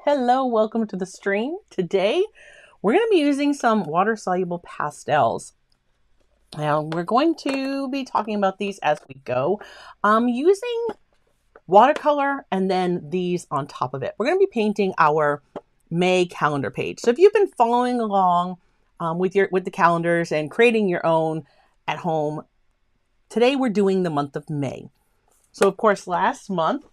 Hello, welcome to the stream. Today, we're going to be using some water-soluble pastels. Now, we're going to be talking about these as we go. Using watercolor and then these on top of it. We're going to be painting our May calendar page. So if you've been following along with the calendars and creating your own at home, today we're doing the month of May. So of course, last month,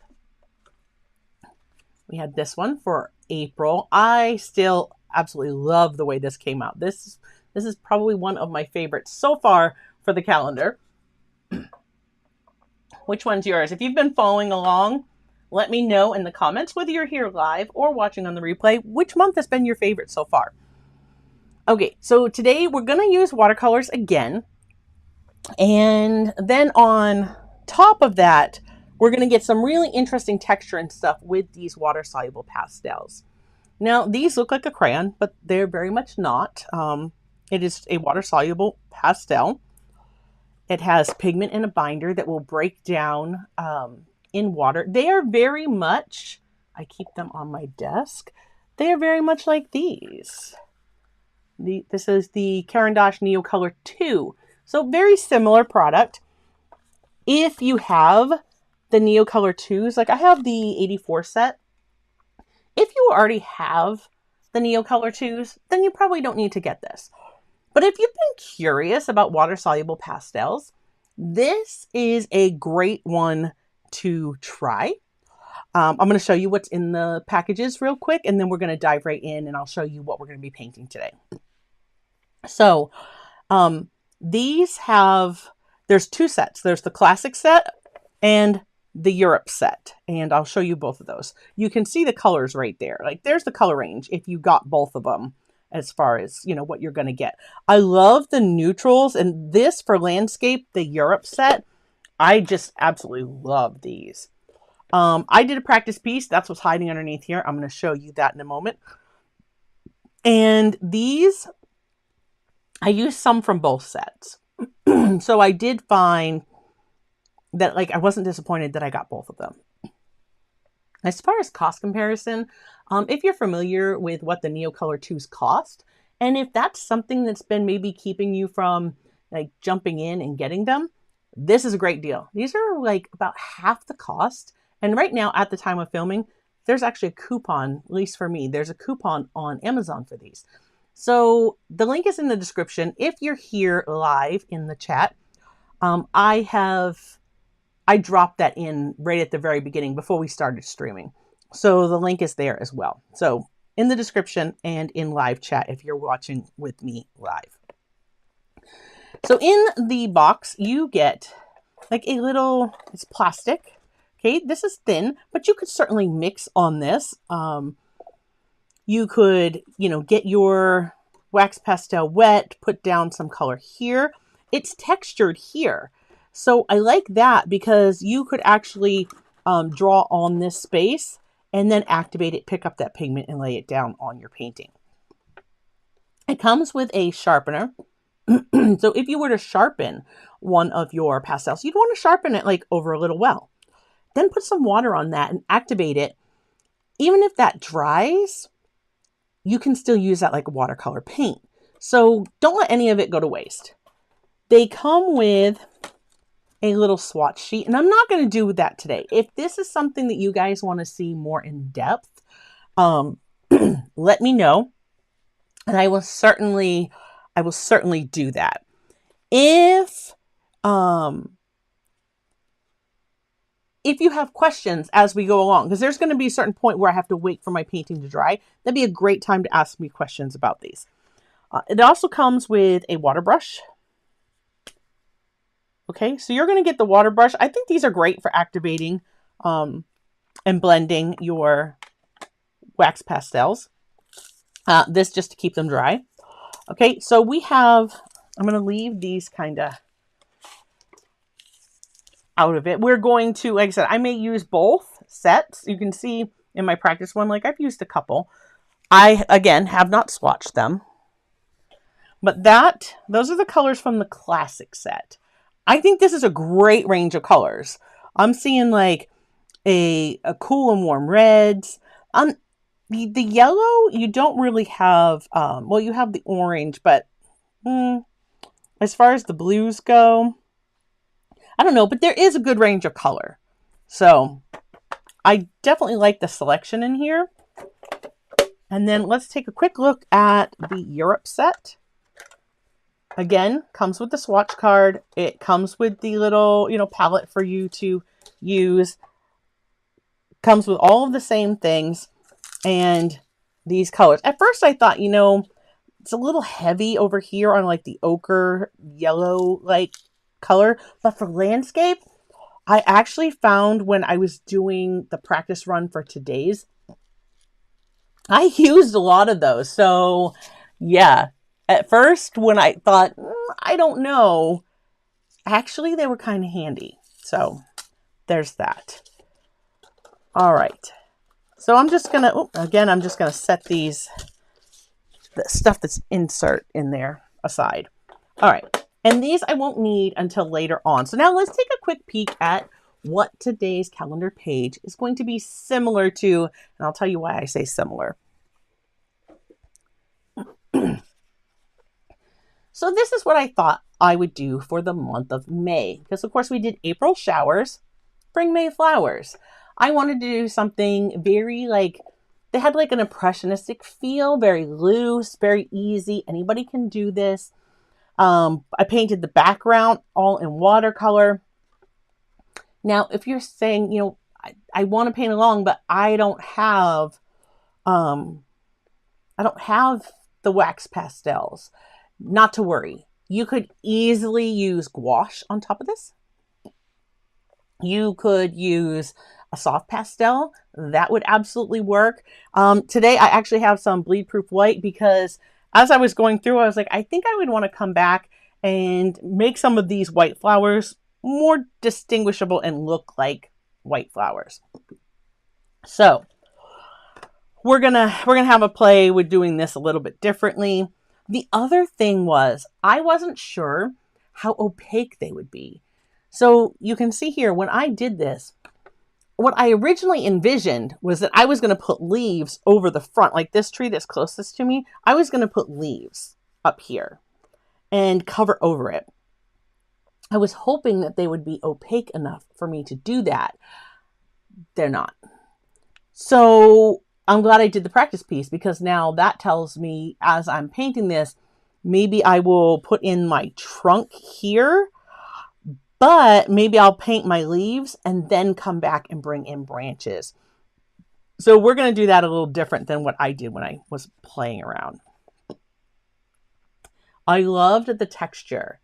we had this one for April. I still absolutely love the way this came out. This is probably one of my favorites so far for the calendar. Which one's yours? If you've been following along, let me know in the comments, whether you're here live or watching on the replay, which month has been your favorite so far. Okay, so today we're going to use watercolors again. And then on top of that, we're going to get some really interesting texture and stuff with these water-soluble pastels. Now, these look like a crayon, but they're very much not. It is a water-soluble pastel. It has pigment and a binder that will break down in water. They are very much, I keep them on my desk, they are very much like these. This is the Caran d'Ache Neocolor 2. So very similar product. If you have the Neocolor 2s, like I have the 84 set. If you already have the Neocolor 2s, then you probably don't need to get this. But if you've been curious about water-soluble pastels, this is a great one to try. I'm going to show you what's in the packages real quick, and then we're going to dive right in and I'll show you what we're going to be painting today. So these have, there's two sets. There's the classic set and the Europe set, and I'll show you both of those. You can see the colors right there. Like there's the color range if you got both of them as far as, you know, what you're going to get. I love the neutrals, and this for landscape, the Europe set, I just absolutely love these. I did a practice piece. That's what's hiding underneath here. I'm going to show you that in a moment. And these, I used some from both sets. So I did find that, like, I wasn't disappointed that I got both of them. As far as cost comparison, if you're familiar with what the Neocolor 2s cost, and if that's something that's been maybe keeping you from like jumping in and getting them, this is a great deal. These are like about half the cost. And right now at the time of filming, there's actually a coupon, at least for me, there's a coupon on Amazon for these. So the link is in the description. If you're here live in the chat, I dropped that in right at the very beginning before we started streaming. So the link is there as well. So in the description and in live chat if you're watching with me live. So in the box, you get like a little, it's plastic. Okay, this is thin, but you could certainly mix on this. You could, you know, get your wax pastel wet, put down some color here. It's textured here. So I like that because you could actually draw on this space and then activate it, pick up that pigment and lay it down on your painting. It comes with a sharpener. So if you were to sharpen one of your pastels, you'd want to sharpen it like over a little well. Then put some water on that and activate it. Even if that dries, you can still use that like watercolor paint. So don't let any of it go to waste. They come with a little swatch sheet, and I'm not going to do that today. If this is something that you guys want to see more in depth, let me know, and I will certainly do that. If you have questions as we go along, because there's going to be a certain point where I have to wait for my painting to dry, that'd be a great time to ask me questions about these. It also comes with a water brush. Okay, so you're going to get the water brush. I think these are great for activating and blending your wax pastels. This just to keep them dry. Okay, so we have, I'm going to leave these kind of out of it. We're going to, like I said, I may use both sets. You can see in my practice one, like I've used a couple. I, again, have not swatched them. But those are the colors from the classic set. I think this is a great range of colors. I'm seeing like a cool and warm reds. The yellow, you don't really have, well, you have the orange, but as far as the blues go, I don't know, but there is a good range of color. So I definitely like the selection in here. And then let's take a quick look at the Europe set. Again, comes with the swatch card. It comes with the little, palette for you to use. Comes with all of the same things and these colors. At first I thought, it's a little heavy over here on like the ochre yellow like color, but for landscape, I actually found when I was doing the practice run for today's, I used a lot of those. So yeah, at first when I thought, I don't know, actually they were kind of handy. So there's that. All right. So I'm just going to, set the stuff that's insert in there aside. All right. And these I won't need until later on. So now let's take a quick peek at what today's calendar page is going to be similar to, and I'll tell you why I say similar. So this is what I thought I would do for the month of May, because of course we did April showers, spring, May flowers. I wanted to do something very they had like an impressionistic feel, very loose, very easy. Anybody can do this. I painted the background all in watercolor. Now, if you're saying, I want to paint along, but I don't have the wax pastels, not to worry. You could easily use gouache on top of this. You could use a soft pastel. That would absolutely work. Today, I actually have some bleed proof white because as I was going through, I was like, I think I would want to come back and make some of these white flowers more distinguishable and look like white flowers. So we're gonna have a play with doing this a little bit differently. The other thing was I wasn't sure how opaque they would be. So you can see here when I did this, what I originally envisioned was that I was going to put leaves over the front, like this tree that's closest to me. I was going to put leaves up here and cover over it. I was hoping that they would be opaque enough for me to do that. They're not. So I'm glad I did the practice piece because now that tells me as I'm painting this, maybe I will put in my trunk here, but maybe I'll paint my leaves and then come back and bring in branches. So we're going to do that a little different than what I did when I was playing around. I loved the texture.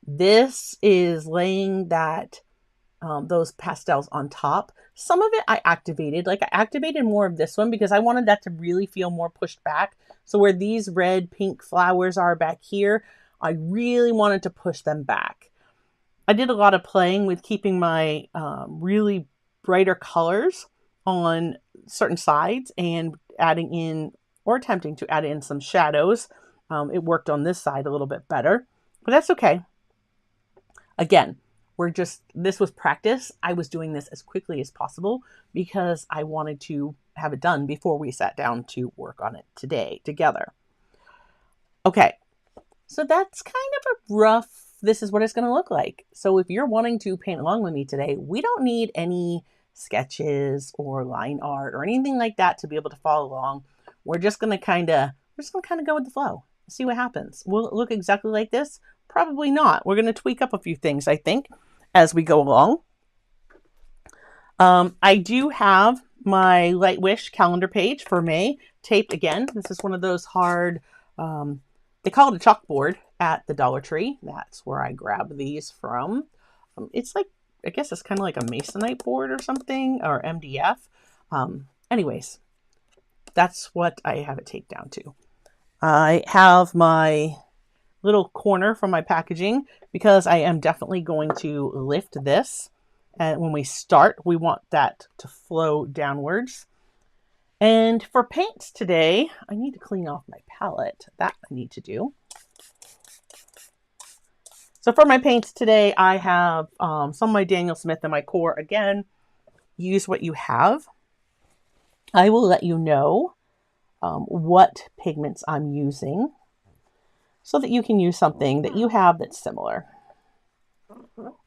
This is laying those pastels on top. Some of it I activated. I activated more of this one because I wanted that to really feel more pushed back. So where these red, pink flowers are back here, I really wanted to push them back. I did a lot of playing with keeping my really brighter colors on certain sides and adding in or attempting to add in some shadows. It worked on this side a little bit better, but that's okay. Again, this was practice. I was doing this as quickly as possible because I wanted to have it done before we sat down to work on it today together. Okay, so that's kind of a rough, this is what it's going to look like. So if you're wanting to paint along with me today, we don't need any sketches or line art or anything like that to be able to follow along. We're just going to kind of go with the flow. See what happens. Will it look exactly like this? Probably not. We're going to tweak up a few things, I think, as we go along. I do have my Lightwish calendar page for May taped again. This is one of those hard, they call it a chalkboard at the Dollar Tree. That's where I grab these from. It's like, I guess it's kind of like a masonite board or something, or MDF. Anyways, that's what I have it taped down to. I have my little corner from my packaging because I am definitely going to lift this. And when we start, we want that to flow downwards. And for paints today, I need to clean off my palette. That I need to do. So for my paints today, I have some of my Daniel Smith and my core. Again, use what you have. I will let you know what pigments I'm using so that you can use something that you have that's similar.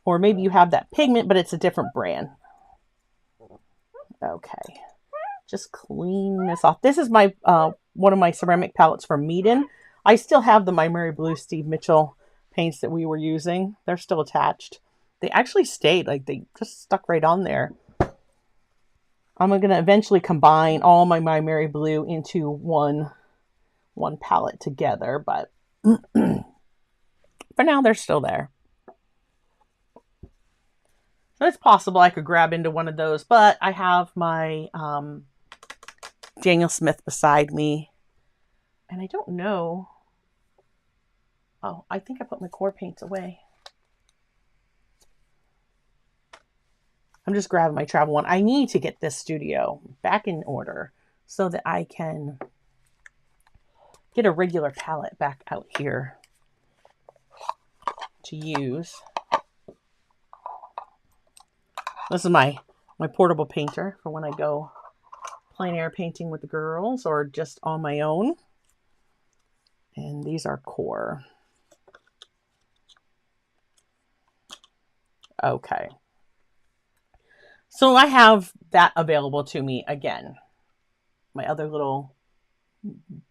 Or maybe you have that pigment, but it's a different brand. Okay, just clean this off. This is my one of my ceramic palettes from Meeden. I still have the My Mary Blue Steve Mitchell paints that we were using. They're still attached. They actually stayed, like they just stuck right on there. I'm going to eventually combine all my Mary Blue into one palette together, but for now they're still there. So it's possible I could grab into one of those, but I have my Daniel Smith beside me, and I don't know. Oh, I think I put my core paints away. I'm just grabbing my travel one. I need to get this studio back in order so that I can get a regular palette back out here to use. This is my portable painter for when I go plein air painting with the girls or just on my own. And these are core. Okay. So I have that available to me again. My other little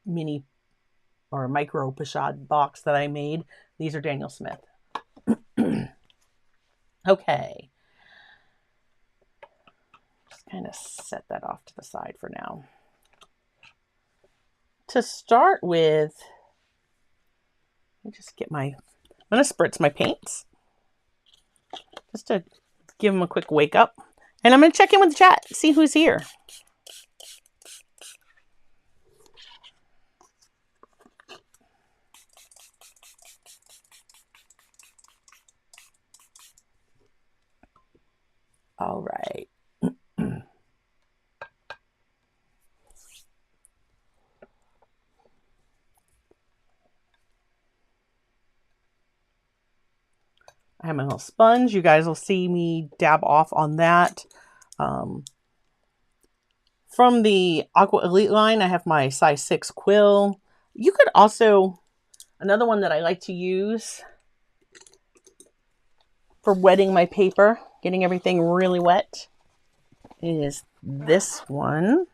mini or micro pochade box that I made. These are Daniel Smith. Okay. Just kind of set that off to the side for now. To start with, let me just get my, I'm going to spritz my paints. Just to give them a quick wake up. And I'm going to check in with the chat, see who's here. All right. I have my little sponge. You guys will see me dab off on that. From the Aqua Elite line, I have my size 6 quill. You could also, another one that I like to use for wetting my paper, getting everything really wet, is this one,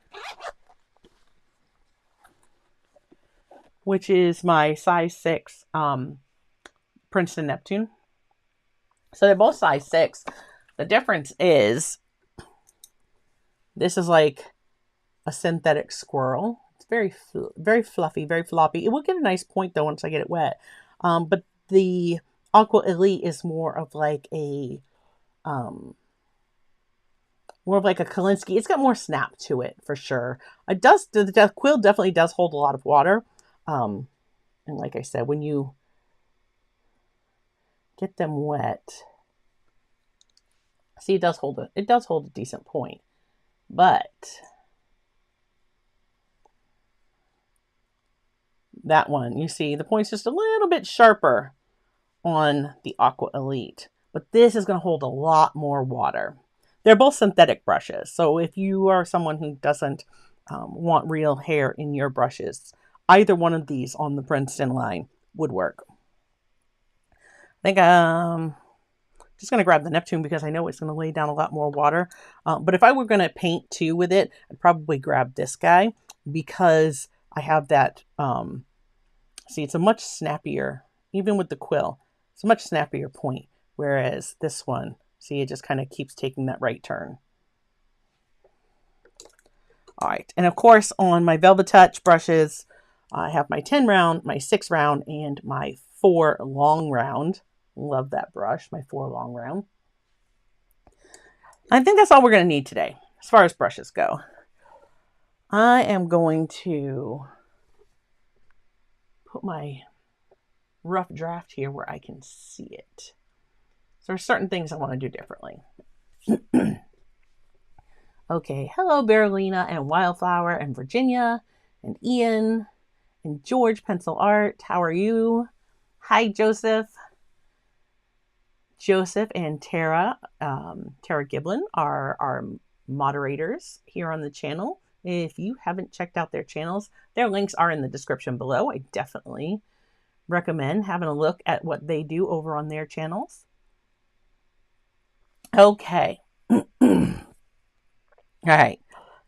which is my size 6 Princeton Neptune. So they're both size 6. The difference is this is like a synthetic squirrel. It's very fluffy, very floppy. It will get a nice point though once I get it wet. But the Aqua Elite is more of like a Kolinsky. It's got more snap to it for sure. It does. The quill definitely does hold a lot of water. And like I said, when you get them wet, see, it does hold a decent point, but that one, you see, the point's just a little bit sharper on the Aqua Elite, but this is going to hold a lot more water. They're both synthetic brushes, so if you are someone who doesn't want real hair in your brushes, either one of these on the Princeton line would work. I think I'm just going to grab the Neptune because I know it's going to lay down a lot more water. But if I were going to paint too with it, I'd probably grab this guy because I have that, see, it's a much snappier, even with the quill, it's a much snappier point. Whereas this one, see, it just kind of keeps taking that right turn. All right. And of course, on my Velvet Touch brushes, I have my 10 round, my 6 round, and my 4 long round. Love that brush, my 4 long round. I think that's all we're going to need today as far as brushes go. I am going to put my rough draft here where I can see it. So there's certain things I want to do differently. Okay, hello Berlina and Wildflower and Virginia and Ian and George Pencil Art. How are you? Hi Joseph. Joseph and Tara, Tara Giblin are our moderators here on the channel. If you haven't checked out their channels, their links are in the description below. I definitely recommend having a look at what they do over on their channels. Okay. All right.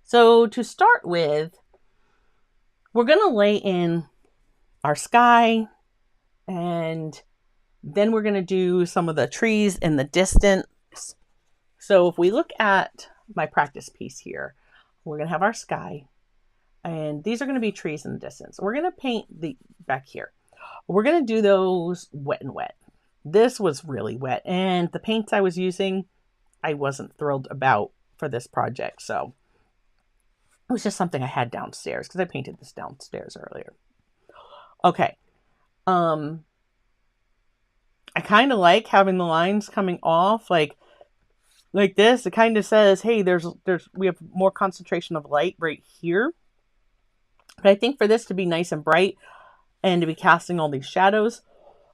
So to start with, we're going to lay in our sky, and then we're going to do some of the trees in the distance. So if we look at my practice piece here, we're going to have our sky, and these are going to be trees in the distance. We're going to paint the back here. We're going to do those wet and wet. This was really wet, and the paints I was using, I wasn't thrilled about for this project. So it was just something I had downstairs because I painted this downstairs earlier. Okay. I kind of like having the lines coming off like this. It kind of says, hey, we have more concentration of light right here. But I think for this to be nice and bright and to be casting all these shadows,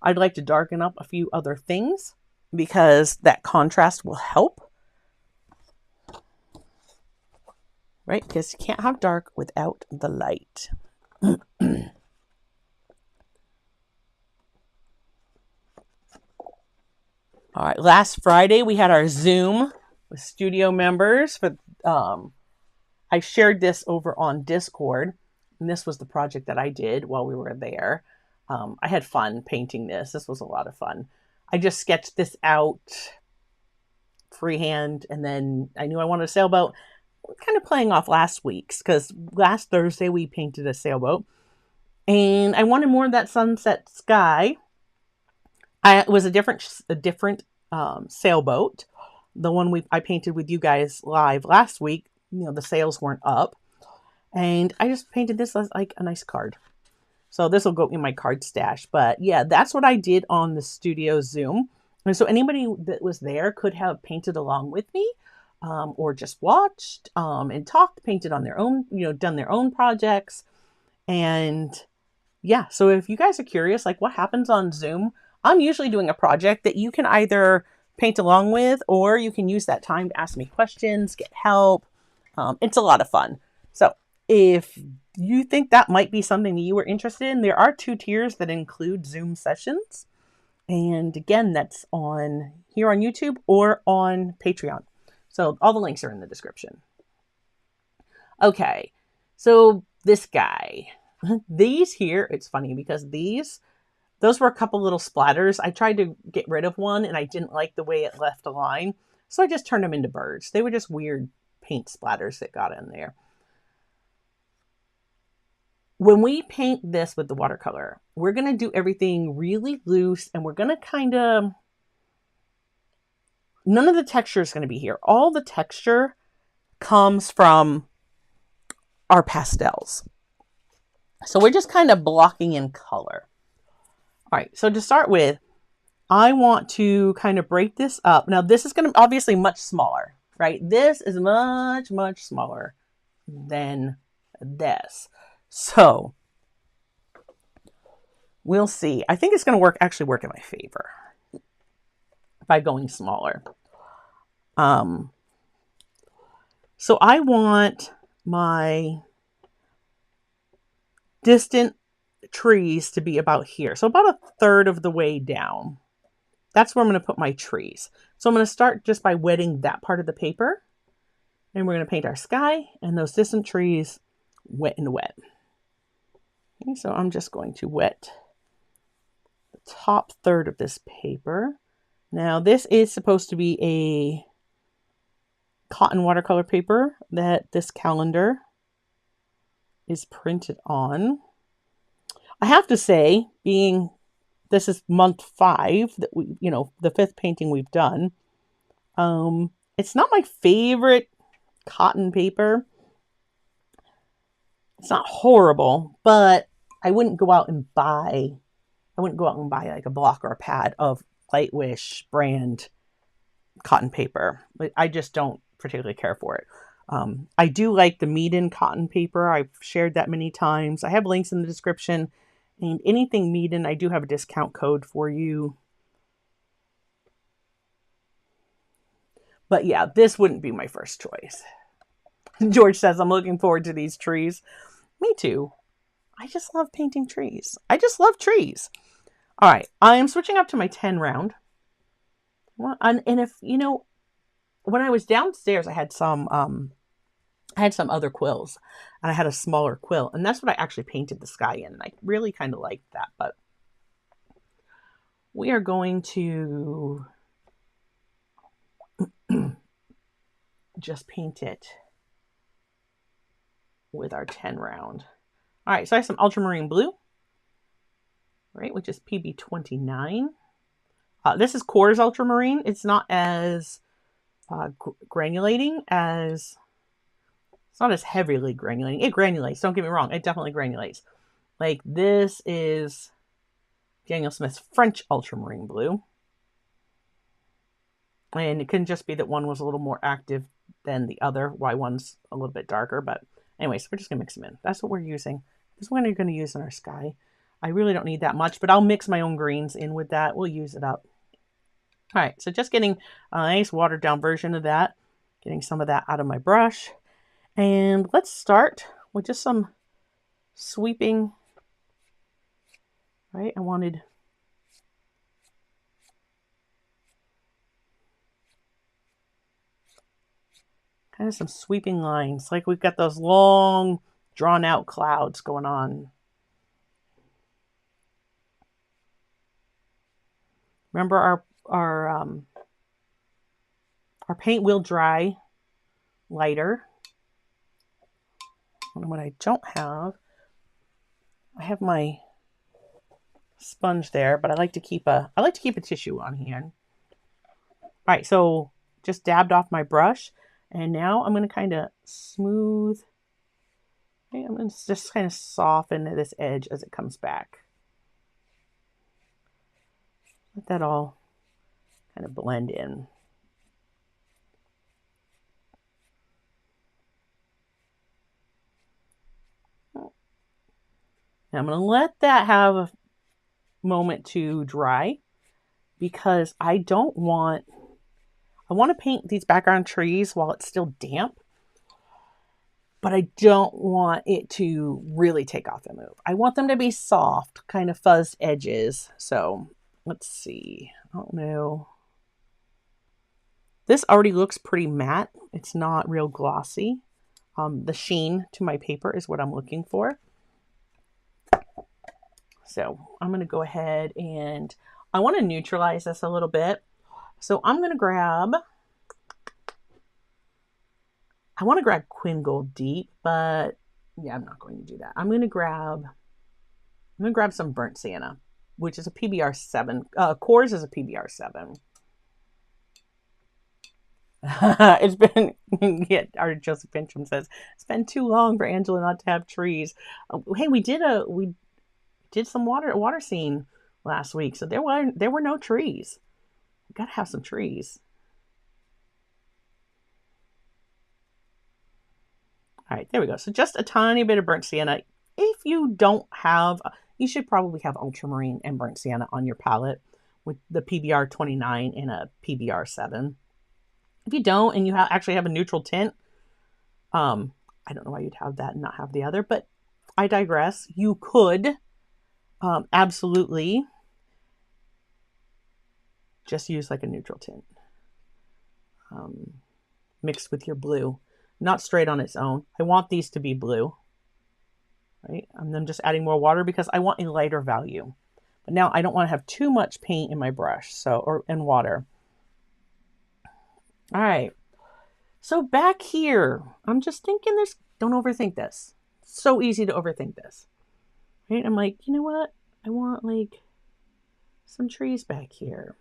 I'd like to darken up a few other things because that contrast will help. Right? Because you can't have dark without the light. All right, last Friday we had our Zoom with studio members. I shared this over on Discord, and this was the project that I did while we were there. I had fun painting this. This was a lot of fun. I just sketched this out freehand, and then I knew I wanted a sailboat. Kind of playing off last week's, because last Thursday we painted a sailboat, and I wanted more of that sunset sky. It was a different sailboat. The one I painted with you guys live last week, the sails weren't up. And I just painted this as like a nice card. So this will go in my card stash. But yeah, that's what I did on the studio Zoom. And so anybody that was there could have painted along with me, or just watched and talked, painted on their own, done their own projects. And yeah, so if you guys are curious, like what happens on Zoom, I'm usually doing a project that you can either paint along with, or you can use that time to ask me questions, get help. It's a lot of fun. So if you think that might be something that you were interested in, there are 2 tiers that include Zoom sessions. And again, that's here on YouTube or on Patreon. So all the links are in the description. Okay, so this guy, these here, it's funny because those were a couple little splatters. I tried to get rid of one and I didn't like the way it left a line. So I just turned them into birds. They were just weird paint splatters that got in there. When we paint this with the watercolor, we're going to do everything really loose, and we're going to none of the texture is going to be here. All the texture comes from our pastels. So we're just kind of blocking in color. All right, so to start with, I want to kind of break this up. Now, this is going to be obviously much smaller, right? This is much, much smaller than this. So we'll see. I think it's going to actually work in my favor by going smaller. So I want my distant trees to be about here. So about 1/3 of the way down. That's where I'm going to put my trees. So I'm going to start just by wetting that part of the paper. And we're going to paint our sky and those distant trees wet and wet. Okay, so I'm just going to wet the top 1/3 of this paper. Now this is supposed to be a cotton watercolor paper that this calendar is printed on. I have to say, being this is month 5 that we, the 5th painting we've done. It's not my favorite cotton paper. It's not horrible, but I wouldn't go out and buy like a block or a pad of Lightwish brand cotton paper. I just don't particularly care for it. I do like the Meeden cotton paper. I've shared that many times. I have links in the description. And anything Meeden, I do have a discount code for you. But yeah, this wouldn't be my first choice. George says, I'm looking forward to these trees. Me too. I just love painting trees. I just love trees. All right, I am switching up to my 10 round. And if, you know, when I was downstairs, I had some other quills, and I had a smaller quill, and that's what I actually painted the sky in, and I really kind of liked that. But we are going to just paint it with our 10 round. All right, so I have some ultramarine blue, right, which is PB29. This is Coors ultramarine. It's not as granulating as, it's not as heavily granulating. It granulates, don't get me wrong. It definitely granulates. Like this is Daniel Smith's French ultramarine blue. And it can just be that one was a little more active than the other, why one's a little bit darker. But anyways, we're just going to mix them in. That's what we're using. This one we're going to use in our sky. I really don't need that much, but I'll mix my own greens in with that. We'll use it up. All right, so just getting a nice watered down version of that. Getting some of that out of my brush. And let's start with just some sweeping. Right, I wanted kind of some sweeping lines, like we've got those long, drawn out clouds going on. Remember, our paint will dry lighter. And what I don't have, I have my sponge there, but I like to keep a tissue on hand. All right, so just dabbed off my brush, and now I'm going to kind of smooth. Okay, I'm going to just kind of soften this edge as it comes back. Let that all kind of blend in. Now I'm going to let that have a moment to dry, because I want to paint these background trees while it's still damp, but I don't want it to really take off and move. I want them to be soft, kind of fuzzed edges. So let's see. I don't know. This already looks pretty matte. It's not real glossy. The sheen to my paper is what I'm looking for. So I'm going to go ahead and I want to neutralize this a little bit. So I'm going to grab, I want to grab Quin Gold Deep, but yeah, I'm not going to do that. I'm going to grab some Burnt Sienna, which is a PBR 7. Coors is a PBR 7. It's been, yeah, our Joseph Fincham says, it's been too long for Angela not to have trees. Hey, we did some water scene last week, so there were no trees. We gotta have some trees. All right, there we go. So just a tiny bit of burnt sienna. If you don't have, you should probably have ultramarine and burnt sienna on your palette with the PBR 29 and a PBR 7. If you don't, and you actually have a neutral tint, I don't know why you'd have that and not have the other, but I digress. You could absolutely just use like a neutral tint mixed with your blue, not straight on its own. I want these to be blue, right? And I'm just adding more water because I want a lighter value. But now I don't want to have too much paint in my brush, and water. All right. So back here, I'm just thinking this, don't overthink this. It's so easy to overthink this. Right? I'm like, you know what? I want like some trees back here.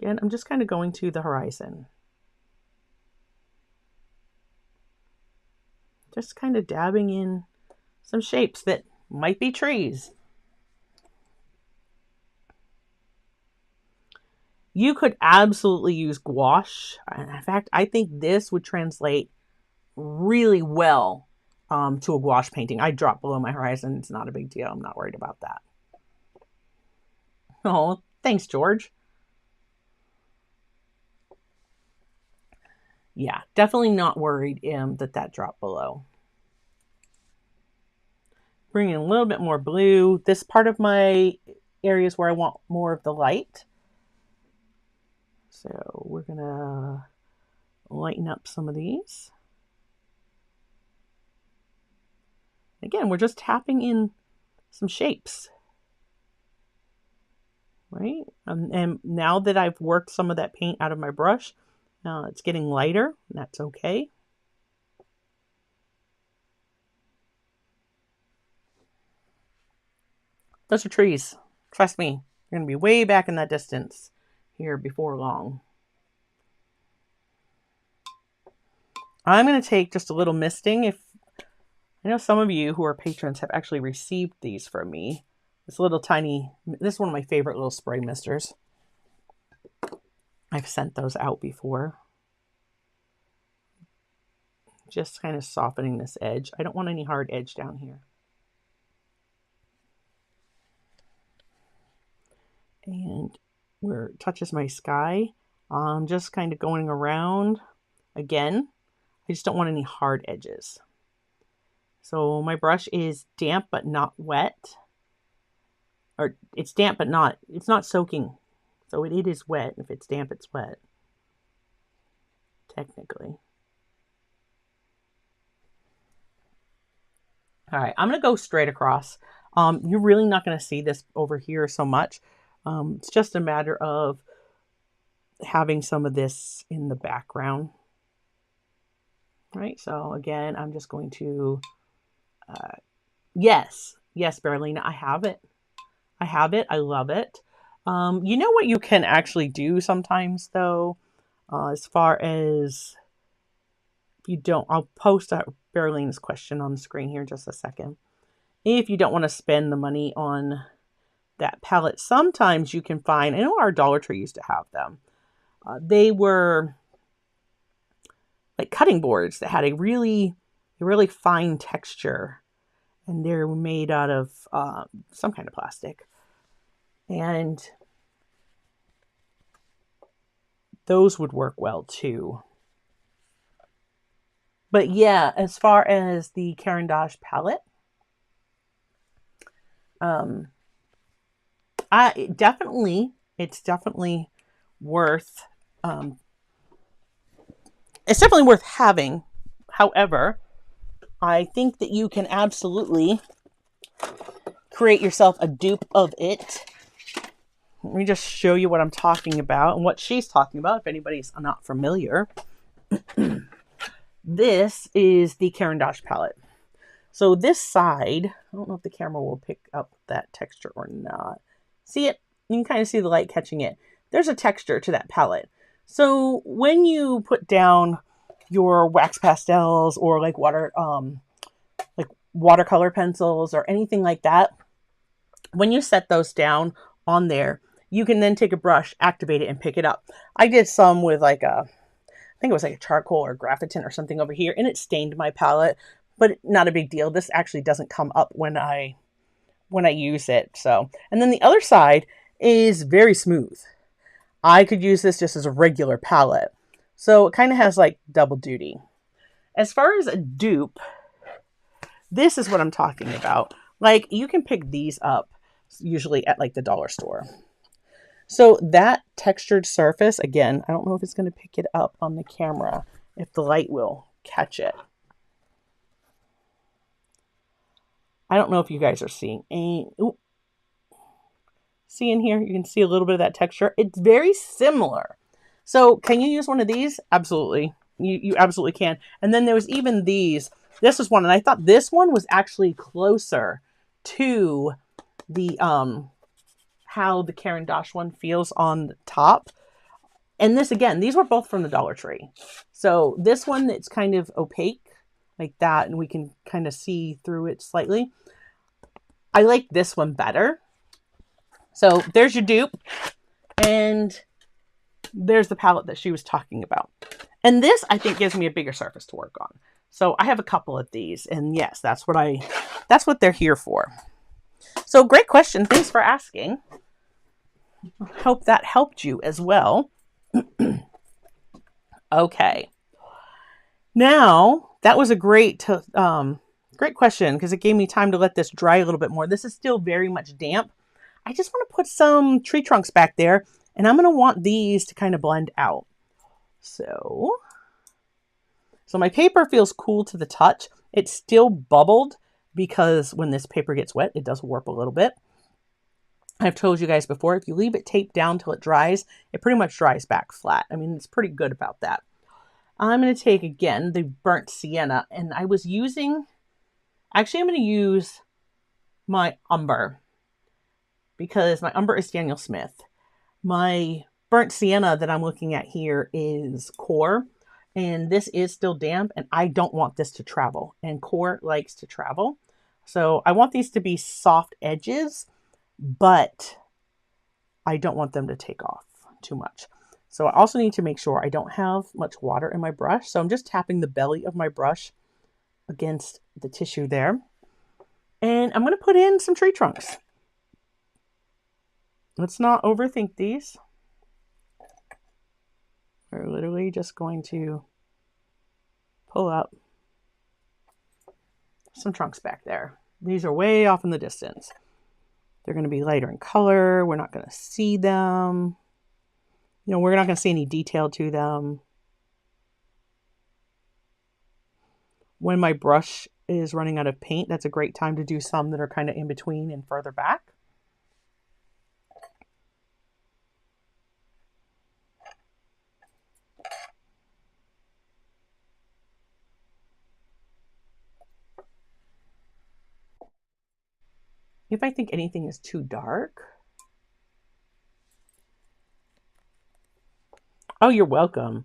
Again, I'm just kind of going to the horizon. Just kind of dabbing in some shapes that might be trees. You could absolutely use gouache. In fact, I think this would translate really well to a gouache painting. I drop below my horizon. It's not a big deal. I'm not worried about that. Oh, thanks, George. Yeah, definitely not worried that dropped below. Bring in a little bit more blue. This part of my area is where I want more of the light. So we're going to lighten up some of these. Again, we're just tapping in some shapes, right? And now that I've worked some of that paint out of my brush, it's getting lighter. And that's okay. Those are trees. Trust me, you're going to be way back in that distance here before long. I'm going to take just a little misting. If I know some of you who are patrons have actually received these from me. This little tiny, this is one of my favorite little spray misters. I've sent those out before. Just kind of softening this edge. I don't want any hard edge down here. And where it touches my sky, I'm just kind of going around. Again, I just don't want any hard edges. So my brush is damp but not wet. Or it's damp but it's not soaking. So it is wet. If it's damp, it's wet. Technically. All right, I'm going to go straight across. You're really not going to see this over here so much. It's just a matter of having some of this in the background. Right, so again, I'm just going to, yes, Berlina, I have it. I love it. You know what you can actually do sometimes, though, as far as if you don't, I'll post Berlina's question on the screen here in just a second. If you don't want to spend the money on that palette, sometimes you can find, I know our Dollar Tree used to have them. They were like cutting boards that had a really fine texture, and they're made out of some kind of plastic. And those would work well too. But yeah, as far as the Caran d'Ache palette, it's definitely worth having. However, I think that you can absolutely create yourself a dupe of it. Let me just show you what I'm talking about and what she's talking about, if anybody's not familiar. This is the Caran d'Ache palette. So this side, I don't know if the camera will pick up that texture or not. See it? You can kind of see the light catching it. There's a texture to that palette. So when you put down your wax pastels or like watercolor pencils or anything like that, when you set those down on there, you can then take a brush, activate it, and pick it up. I did some with I think it was like a charcoal or graphitin or something over here, and it stained my palette, but not a big deal. This actually doesn't come up when I use it. So, and then the other side is very smooth. I could use this just as a regular palette. So it kind of has like double duty. As far as a dupe, this is what I'm talking about. Like you can pick these up usually at like the dollar store. So that textured surface, again, I don't know if it's going to pick it up on the camera, if the light will catch it. I don't know if you guys are seeing see in here, you can see a little bit of that texture. It's very similar. So can you use one of these? Absolutely. You absolutely can. And then there was even these. This was one, and I thought this one was actually closer to the how the Caran d'Ache one feels on the top. And this, again, these were both from the Dollar Tree. So this one, it's kind of opaque like that, and we can kind of see through it slightly. I like this one better. So there's your dupe, and there's the palette that she was talking about. And this, I think, gives me a bigger surface to work on. So I have a couple of these, and yes, that's what they're here for. So great question. Thanks for asking. I hope that helped you as well. Okay. Now, that was a great question because it gave me time to let this dry a little bit more. This is still very much damp. I just want to put some tree trunks back there, and I'm going to want these to kind of blend out. So my paper feels cool to the touch. It's still bubbled because when this paper gets wet, it does warp a little bit. I've told you guys before, if you leave it taped down till it dries, it pretty much dries back flat. I mean, it's pretty good about that. I'm going to take, again, the burnt sienna, and I was using, actually I'm going to use my umber because my umber is Daniel Smith. My burnt sienna that I'm looking at here is Core, and this is still damp, and I don't want this to travel, and Core likes to travel. So I want these to be soft edges, but I don't want them to take off too much. So I also need to make sure I don't have much water in my brush. So I'm just tapping the belly of my brush against the tissue there. And I'm going to put in some tree trunks. Let's not overthink these. We're literally just going to pull up some trunks back there. These are way off in the distance. They're going to be lighter in color. We're not going to see them. You know, we're not going to see any detail to them. When my brush is running out of paint, that's a great time to do some that are kind of in between and further back. If I think anything is too dark. Oh, you're welcome.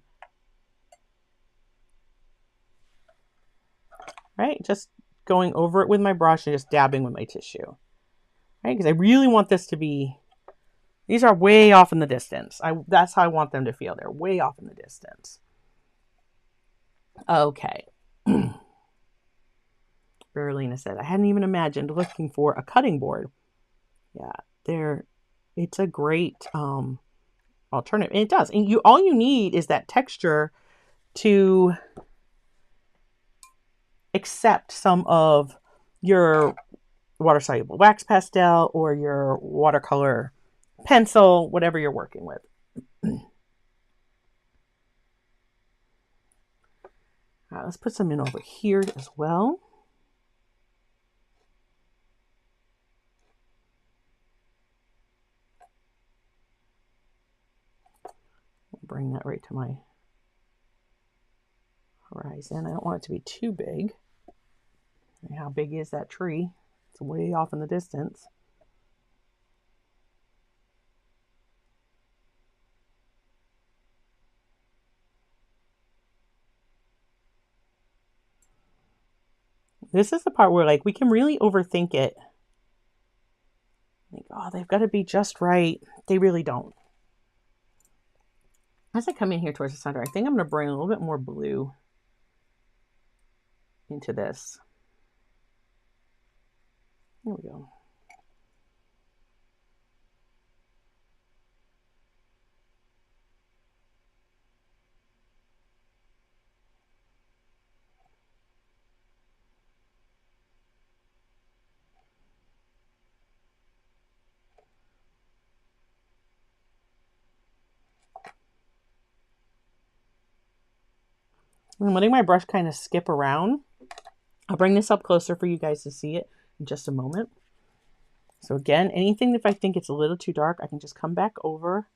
Right, just going over it with my brush and just dabbing with my tissue. Right, because I really want this to be, these are way off in the distance. That's how I want them to feel. They're way off in the distance. Okay. Berlina said, I hadn't even imagined looking for a cutting board. Yeah, it's a great alternative. And it does. And all you need is that texture to accept some of your water-soluble wax pastel or your watercolor pencil, whatever you're working with. All right, let's put some in over here as well. Bring that right to my horizon. I don't want it to be too big. How big is that tree? It's way off in the distance. This is the part where, like, we can really overthink it. Like, oh, they've got to be just right. They really don't. As I come in here towards the center, I think I'm going to bring a little bit more blue into this. There we go. I'm letting my brush kind of skip around. I'll bring this up closer for you guys to see it in just a moment. So again, anything if I think it's a little too dark, I can just come back over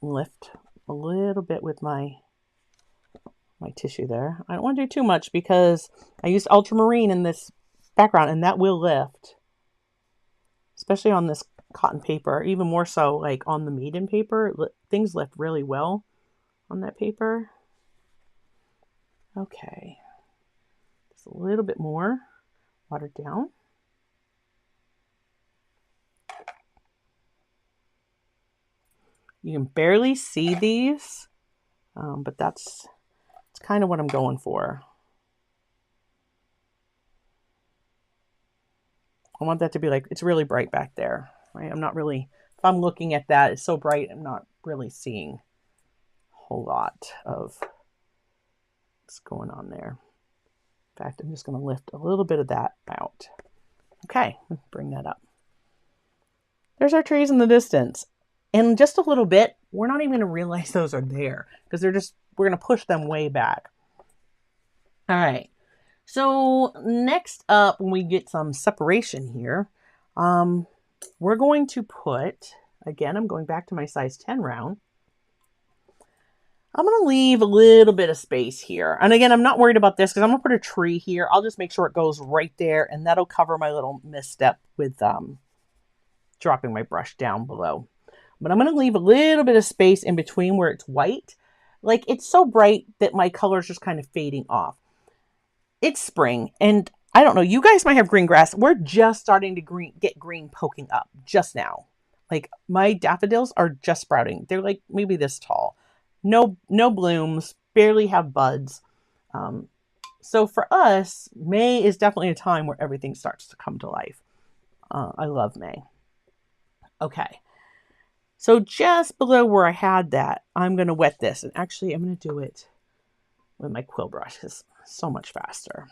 and lift a little bit with my tissue there. I don't want to do too much because I used ultramarine in this background and that will lift, especially on this cotton paper, even more so like on the Maiden paper. Things lift really well on that paper. Okay, just a little bit more watered down. You can barely see these, but that's kind of what I'm going for. I want that to be like, it's really bright back there, right? I'm not really, if I'm looking at that, it's so bright, I'm not really seeing a whole lot of what's going on there. In fact, I'm just going to lift a little bit of that out. Okay, bring that up. There's our trees in the distance. In just a little bit, we're not even going to realize those are there because we're going to push them way back. All right. So next up, when we get some separation here, we're going to put, again, I'm going back to my size 10 round. I'm going to leave a little bit of space here. And again, I'm not worried about this because I'm going to put a tree here. I'll just make sure it goes right there, and that'll cover my little misstep with dropping my brush down below. But I'm going to leave a little bit of space in between where it's white. Like, it's so bright that my color's just kind of fading off. It's spring, and I don't know, you guys might have green grass. We're just starting to get green poking up just now. Like, my daffodils are just sprouting. They're like maybe this tall. No blooms, barely have buds. So for us, May is definitely a time where everything starts to come to life. I love May. Okay. So just below where I had that, I'm going to wet this. And actually, I'm going to do it with my quill brush because it's so much faster.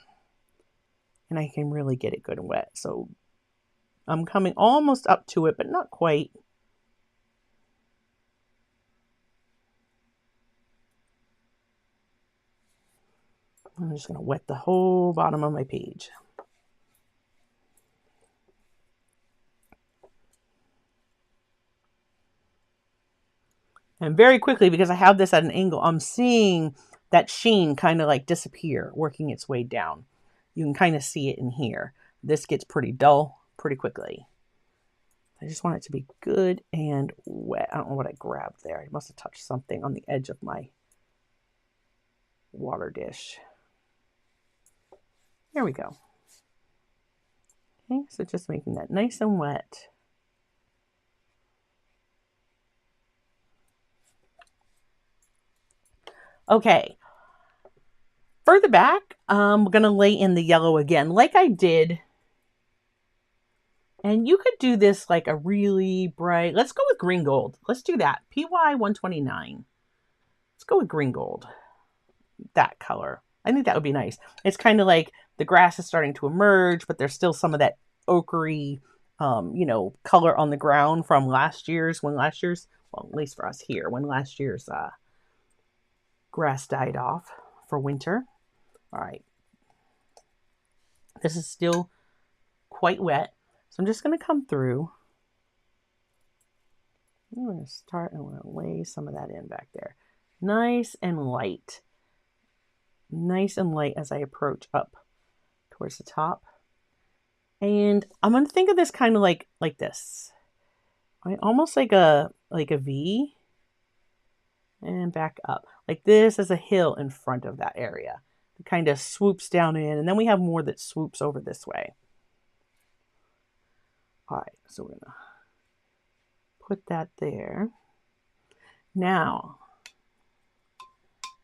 And I can really get it good and wet. So I'm coming almost up to it, but not quite. I'm just going to wet the whole bottom of my page. And very quickly, because I have this at an angle, I'm seeing that sheen kind of like disappear, working its way down. You can kind of see it in here. This gets pretty dull pretty quickly. I just want it to be good and wet. I don't know what I grabbed there. I must have touched something on the edge of my water dish. There we go. Okay, so just making that nice and wet. Okay. Further back, I'm going to lay in the yellow again, like I did. And you could do this like a really bright, let's go with green gold. Let's do that. PY 129. Let's go with green gold. That color. I think that would be nice. It's kind of like the grass is starting to emerge, but there's still some of that ochre, color on the ground from well, at least for us here, when last year's grass died off for winter. All right. This is still quite wet. So I'm just going to come through. I'm going to start and I'm going to lay some of that in back there. Nice and light. Nice and light as I approach up towards the top. And I'm going to think of this kind of like this. Right? Almost like a V. And back up. Like this is a hill in front of that area. It kind of swoops down in. And then we have more that swoops over this way. All right. So we're going to put that there. Now,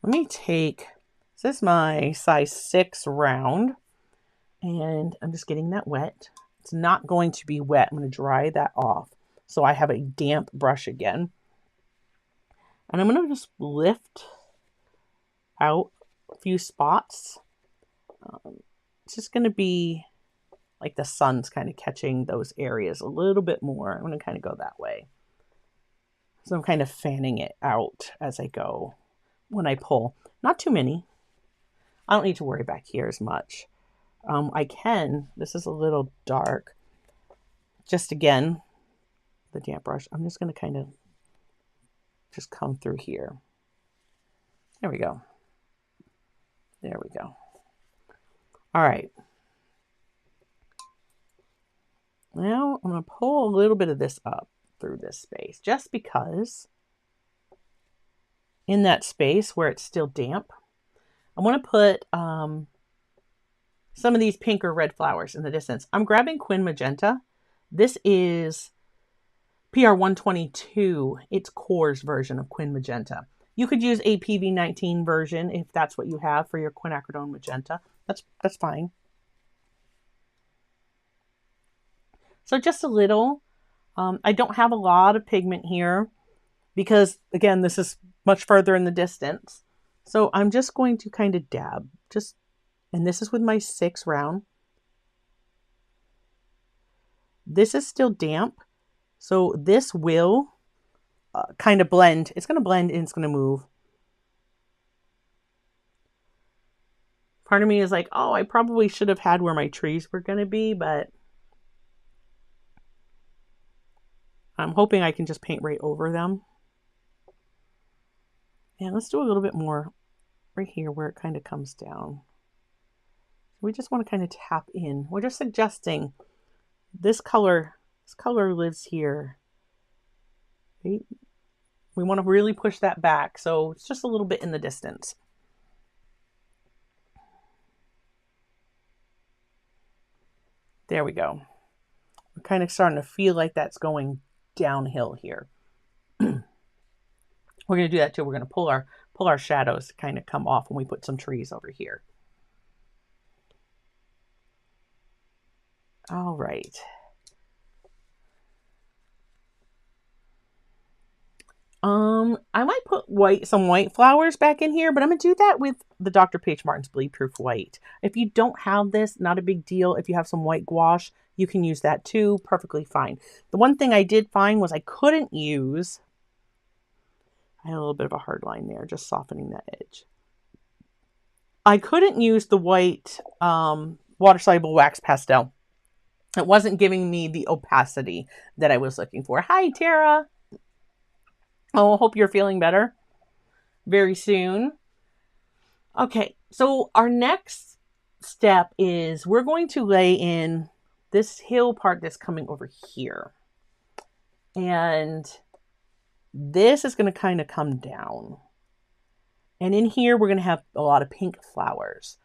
let me take... This is my size 6 round, and I'm just getting that wet. It's not going to be wet. I'm going to dry that off so I have a damp brush again. And I'm going to just lift out a few spots. It's just going to be like the sun's kind of catching those areas a little bit more. I'm going to kind of go that way. So I'm kind of fanning it out as I go when I pull. Not too many. I don't need to worry back here as much. This is a little dark. Just again, the damp brush, I'm just going to kind of just come through here. There we go. There we go. All right. Now I'm going to pull a little bit of this up through this space, just because in that space where it's still damp, I want to put some of these pink or red flowers in the distance. I'm grabbing Quin Magenta. This is PR 122. It's Core's version of Quin Magenta. You could use a PV19 version if that's what you have for your quinacridone magenta. That's fine. So just a little. I don't have a lot of pigment here because, again, this is much further in the distance. So I'm just going to kind of dab, and this is with my 6 round. This is still damp, so this will kind of blend. It's going to blend and it's going to move. Part of me is like, oh, I probably should have had where my trees were going to be, but I'm hoping I can just paint right over them. And let's do a little bit more right here where it kind of comes down. We just want to kind of tap in. We're just suggesting this color lives here. Right? We want to really push that back, so it's just a little bit in the distance. There we go. We're kind of starting to feel like that's going downhill here. We're going to do that too. We're going to pull our shadows to kind of come off when we put some trees over here. All right. I might put some white flowers back in here, but I'm going to do that with the Dr. Paige Martin's Bleed Proof White. If you don't have this, not a big deal. If you have some white gouache, you can use that too. Perfectly fine. The one thing I did find was I had a little bit of a hard line there, just softening that edge. I couldn't use the white water-soluble wax pastel. It wasn't giving me the opacity that I was looking for. Hi, Tara. Oh, hope you're feeling better very soon. Okay, so our next step is we're going to lay in this hill part that's coming over here. And this is going to kind of come down. And in here, we're going to have a lot of pink flowers.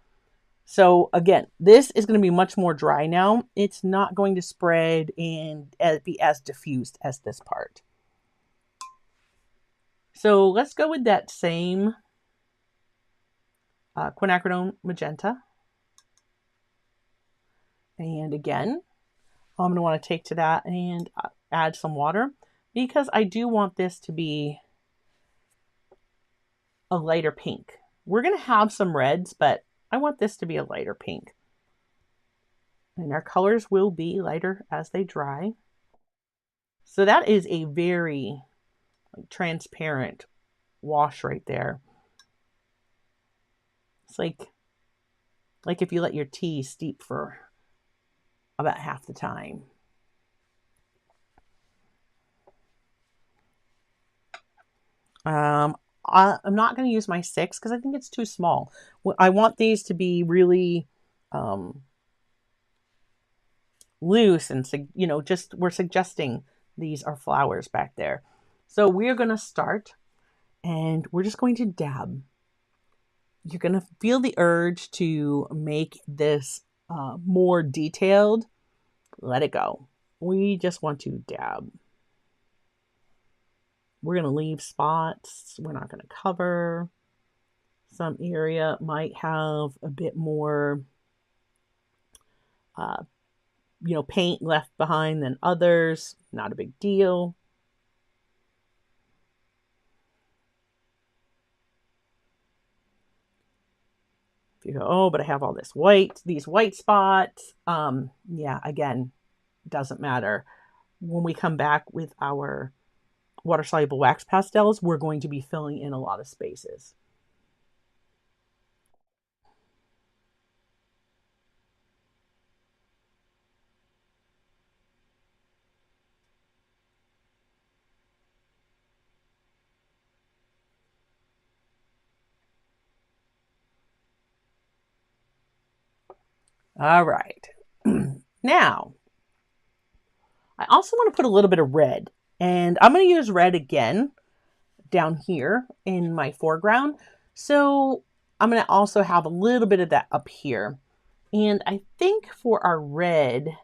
So again, this is going to be much more dry now. It's not going to spread and be as diffused as this part. So let's go with that same quinacridone magenta. And again, I'm going to want to take to that and add some water because I do want this to be a lighter pink. We're going to have some reds, but I want this to be a lighter pink. And our colors will be lighter as they dry. So that is a very transparent wash right there. It's like if you let your tea steep for about half the time. I'm not going to use my 6 because I think it's too small. I want these to be really loose and, just we're suggesting these are flowers back there. So we're going to start and we're just going to dab. You're going to feel the urge to make this more detailed. Let it go. We just want to dab. We're going to leave spots. We're not going to cover. Some area might have a bit more, paint left behind than others. Not a big deal. If you go, oh, but I have all these white spots. Yeah, again, doesn't matter. When we come back with our water-soluble wax pastels, we're going to be filling in a lot of spaces. All right. Now, I also want to put a little bit of red, and I'm going to use red again down here in my foreground. So I'm going to also have a little bit of that up here. And I think for our red,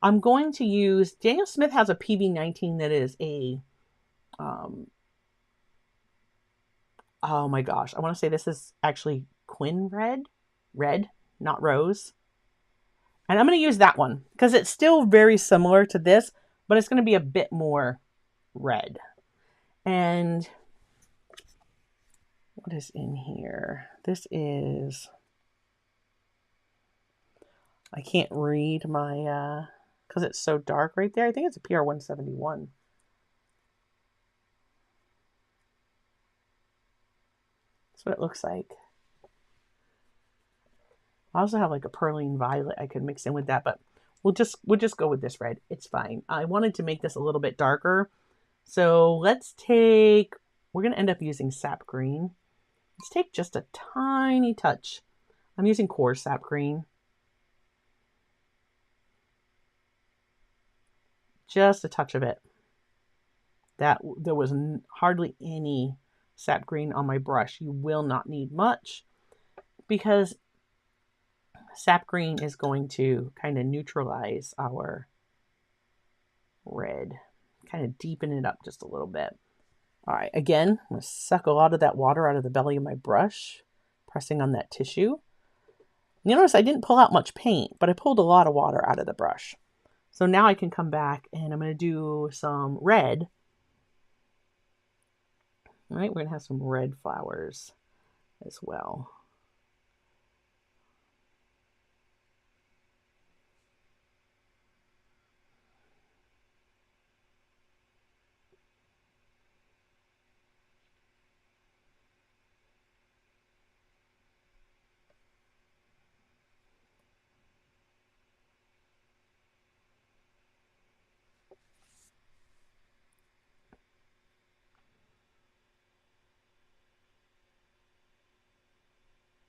I'm going to use, Daniel Smith has a PV19 that is a, oh my gosh, I want to say this is actually Quin red, not rose. And I'm going to use that one because it's still very similar to this, but it's going to be a bit more red. And What is in here? This is, I can't read my, because it's so dark right there. I think it's a PR 171. That's what it looks like. I also have like a perline violet I could mix in with that, but we'll just go with this red. It's fine. I wanted to make this a little bit darker. So let's take, we're going to end up using sap green. Let's take just a tiny touch. I'm using coarse sap green. Just a touch of it. There was hardly any sap green on my brush. You will not need much because sap green is going to kind of neutralize our red, kind of deepen it up just a little bit. All right, again, I'm going to suck a lot of that water out of the belly of my brush, pressing on that tissue. You notice I didn't pull out much paint, but I pulled a lot of water out of the brush. So now I can come back and I'm going to do some red. All right, we're going to have some red flowers as well.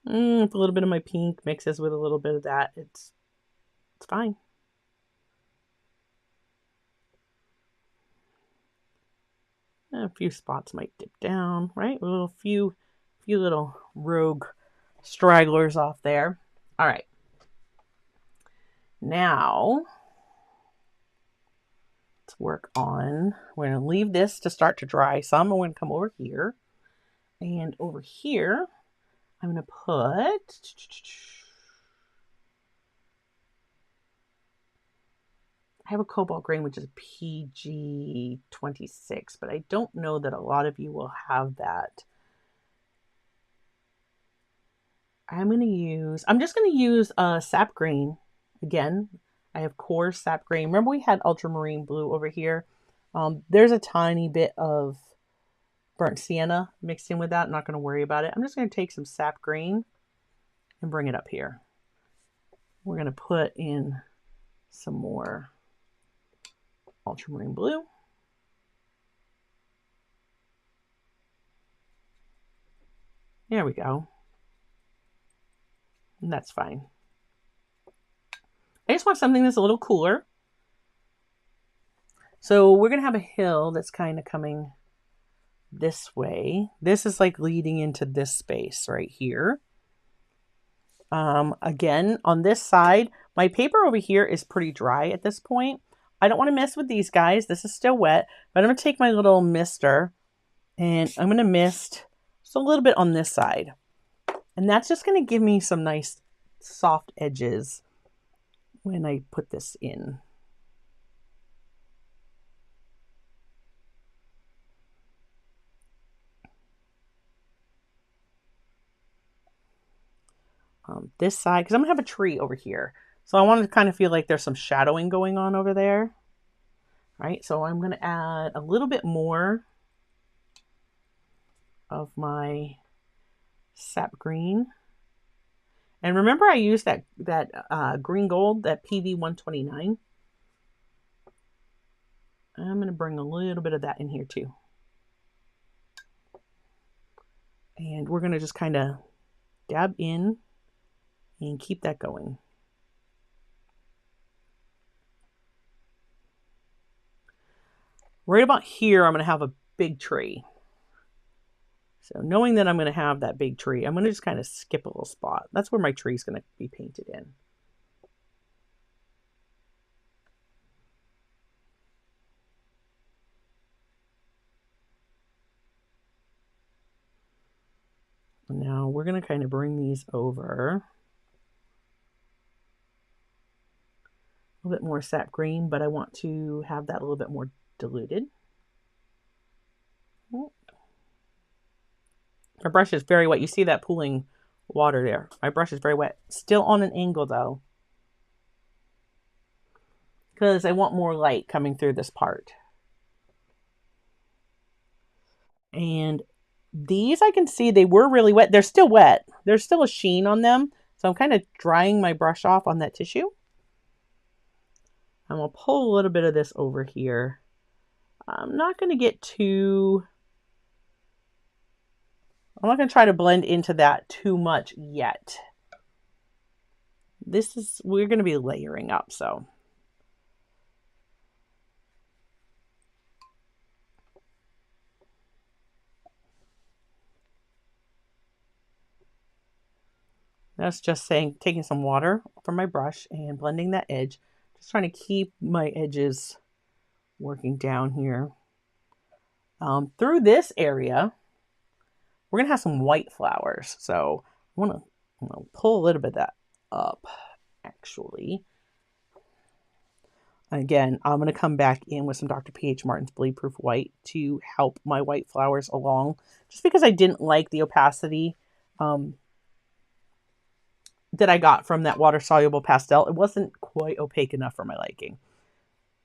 With a little bit of my pink mixes with a little bit of that, it's fine. A few spots might dip down, right? A little few little rogue stragglers off there. All right. Now let's work on, we're going to leave this to start to dry some. I'm going to come over here, and over here I'm going to put, I have a cobalt green, which is a PG 26, but I don't know that a lot of you will have that. I'm just going to use sap green again. I have coarse sap green. Remember we had ultramarine blue over here? There's a tiny bit of burnt sienna mixed in with that. I'm not going to worry about it. I'm just going to take some sap green and bring it up here. We're going to put in some more ultramarine blue. There we go. And that's fine. I just want something that's a little cooler. So we're going to have a hill that's kind of coming this way. This is like leading into this space right here. Again, on this side, my paper over here is pretty dry at this point. I don't want to mess with these guys. This is still wet, but I'm going to take my little mister and I'm going to mist just a little bit on this side. And that's just going to give me some nice soft edges when I put this in. This side, because I'm going to have a tree over here. So I want to kind of feel like there's some shadowing going on over there. All right, so I'm going to add a little bit more of my sap green. And remember I used that green gold, that PV 129. I'm going to bring a little bit of that in here too. And we're going to just kind of dab in and keep that going. Right about here, I'm going to have a big tree. So knowing that I'm going to have that big tree, I'm going to just kind of skip a little spot. That's where my tree is going to be painted in. Now we're going to kind of bring these over. A little bit more sap green, but I want to have that a little bit more diluted. My brush is very wet. You see that pooling water there. My brush is very wet. Still on an angle though, because I want more light coming through this part. And these I can see they were really wet. They're still wet. There's still a sheen on them. So I'm kind of drying my brush off on that tissue. I'm going to pull a little bit of this over here. I'm not going to try to blend into that too much yet. We're going to be layering up, so. That's just taking some water from my brush and blending that edge. Just trying to keep my edges working down here. Through this area, we're going to have some white flowers. So I'm going to pull a little bit of that up, actually. Again, I'm going to come back in with some Dr. P.H. Martin's Bleed Proof White to help my white flowers along. Just because I didn't like the opacity that I got from that water-soluble pastel. It wasn't quite opaque enough for my liking.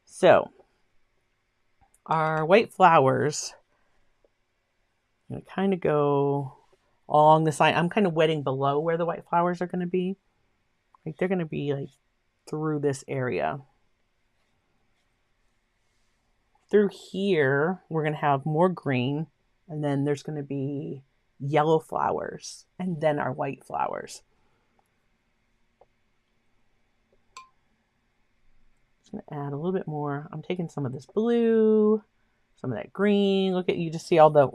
So, our white flowers, I'm going to kind of go along the side. I'm kind of wetting below where the white flowers are going to be. Like they're going to be like through this area. Through here, we're going to have more green, and then there's going to be yellow flowers, and then our white flowers. Just going to add a little bit more. I'm taking some of this blue, some of that green. Look at, you just see all the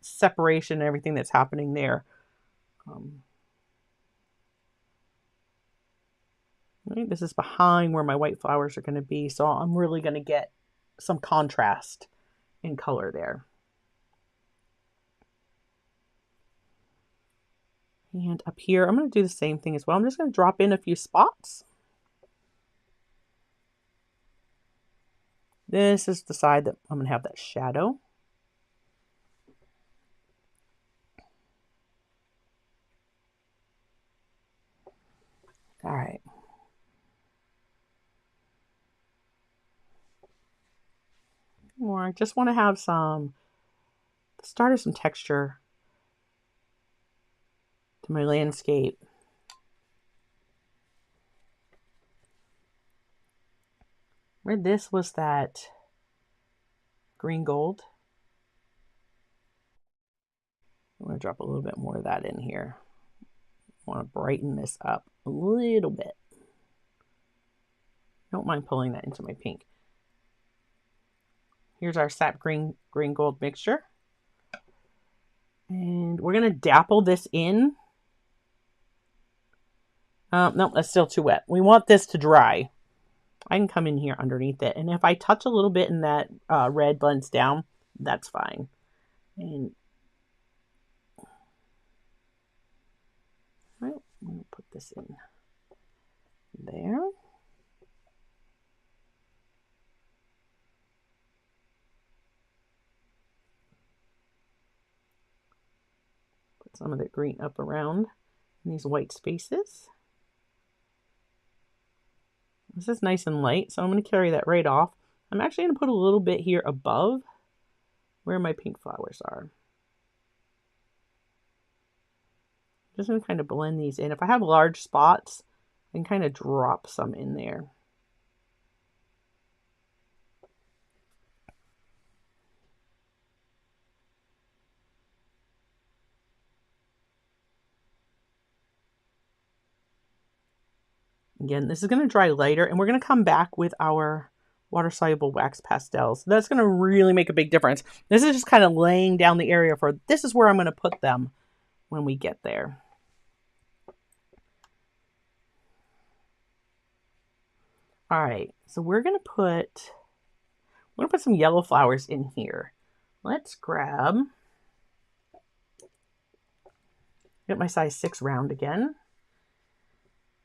separation and everything that's happening there. Right, this is behind where my white flowers are going to be, so I'm really going to get some contrast in color there. And up here, I'm going to do the same thing as well. I'm just going to drop in a few spots. This is the side that I'm going to have that shadow. All right. More. I just want to have some texture to my landscape. Where this was that green gold. I'm going to drop a little bit more of that in here. I want to brighten this up a little bit. Don't mind pulling that into my pink. Here's our sap green gold mixture. And we're going to dapple this in. No, that's still too wet. We want this to dry. I can come in here underneath it. And if I touch a little bit and that red blends down, that's fine. And I'm going to put this in there. Put some of the green up around in these white spaces. This is nice and light, so I'm going to carry that right off. I'm actually going to put a little bit here above where my pink flowers are. Just going to kind of blend these in. If I have large spots, I can kind of drop some in there. Again, this is going to dry lighter, and we're going to come back with our water-soluble wax pastels. That's going to really make a big difference. This is just kind of laying down the area for, this is where I'm going to put them when we get there. All right, so we're going to put some yellow flowers in here. Let's get my size 6 round again.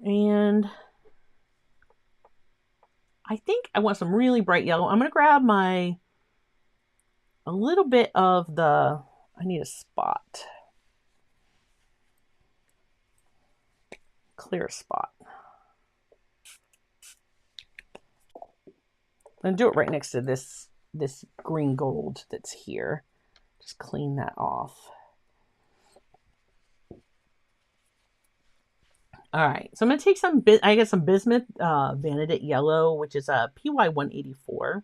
And I think I want some really bright yellow. I'm going to grab a little bit of the, I need a spot. Clear spot. I'm going to do it right next to this green gold that's here. Just clean that off. All right, so I'm going to take some bismuth vanadate yellow, which is a PY184.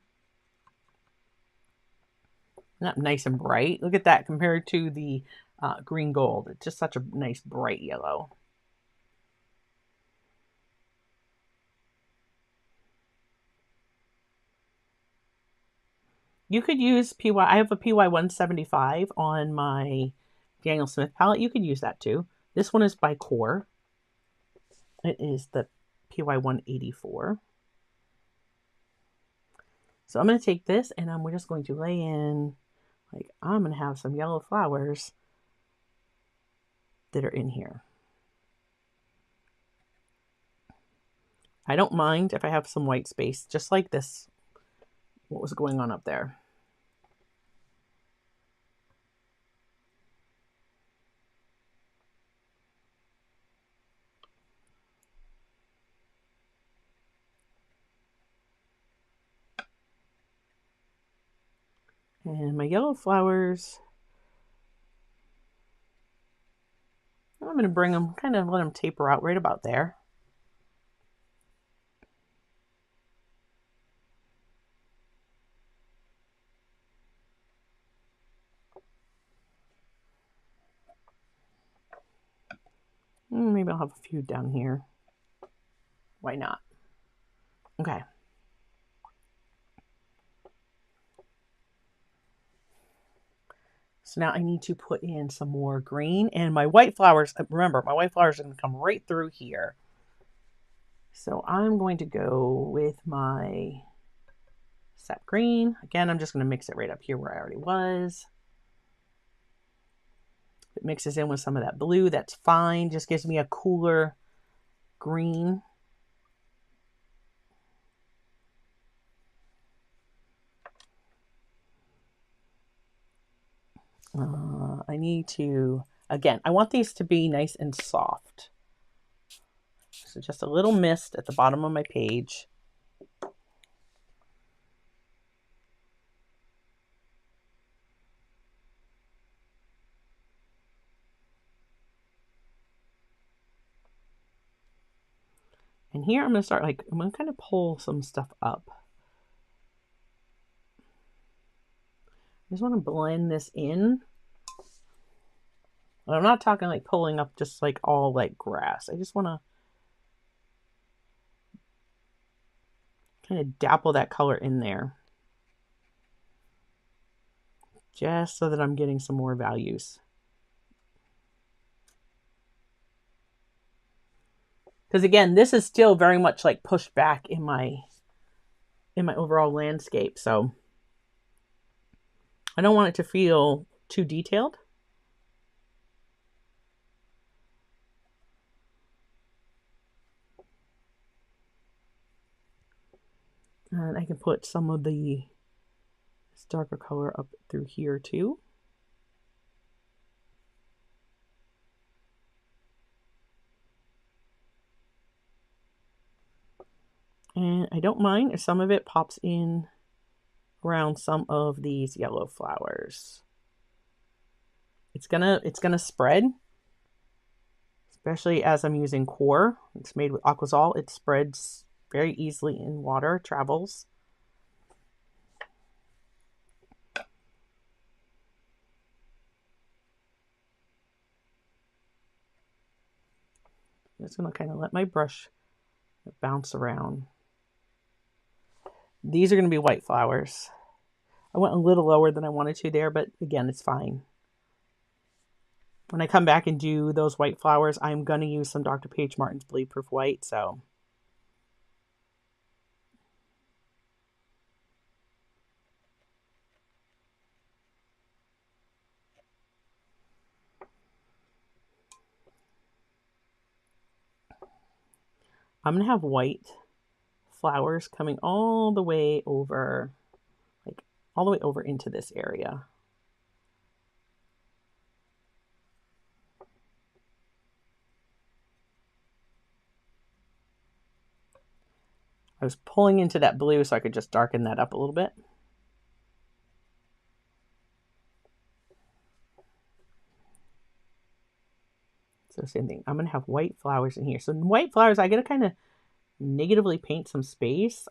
Not nice and bright. Look at that compared to the green gold. It's just such a nice bright yellow. You could use I have a PY175 on my Daniel Smith palette. You could use that too. This one is by Core. It is the PY184. So I'm going to take this and we're just going to lay in, like, I'm going to have some yellow flowers that are in here. I don't mind if I have some white space, just like this, what was going on up there. And my yellow flowers, I'm going to bring them, kind of let them taper out right about there. Maybe I'll have a few down here. Why not? Okay. So now I need to put in some more green, and my white flowers, remember, my white flowers are going to come right through here. So I'm going to go with my sap green. Again, I'm just going to mix it right up here where I already was. If it mixes in with some of that blue, that's fine. Just gives me a cooler green. I need to, again, I want these to be nice and soft. So just a little mist at the bottom of my page. And here I'm going to start, like, I'm going to kind of pull some stuff up. I just want to blend this in. I'm not talking like pulling up just like all like grass. I just want to kind of dapple that color in there. Just so that I'm getting some more values. Because again, this is still very much like pushed back in my overall landscape. So I don't want it to feel too detailed. And I can put some of the darker color up through here too. And I don't mind if some of it pops in around some of these yellow flowers. It's gonna spread, especially as I'm using Core. It's made with Aquazol. It spreads very easily in water, travels. I'm just gonna kind of let my brush bounce around. These are going to be white flowers. I went a little lower than I wanted to there, but again, it's fine. When I come back and do those white flowers, I'm going to use some Dr. Paige Martin's Bleed Proof White, so. I'm going to have white flowers coming all the way over, like all the way over into this area. I was pulling into that blue so I could just darken that up a little bit. So same thing. I'm going to have white flowers in here. So white flowers, I got to kind of negatively paint some space.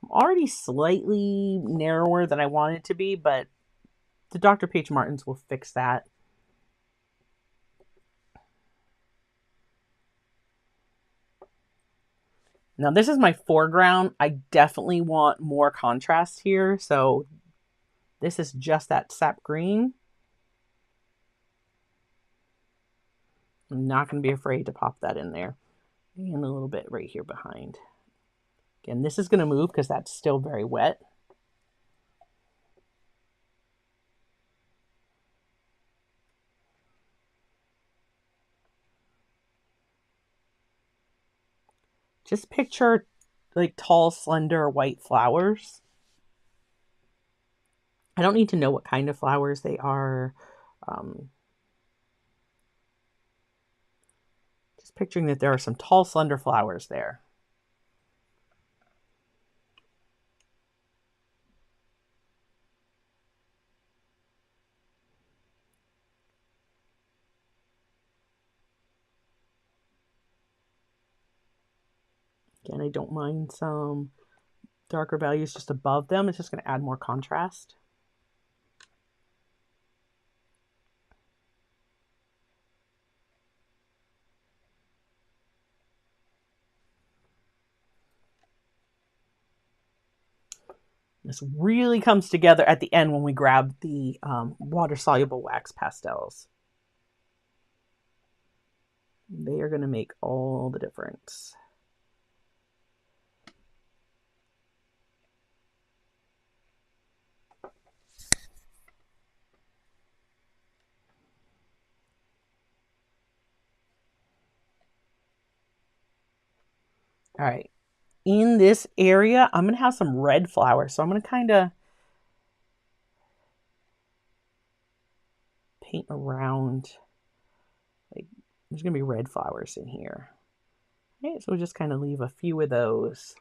I'm already slightly narrower than I want it to be, but the Dr. Paige Martens will fix that. Now this is my foreground. I definitely want more contrast here. So this is just that sap green. I'm not going to be afraid to pop that in there. And a little bit right here behind. Again, this is going to move because that's still very wet. Just picture like tall, slender, white flowers. I don't need to know what kind of flowers they are. Just picturing that there are some tall, slender flowers there. Again, I don't mind some darker values just above them. It's just going to add more contrast. This really comes together at the end when we grab the water-soluble wax pastels. They are going to make all the difference. All right. In this area, I'm going to have some red flowers. So I'm going to kind of paint around. Like, there's going to be red flowers in here. Okay, so we'll just kind of leave a few of those.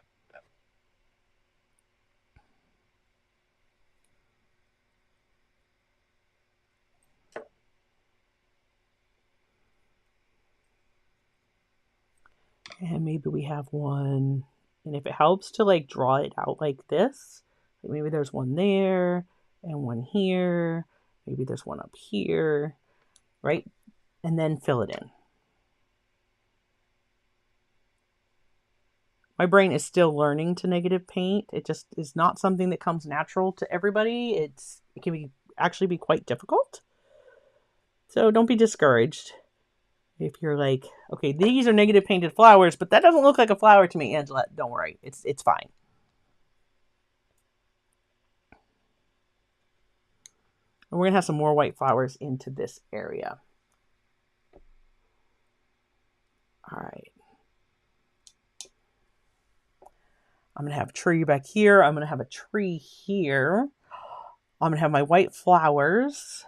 And maybe we have one, and if it helps to like draw it out like this, like maybe there's one there and one here, maybe there's one up here, right? And then fill it in. My brain is still learning to negative paint. It just is not something that comes natural to everybody. It can actually be quite difficult. So don't be discouraged. If you're like, okay, these are negative painted flowers, but that doesn't look like a flower to me, Angela, don't worry. It's fine. And we're going to have some more white flowers into this area. All right. I'm going to have a tree back here. I'm going to have a tree here. I'm going to have my white flowers.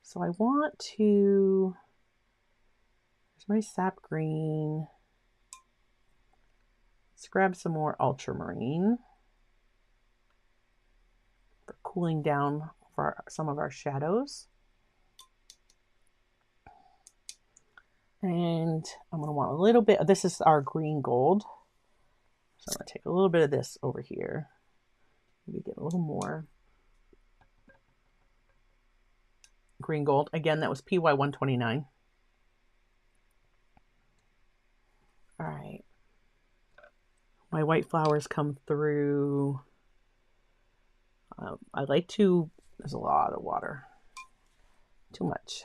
So I want to... There's my sap green. Let's grab some more ultramarine for cooling down for some of our shadows. And I'm going to want a little bit, this is our green gold. So I'm going to take a little bit of this over here. Maybe get a little more. Green gold. Again, that was PY 129. All right. My white flowers come through. I like to, there's a lot of water. Too much.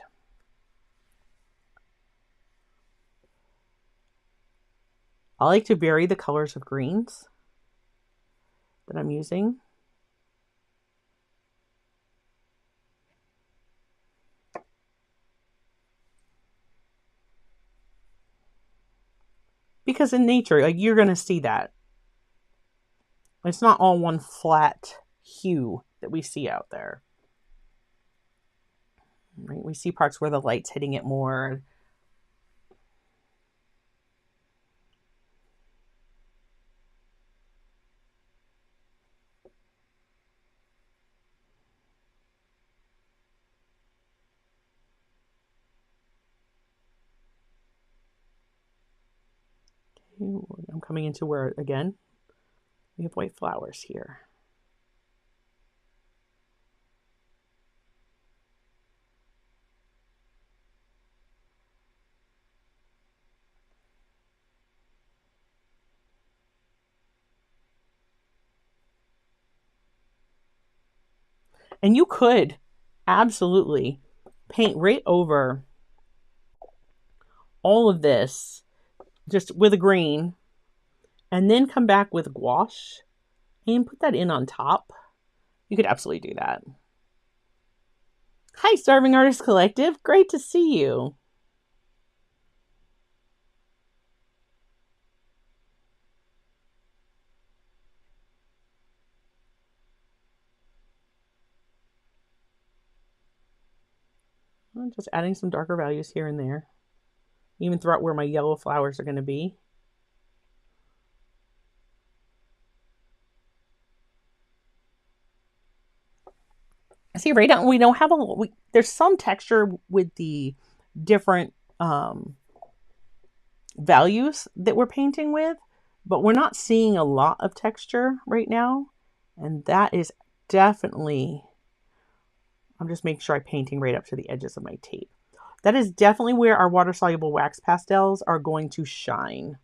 I like to vary the colors of greens that I'm using. Because in nature, like, you're going to see that. It's not all one flat hue that we see out there. Right? We see parts where the light's hitting it more. I'm coming into where, again, we have white flowers here. And you could absolutely paint right over all of this just with a green and then come back with gouache and put that in on top. You could absolutely do that. Hi, Starving Artist Collective. Great to see you. I'm just adding some darker values here and there. Even throughout where my yellow flowers are going to be. See, right now we don't have there's some texture with the different values that we're painting with, but we're not seeing a lot of texture right now. And that is definitely, I'm just making sure I'm painting right up to the edges of my tape. That is definitely where our water-soluble wax pastels are going to shine.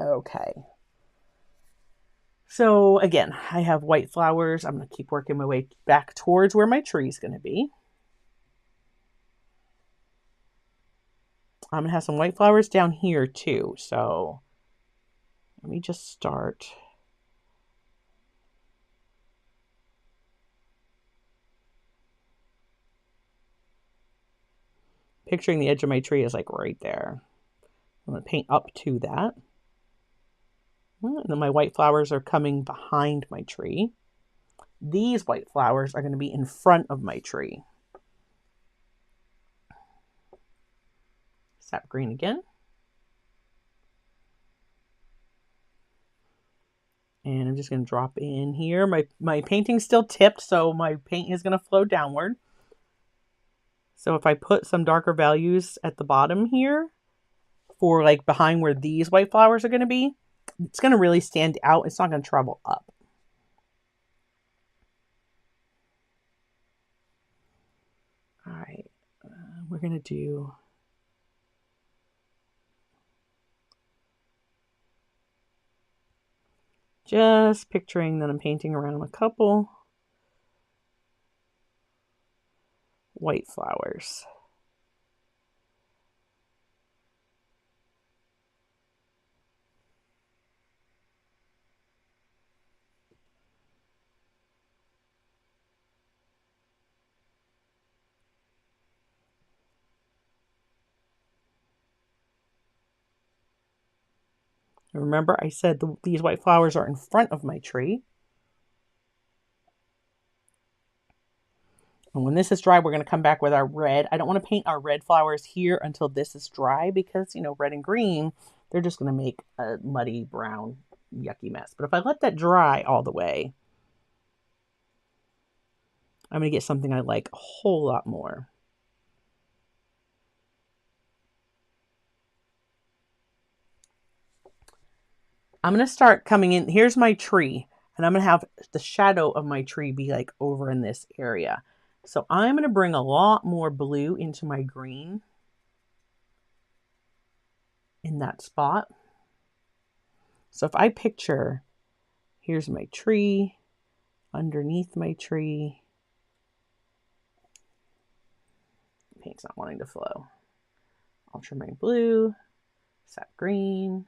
Okay. So again, I have white flowers. I'm going to keep working my way back towards where my tree is going to be. I'm going to have some white flowers down here too. So let me just start. Picturing the edge of my tree is like right there. I'm going to paint up to that. And then my white flowers are coming behind my tree. These white flowers are going to be in front of my tree. Sap green again. And I'm just going to drop in here. My painting's still tipped, so my paint is going to flow downward. So if I put some darker values at the bottom here for like behind where these white flowers are going to be, it's going to really stand out. It's not going to travel up. All right, we're going to do just picturing that I'm painting around a couple white flowers. Remember, I said these white flowers are in front of my tree. And when this is dry, we're going to come back with our red. I don't want to paint our red flowers here until this is dry because, you know, red and green, they're just going to make a muddy, brown, yucky mess. But if I let that dry all the way, I'm going to get something I like a whole lot more. I'm going to start coming in. Here's my tree. And I'm going to have the shadow of my tree be like over in this area. So I'm going to bring a lot more blue into my green in that spot. So if I picture, here's my tree, underneath my tree, paint's not wanting to flow. Ultramarine blue, sap green,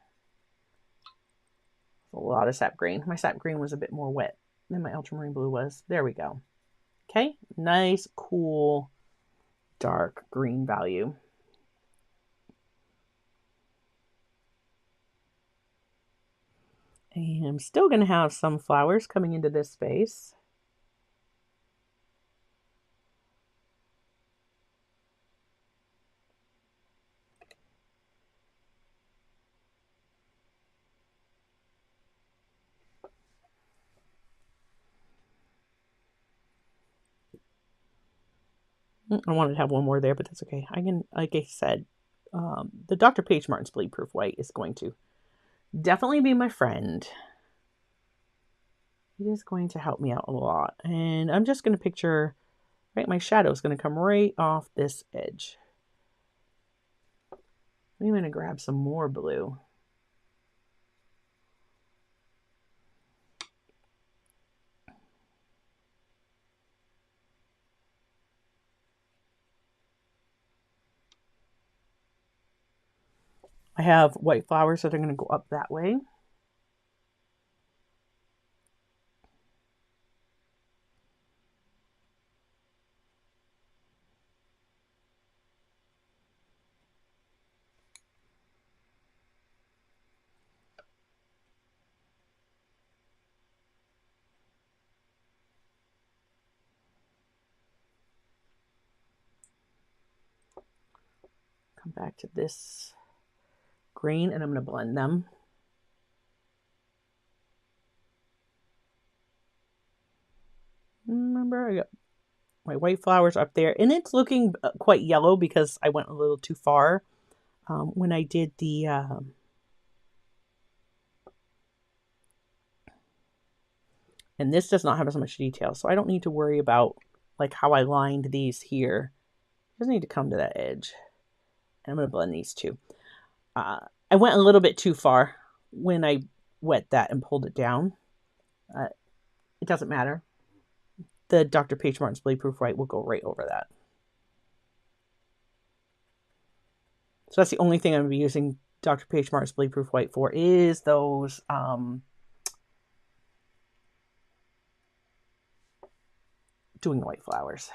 a lot of sap green. My sap green was a bit more wet than my ultramarine blue was. There we go. Okay, nice, cool, dark green value. And I'm still going to have some flowers coming into this space. I wanted to have one more there, but that's okay. I can, like I said, the Dr. Page Martin's Bleed Proof White is going to definitely be my friend. It is going to help me out a lot. And I'm just going to picture, right, my shadow is going to come right off this edge. I'm going to grab some more blue. I have white flowers that are going to go up that way. Come back to this green and I'm going to blend them. Remember, I got my white flowers up there, and it's looking quite yellow because I went a little too far when I did the and this does not have as much detail, so I don't need to worry about like how I lined these here. I just need to come to that edge, and I'm going to blend these two. I went a little bit too far when I wet that and pulled it down. It doesn't matter. The Dr. Page Martin's Bleed Proof White will go right over that. So that's the only thing I'm going to be using Dr. Page Martin's Bleed Proof White for is those doing the white flowers.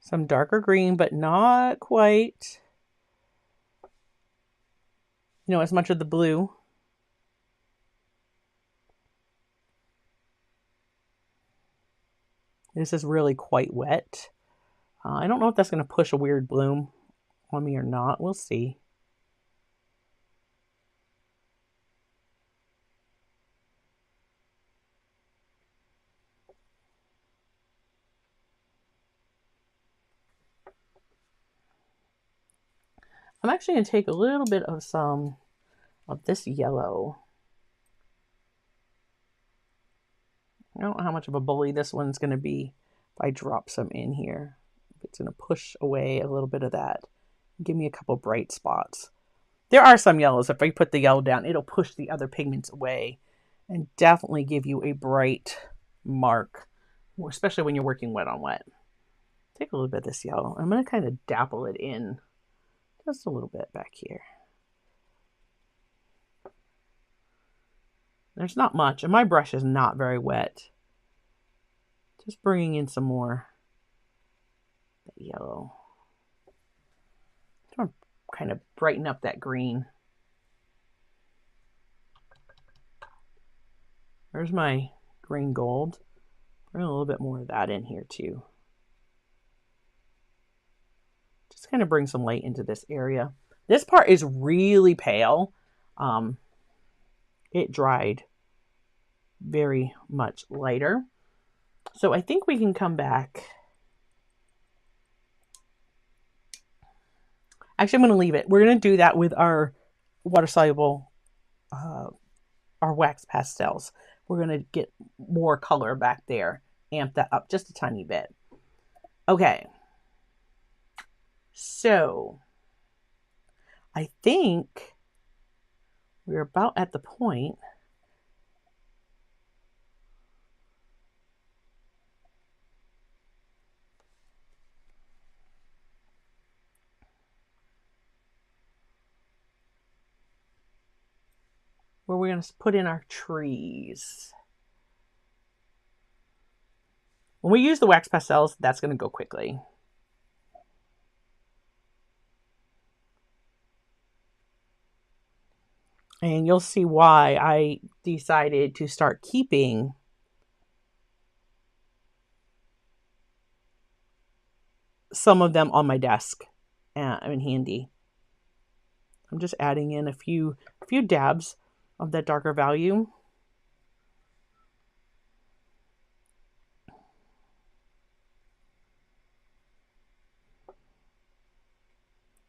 Some darker green, but not quite, as much of the blue. This is really quite wet. I don't know if that's going to push a weird bloom on me or not. We'll see. I'm actually going to take a little bit of some of this yellow. I don't know how much of a bully this one's going to be if I drop some in here. It's going to push away a little bit of that. Give me a couple bright spots. There are some yellows. If I put the yellow down, it'll push the other pigments away and definitely give you a bright mark, especially when you're working wet on wet. Take a little bit of this yellow. I'm going to kind of dapple it in just a little bit back here. There's not much, and my brush is not very wet. Just bringing in some more yellow. I'm kind of brighten up that green. There's my green gold. Bring a little bit more of that in here too. Just kind of bring some light into this area. This part is really pale. It dried very much lighter. So I think we can come back. Actually, I'm going to leave it. We're going to do that with our water-soluble, our wax pastels. We're going to get more color back there. Amp that up just a tiny bit. Okay. So I think we're about at the point where we're going to put in our trees. When we use the wax pastels, that's going to go quickly. And you'll see why I decided to start keeping some of them on my desk and handy. I'm just adding in a few dabs of that darker value.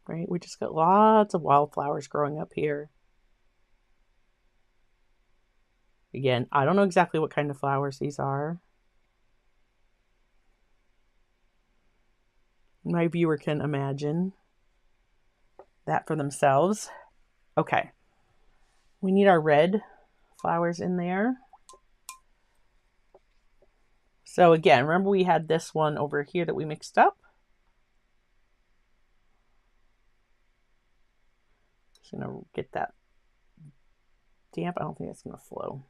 Right, we just got lots of wildflowers growing up here. Again, I don't know exactly what kind of flowers these are. My viewer can imagine that for themselves. Okay, we need our red flowers in there. So again, remember we had this one over here that we mixed up. Just gonna get that damp. I don't think it's gonna flow.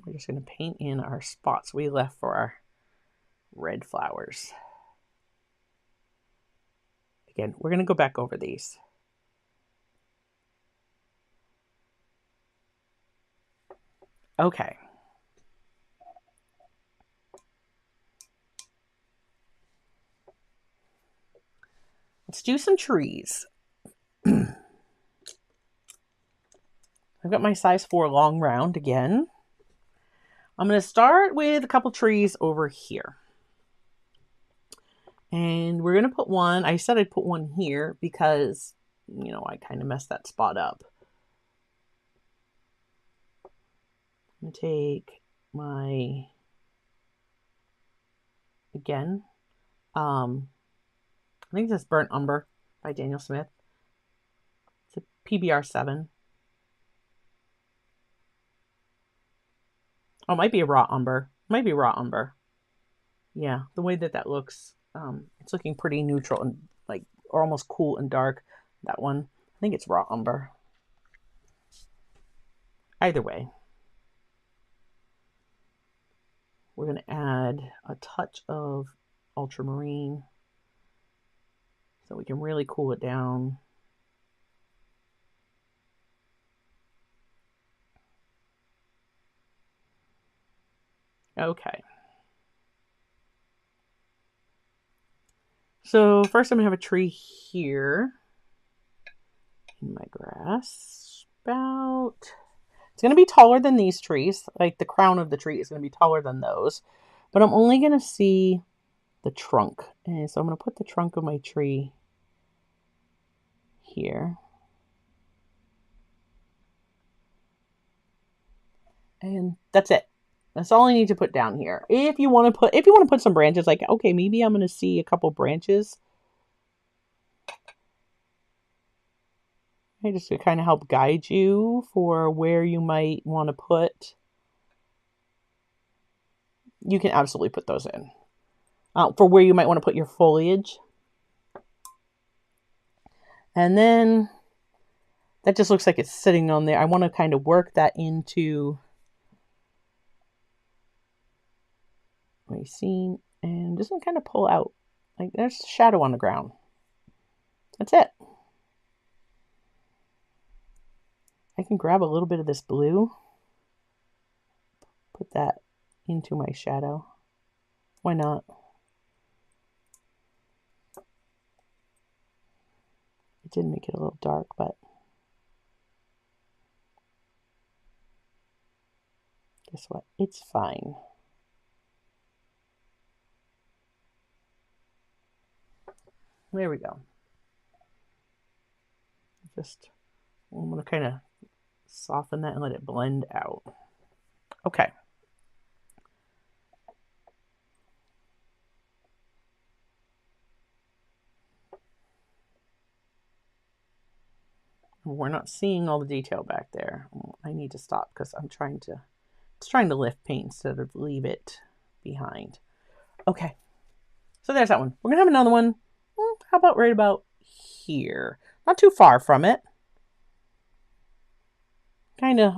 We're just going to paint in our spots we left for our red flowers. Again, we're going to go back over these. Okay. Let's do some trees. I've got my size 4 long round again. I'm going to start with a couple trees over here. And we're going to put one, I said I'd put one here because, you know, I kind of messed that spot up. I'm going to take my, again, I think this is Burnt Umber by Daniel Smith. It's a PBR 7. Oh, it might be a raw umber. Might be raw umber. Yeah, the way that looks, it's looking pretty neutral and like, or almost cool and dark. That one, I think it's raw umber. Either way, we're going to add a touch of ultramarine so we can really cool it down. Okay. So first I'm going to have a tree here in my grass spout. It's going to be taller than these trees. Like the crown of the tree is going to be taller than those. But I'm only going to see the trunk. And so I'm going to put the trunk of my tree here. And that's it. That's all I need to put down here. If you want to put some branches, like, okay, maybe I'm going to see a couple branches. Just to kind of help guide you for where you might want to put. You can absolutely put those in. For where you might want to put your foliage. And then that just looks like it's sitting on there. I want to kind of work that into my scene and just kind of pull out. Like there's a shadow on the ground. That's it. I can grab a little bit of this blue, put that into my shadow. Why not? It did make it a little dark, but guess what? It's fine. There we go. I'm going to kind of soften that and let it blend out. Okay. We're not seeing all the detail back there. I need to stop because I'm trying to was trying to lift paint instead of leave it behind. Okay, so there's that one. We're going to have another one. How about right about here? Not too far from it. Kind of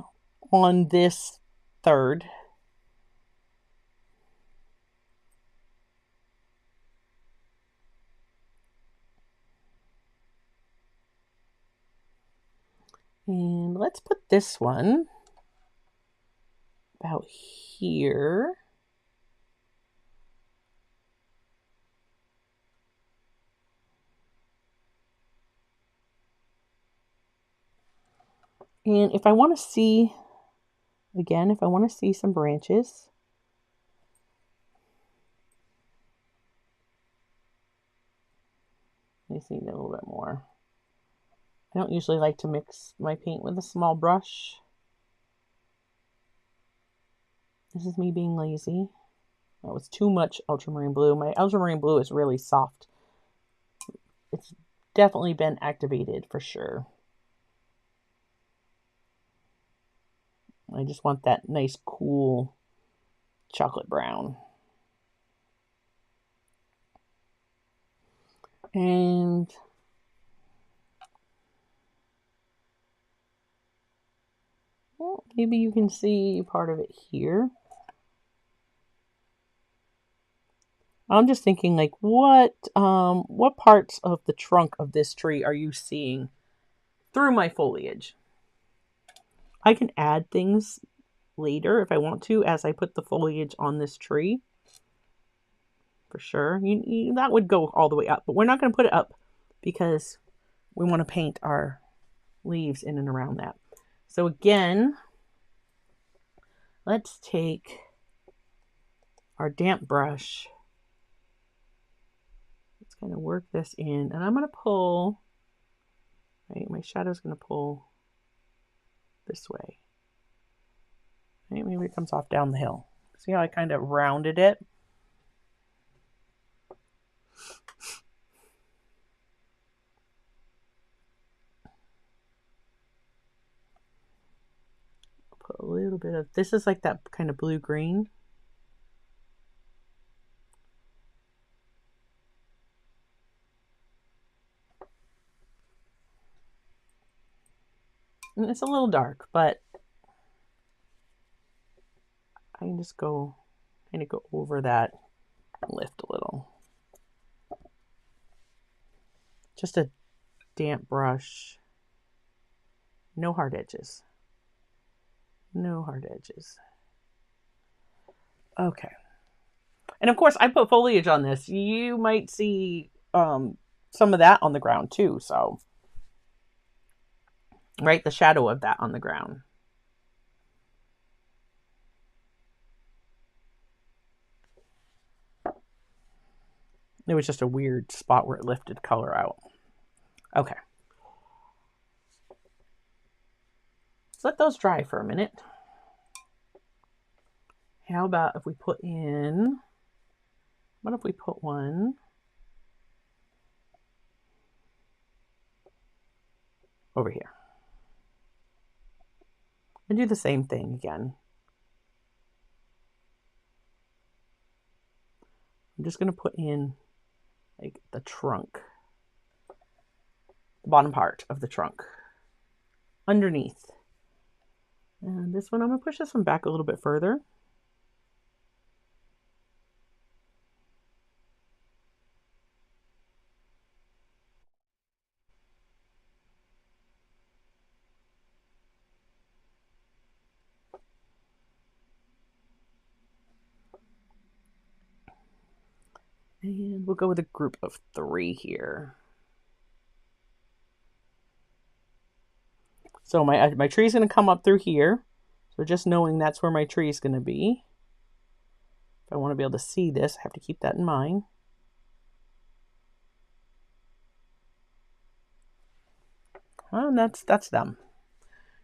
on this third. And let's put this one about here. And if I want to see, again, if I want to see some branches, let me see a little bit more. I don't usually like to mix my paint with a small brush. This is me being lazy. That was too much ultramarine blue. My ultramarine blue is really soft. It's definitely been activated for sure. I just want that nice, cool chocolate brown. And well, maybe you can see part of it here. I'm just thinking, like, what parts of the trunk of this tree are you seeing through my foliage? I can add things later if I want to as I put the foliage on this tree. For sure. That would go all the way up, but we're not going to put it up because we want to paint our leaves in and around that. So again, let's take our damp brush. Let's kind of work this in, and I'm going to pull, right, my shadow's going to pull this way. Right, maybe it comes off down the hill. See how I kind of rounded it? Put a little bit of, this is like that kind of blue-green. And it's a little dark, but I can just go, kind of go over that, lift a little. Just a damp brush. No hard edges. No hard edges. Okay. And of course, I put foliage on this. You might see some of that on the ground too, so. Right, the shadow of that on the ground. It was just a weird spot where it lifted color out. Okay. Let's let those dry for a minute. How about if we put in, what if we put one over here? And do the same thing again. I'm just going to put in like the trunk, the bottom part of the trunk underneath. And this one, I'm going to push this one back a little bit further. And we'll go with a group of 3 here. So my tree is going to come up through here. So just knowing that's where my tree is going to be. If I want to be able to see this, I have to keep that in mind. And that's them.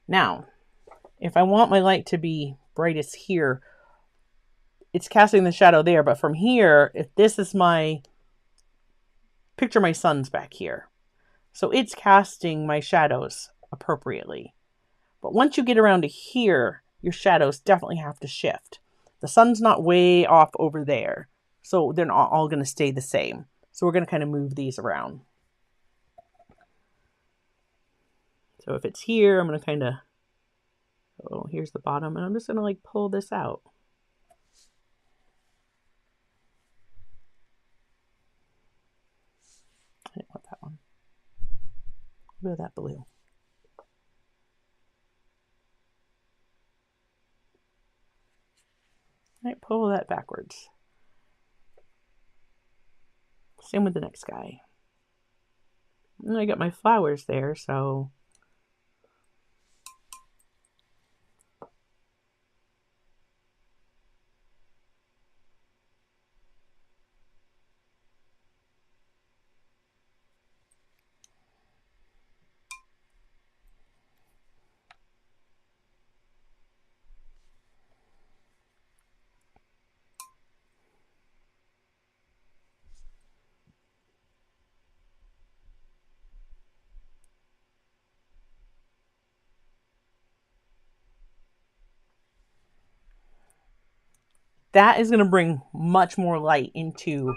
Now, if I want my light to be brightest here, it's casting the shadow there, but from here, if this is my, picture my sun's back here. So it's casting my shadows appropriately. But once you get around to here, your shadows definitely have to shift. The sun's not way off over there, so they're not all going to stay the same. So we're going to kind of move these around. So if it's here, I'm going to kind of, oh, here's the bottom, and I'm just going to like pull this out. I didn't want that one. A bit of that blue. All right, pull that backwards. Same with the next guy. And I got my flowers there, so that is going to bring much more light into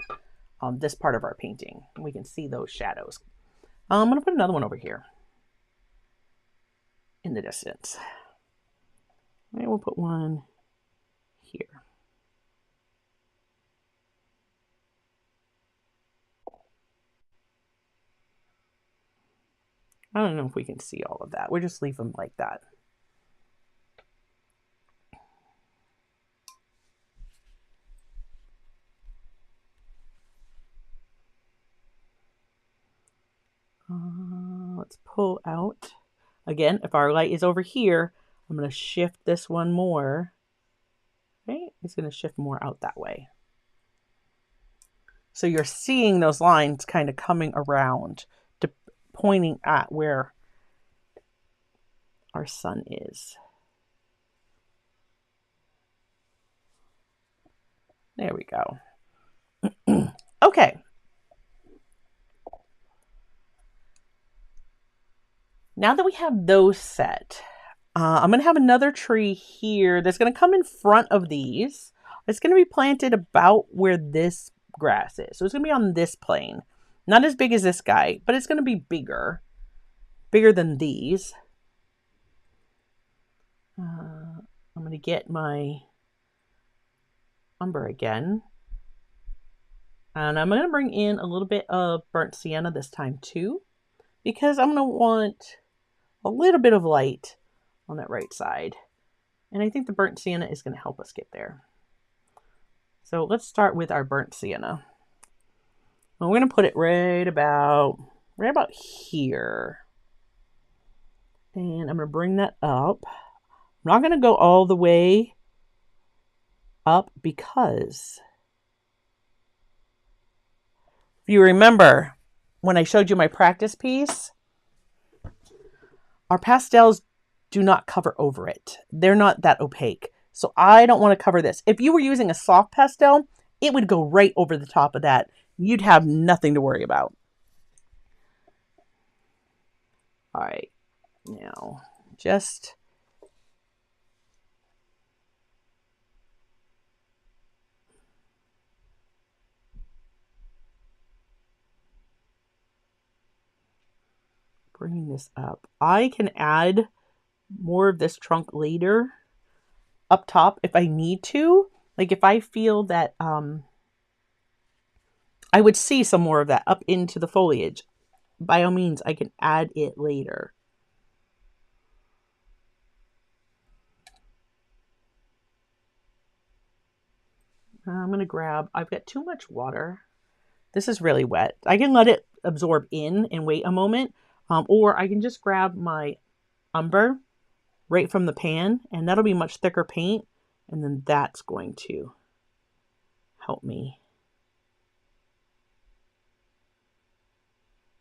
this part of our painting. We can see those shadows. I'm going to put another one over here in the distance. Maybe we'll put one here. I don't know if we can see all of that. We'll just leave them like that. Let's pull out. Again, if our light is over here, I'm going to shift this one more. Okay, it's going to shift more out that way. So you're seeing those lines kind of coming around, pointing at where our sun is. There we go. Okay. Now that we have those set, I'm going to have another tree here that's going to come in front of these. It's going to be planted about where this grass is. So it's going to be on this plane. Not as big as this guy, but it's going to be bigger. Bigger than these. I'm going to get my umber again. And I'm going to bring in a little bit of burnt sienna this time too, because I'm going to want a little bit of light on that right side. And I think the burnt sienna is going to help us get there. So let's start with our burnt sienna. And we're going to put it right about here. And I'm going to bring that up. I'm not going to go all the way up because if you remember when I showed you my practice piece, our pastels do not cover over it. They're not that opaque. So I don't want to cover this. If you were using a soft pastel, it would go right over the top of that. You'd have nothing to worry about. All right, now just bringing this up. I can add more of this trunk later up top if I need to. Like if I feel that I would see some more of that up into the foliage. By all means, I can add it later. I'm going to grab, I've got too much water. This is really wet. I can let it absorb in and wait a moment. Or I can just grab my umber right from the pan, and that'll be much thicker paint. And then that's going to help me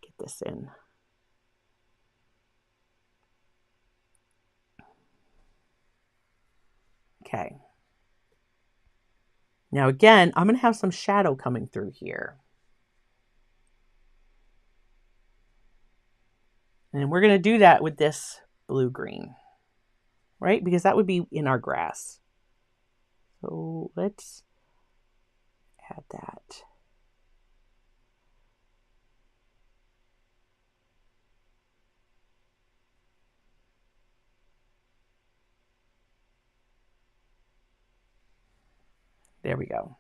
get this in. Okay. Now again, I'm going to have some shadow coming through here. And we're going to do that with this blue-green. right? Because that would be in our grass. So let's add that. There we go.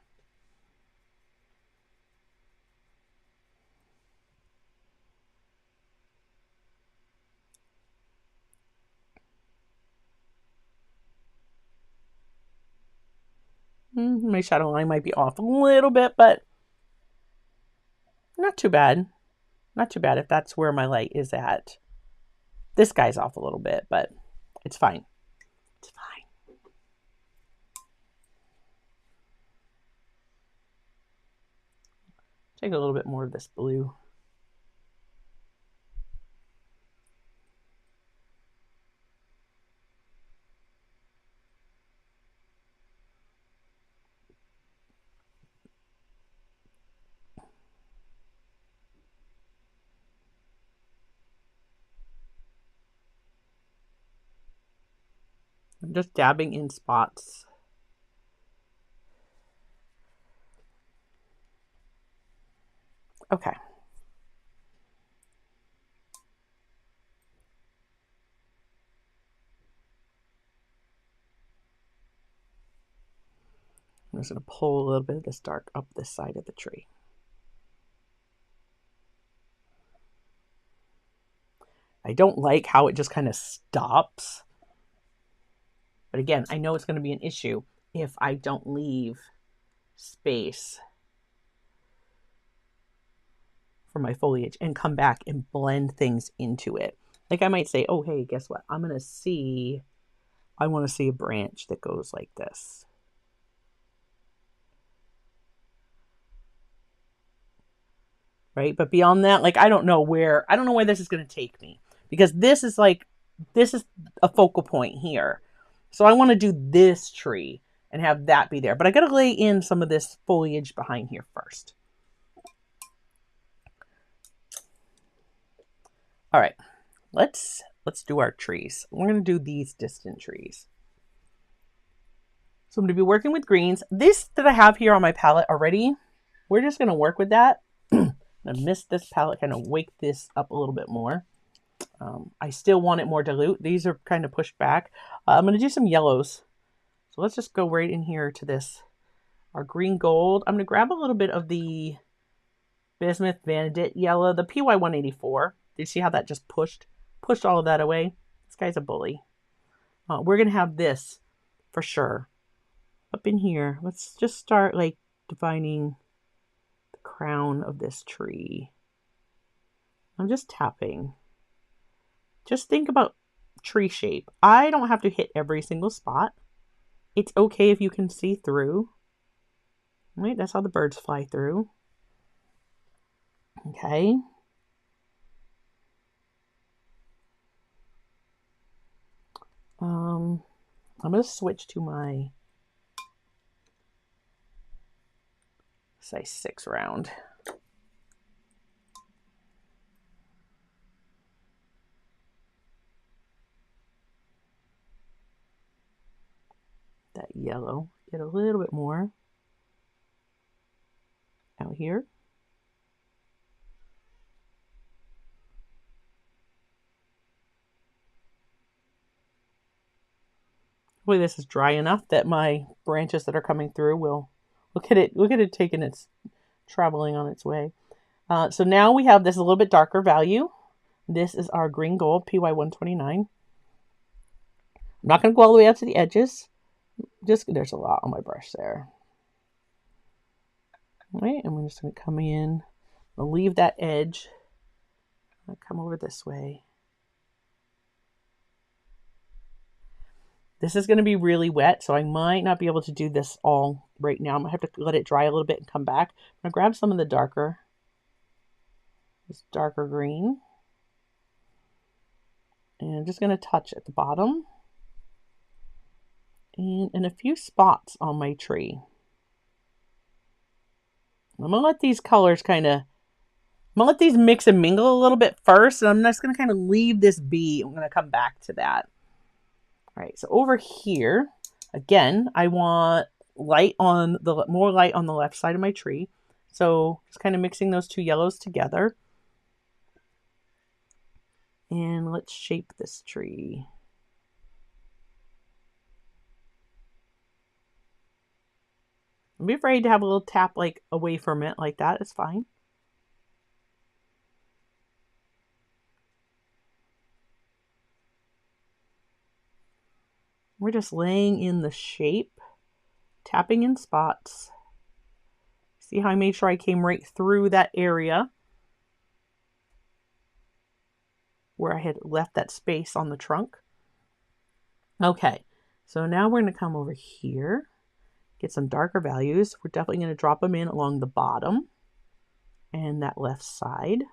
My shadow line might be off a little bit, but not too bad. Not too bad if that's where my light is at. This guy's off a little bit, but it's fine. It's fine. Take a little bit more of this blue. I'm just dabbing in spots. Okay. I'm just going to pull a little bit of this dark up this side of the tree. I don't like how it just kind of stops. But again, I know it's going to be an issue if I don't leave space for my foliage and come back and blend things into it. Like I might say, oh, hey, guess what? I want to see a branch that goes like this. Right? But beyond that, like, I don't know where this is going to take me, because this is a focal point here. So I want to do this tree and have that be there. But I got to lay in some of this foliage behind here first. All right, let's do our trees. We're going to do these distant trees. So I'm going to be working with greens. This that I have here on my palette already, we're just going to work with that. I missed this palette, kind of wake this up a little bit more. I still want it more dilute. These are kind of pushed back. I'm going to do some yellows. So let's just go right in here to this, our green gold. I'm going to grab a little bit of the Bismuth Vanadit yellow, the PY 184. Did you see how that just pushed all of that away? This guy's a bully. We're going to have this for sure up in here. Let's just start like defining the crown of this tree. I'm just tapping. Just think about tree shape. I don't have to hit every single spot. It's okay if you can see through. Right, that's how the birds fly through. Okay. I'm going to switch to my size 6 round. That yellow, get a little bit more out here. Hopefully this is dry enough that my branches that are coming through will look at it taking its traveling on its way. So now we have this a little bit darker value. This is our green gold PY 129. I'm not going to go all the way out to the edges. Just there's a lot on my brush there. All right, and we're just going to come in. I'll leave that edge. I'll come over this way. This is going to be really wet, so I might not be able to do this all right now. I'm going to have to let it dry a little bit and come back. I'm going to grab some of the darker, this darker green. And I'm just going to touch at the bottom. And in a few spots on my tree. I'm going to let these colors mix and mingle a little bit first. And I'm just going to kind of leave this be. I'm going to come back to that. All right, so over here, again, I want more light on the left side of my tree. So just kind of mixing those two yellows together. And let's shape this tree. Don't be afraid to have a little tap like away from it like that. It's fine. We're just laying in the shape, tapping in spots. See how I made sure I came right through that area where I had left that space on the trunk. Okay, so now we're going to come over here, get some darker values. We're definitely going to drop them in along the bottom and that left side.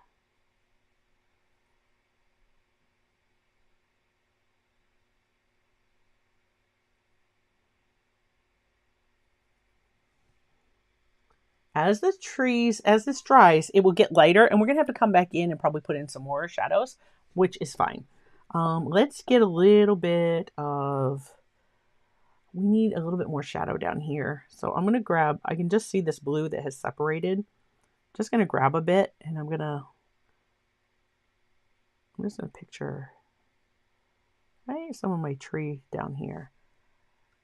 As this dries, it will get lighter, and we're going to have to come back in and probably put in some more shadows, which is fine. Let's get a little bit of, we need a little bit more shadow down here. So I'm going to grab, I can just see this blue that has separated. Just going to grab a bit, and I'm just going to picture some of my tree down here.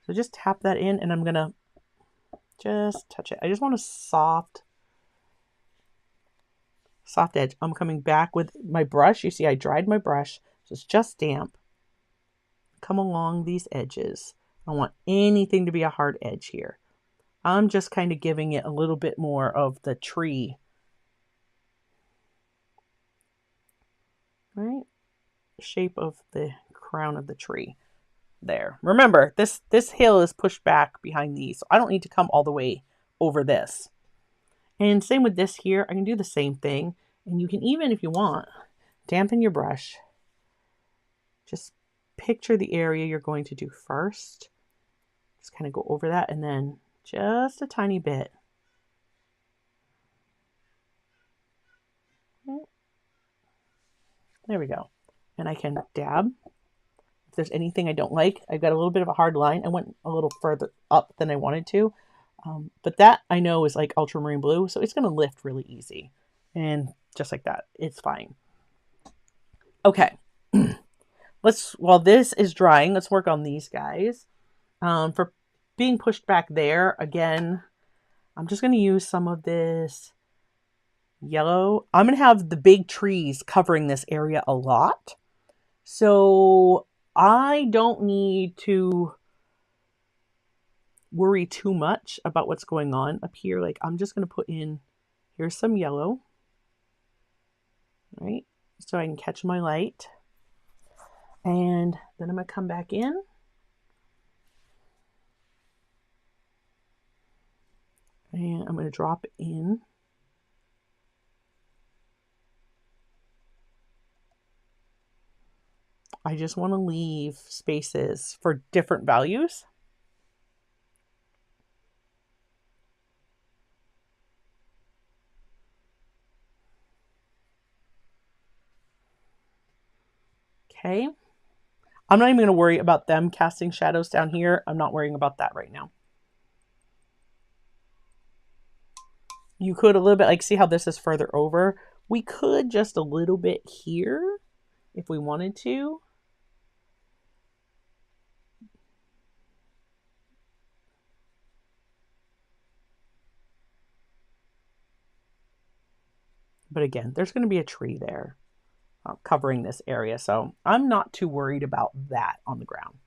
So just tap that in, and I'm going to just touch it. I just want a soft edge. I'm coming back with my brush. You see I dried my brush, so it's just damp. Come along these edges. I don't want anything to be a hard edge here. I'm just kind of giving it a little bit more of the tree. Right? Shape of the crown of the tree. There. Remember, this hill is pushed back behind these, so I don't need to come all the way over this. And same with this here. I can do the same thing. And you can even, if you want, dampen your brush. Just picture the area you're going to do first. Just kind of go over that, and then just a tiny bit. There we go. And I can dab. If there's anything I don't like, I've got a little bit of a hard line. I went a little further up than I wanted to. But that I know is like ultramarine blue, so it's going to lift really easy. And just like that, it's fine. Okay. While this is drying, let's work on these guys. For being pushed back there, again, I'm just going to use some of this yellow. I'm going to have the big trees covering this area a lot. So I don't need to worry too much about what's going on up here. Like, I'm just going to put in, here's some yellow, right? So I can catch my light. And then I'm going to come back in. And I'm going to drop in. I just want to leave spaces for different values. Okay. I'm not even going to worry about them casting shadows down here. I'm not worrying about that right now. You could a little bit, like, see how this is further over? We could just a little bit here if we wanted to. But again, there's going to be a tree there covering this area. So I'm not too worried about that on the ground.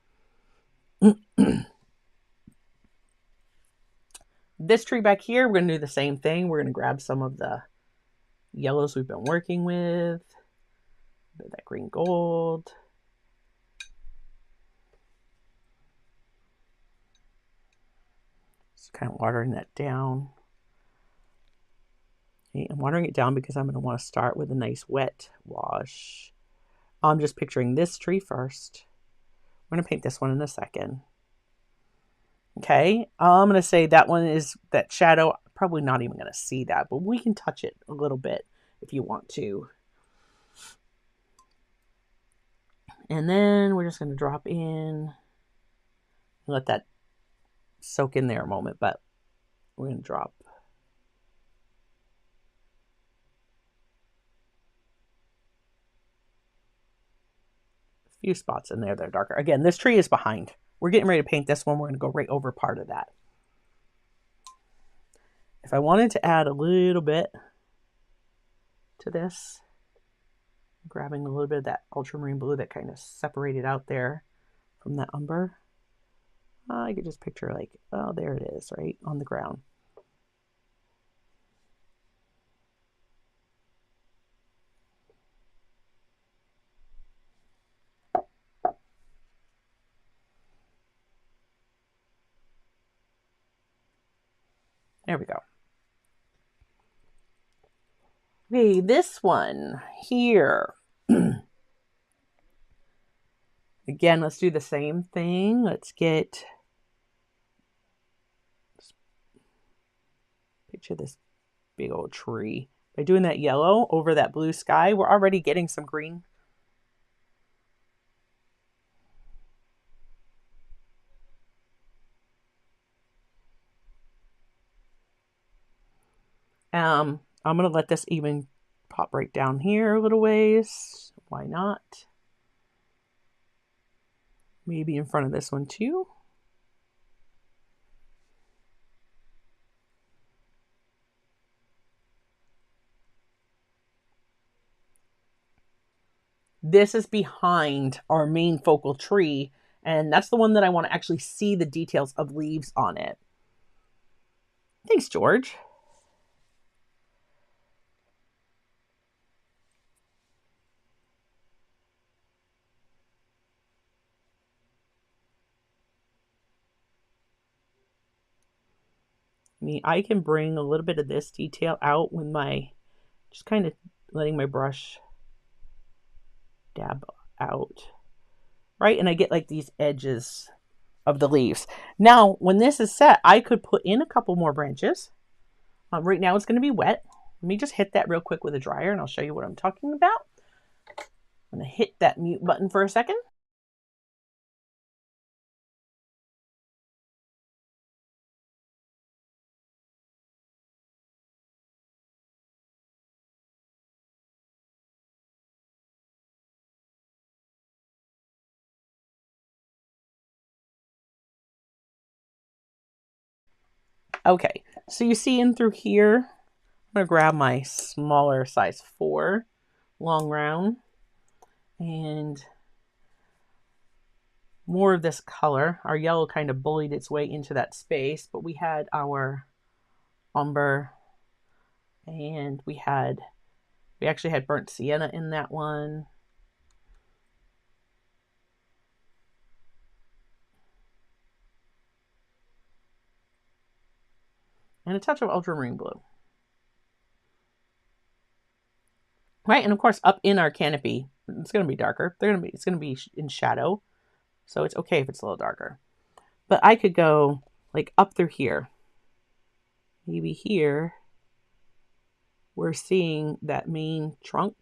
This tree back here, we're going to do the same thing. We're going to grab some of the yellows we've been working with. That green gold. Just kind of watering that down. Okay, I'm watering it down because I'm going to want to start with a nice wet wash. I'm just picturing this tree first. We're going to paint this one in a second. Okay, I'm going to say that one is that shadow. Probably not even going to see that, but we can touch it a little bit if you want to. And then we're just going to drop in Let that soak in there a moment, but we're going to drop a few spots in there that are darker. Again, this tree is behind. We're getting ready to paint this one. We're going to go right over part of that. If I wanted to add a little bit to this, grabbing a little bit of that ultramarine blue that kind of separated out there from that umber, I could just picture like, oh, there it is, right on the ground. There we go. Okay, this one here. Again, let's do the same thing. Let's get, picture this big old tree. By doing that yellow over that blue sky, we're already getting some green. I'm going to let this even pop right down here a little ways. Why not? Maybe in front of this one too. This is behind our main focal tree, and that's the one that I want to actually see the details of leaves on it. Thanks, George. I can bring a little bit of this detail out with my, just kind of letting my brush dab out, right? And I get like these edges of the leaves. Now, when this is set, I could put in a couple more branches. Right now it's going to be wet. Let me just hit that real quick with a dryer and I'll show you what I'm talking about. I'm going to hit that mute button for a second. Okay, so you see in through here, I'm going to grab my smaller size 4 long round and more of this color. Our yellow kind of bullied its way into that space, but we had our umber and we actually had burnt sienna in that one. And a touch of ultramarine blue. Right, and of course up in our canopy, it's going to be darker. It's going to be in shadow, so it's okay if it's a little darker. But I could go like up through here. Maybe here we're seeing that main trunk,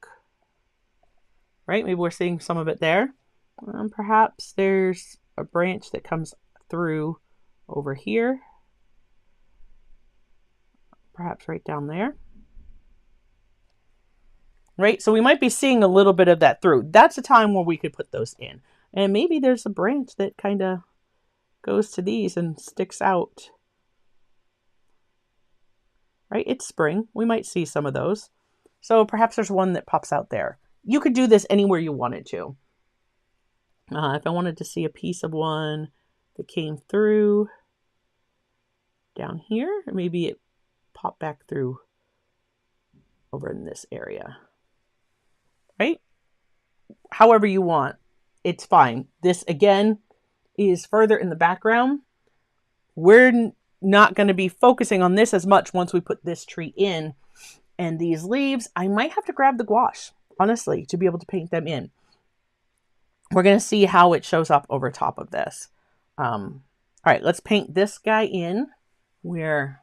right? Maybe we're seeing some of it there. Perhaps there's a branch that comes through over here. Perhaps right down there. Right? So we might be seeing a little bit of that through. That's a time where we could put those in. And maybe there's a branch that kind of goes to these and sticks out. Right? It's spring. We might see some of those. So perhaps there's one that pops out there. You could do this anywhere you wanted to. If I wanted to see a piece of one that came through down here, maybe it popped back through over in this area. Right? However you want, it's fine. This again is further in the background. We're not going to be focusing on this as much once we put this tree in. And these leaves, I might have to grab the gouache, honestly, to be able to paint them in. We're going to see how it shows up over top of this. All right, let's paint this guy in where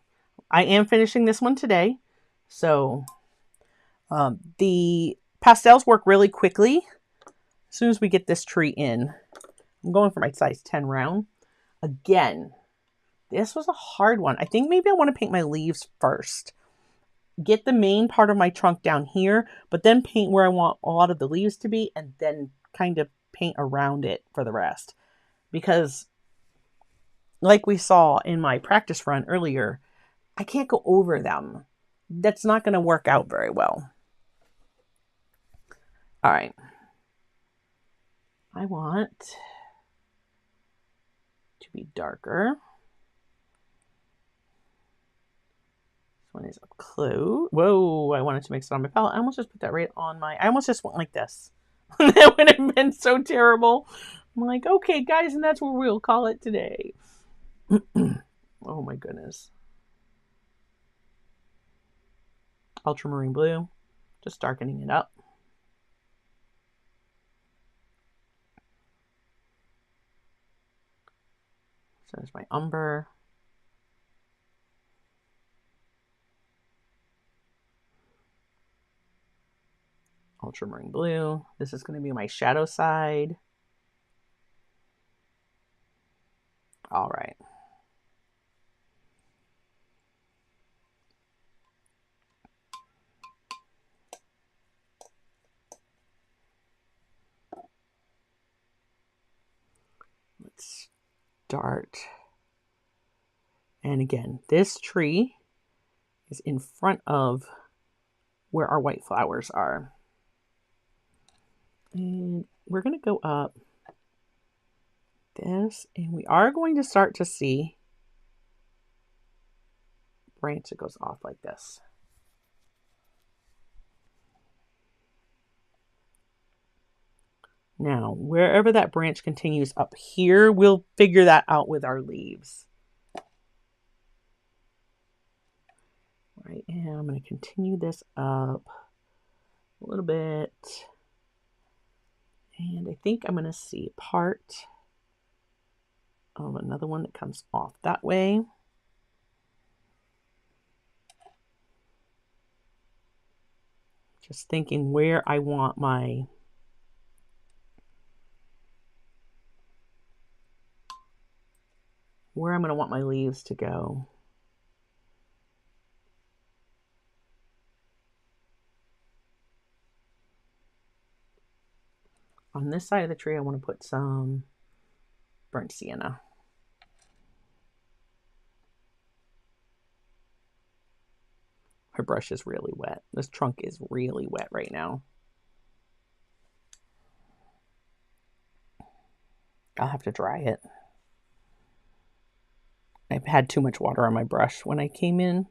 I am finishing this one today. So the pastels work really quickly as soon as we get this tree in. I'm going for my size 10 round. Again, this was a hard one. I think maybe I want to paint my leaves first. Get the main part of my trunk down here, but then paint where I want a lot of the leaves to be, and then kind of paint around it for the rest. Because like we saw in my practice run earlier, I can't go over them. That's not going to work out very well. All right. I want to be darker. This one is up close. Whoa, I wanted to mix it on my palette. I almost just put that right on my... I almost just went like this. That would have been so terrible. I'm like, okay, guys, and that's where we'll call it today. Oh, my goodness. Ultramarine blue. Just darkening it up. So there's my umber. Ultramarine blue. This is going to be my shadow side. All right. Let's start. And again, this tree is in front of where our white flowers are. And we're going to go up this, and we are going to start to see a branch that goes off like this. Now, wherever that branch continues up here, we'll figure that out with our leaves. Right, and I'm going to continue this up a little bit. And I think I'm going to see part of another one that comes off that way. Just thinking where I want my I'm going to want my leaves to go. On this side of the tree, I want to put some burnt sienna. My brush is really wet. This trunk is really wet right now. I'll have to dry it. I've had too much water on my brush when I came in.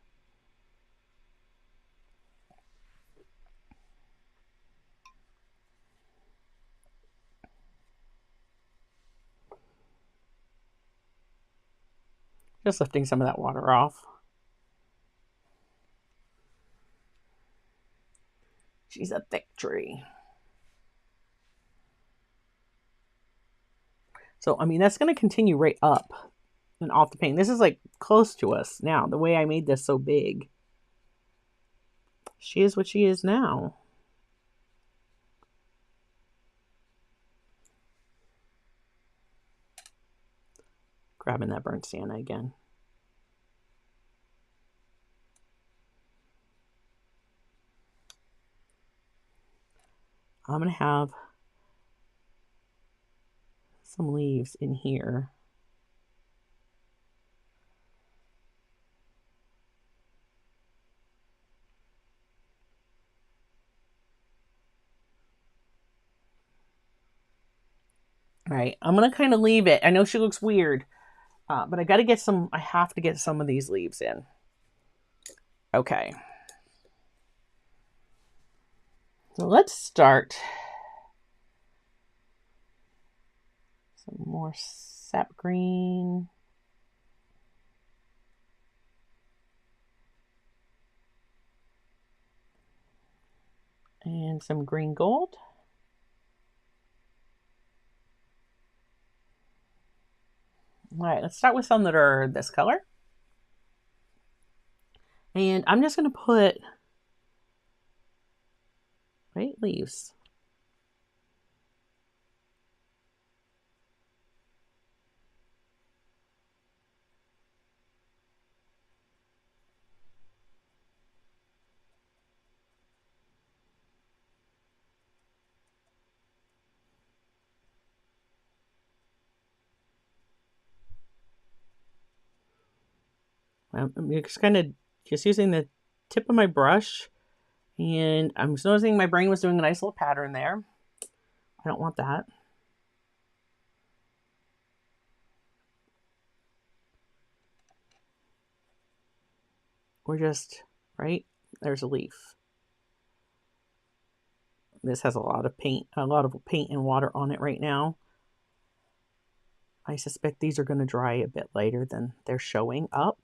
Just lifting some of that water off. She's a thick tree. So, I mean, that's going to continue right up and off the paint. This is like close to us now, the way I made this so big. She is what she is now. Grabbing that burnt sienna again. I'm going to have some leaves in here. All right, I'm going to kind of leave it. I know she looks weird, but I got to get some, I have to get some of these leaves in. Okay. So let's start some more sap green. And some green gold. All right, let's start with some that are this color. And I'm just going to put white leaves. I'm just kind of just using the tip of my brush, and I'm just noticing my brain was doing a nice little pattern there. I don't want that. We're just, right? There's a leaf. This has a lot of paint and water on it right now. I suspect these are going to dry a bit later than they're showing up.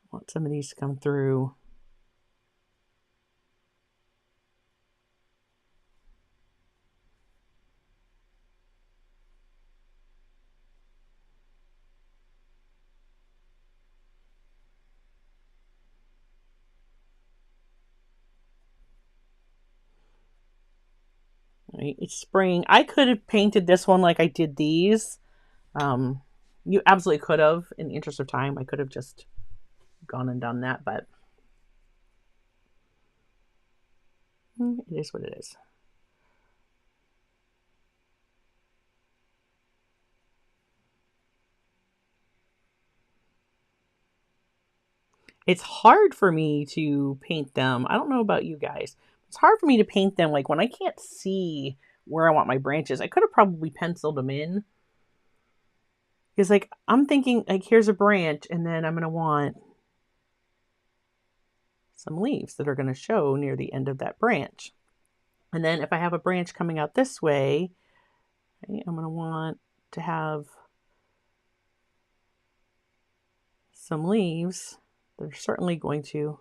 I want some of these to come through. Right? It's spring. I could have painted this one like I did these. You absolutely could have. In the interest of time, I could have just gone and done that, but it is what it is. It's hard for me to paint them. I don't know about you guys. It's hard for me to paint them like when I can't see where I want my branches. I could have probably penciled them in. Because like I'm thinking like here's a branch and then I'm going to want some leaves that are going to show near the end of that branch. And then if I have a branch coming out this way, right, I'm going to want to have some leaves that are certainly going to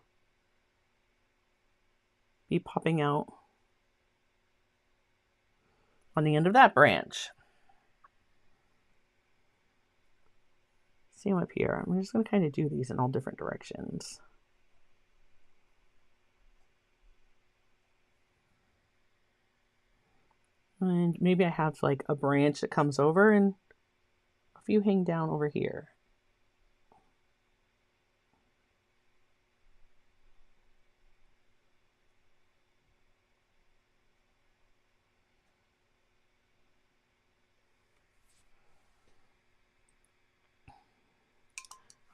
be popping out on the end of that branch. Same up here. I'm just going to kind of do these in all different directions. And maybe I have like a branch that comes over and a few hang down over here.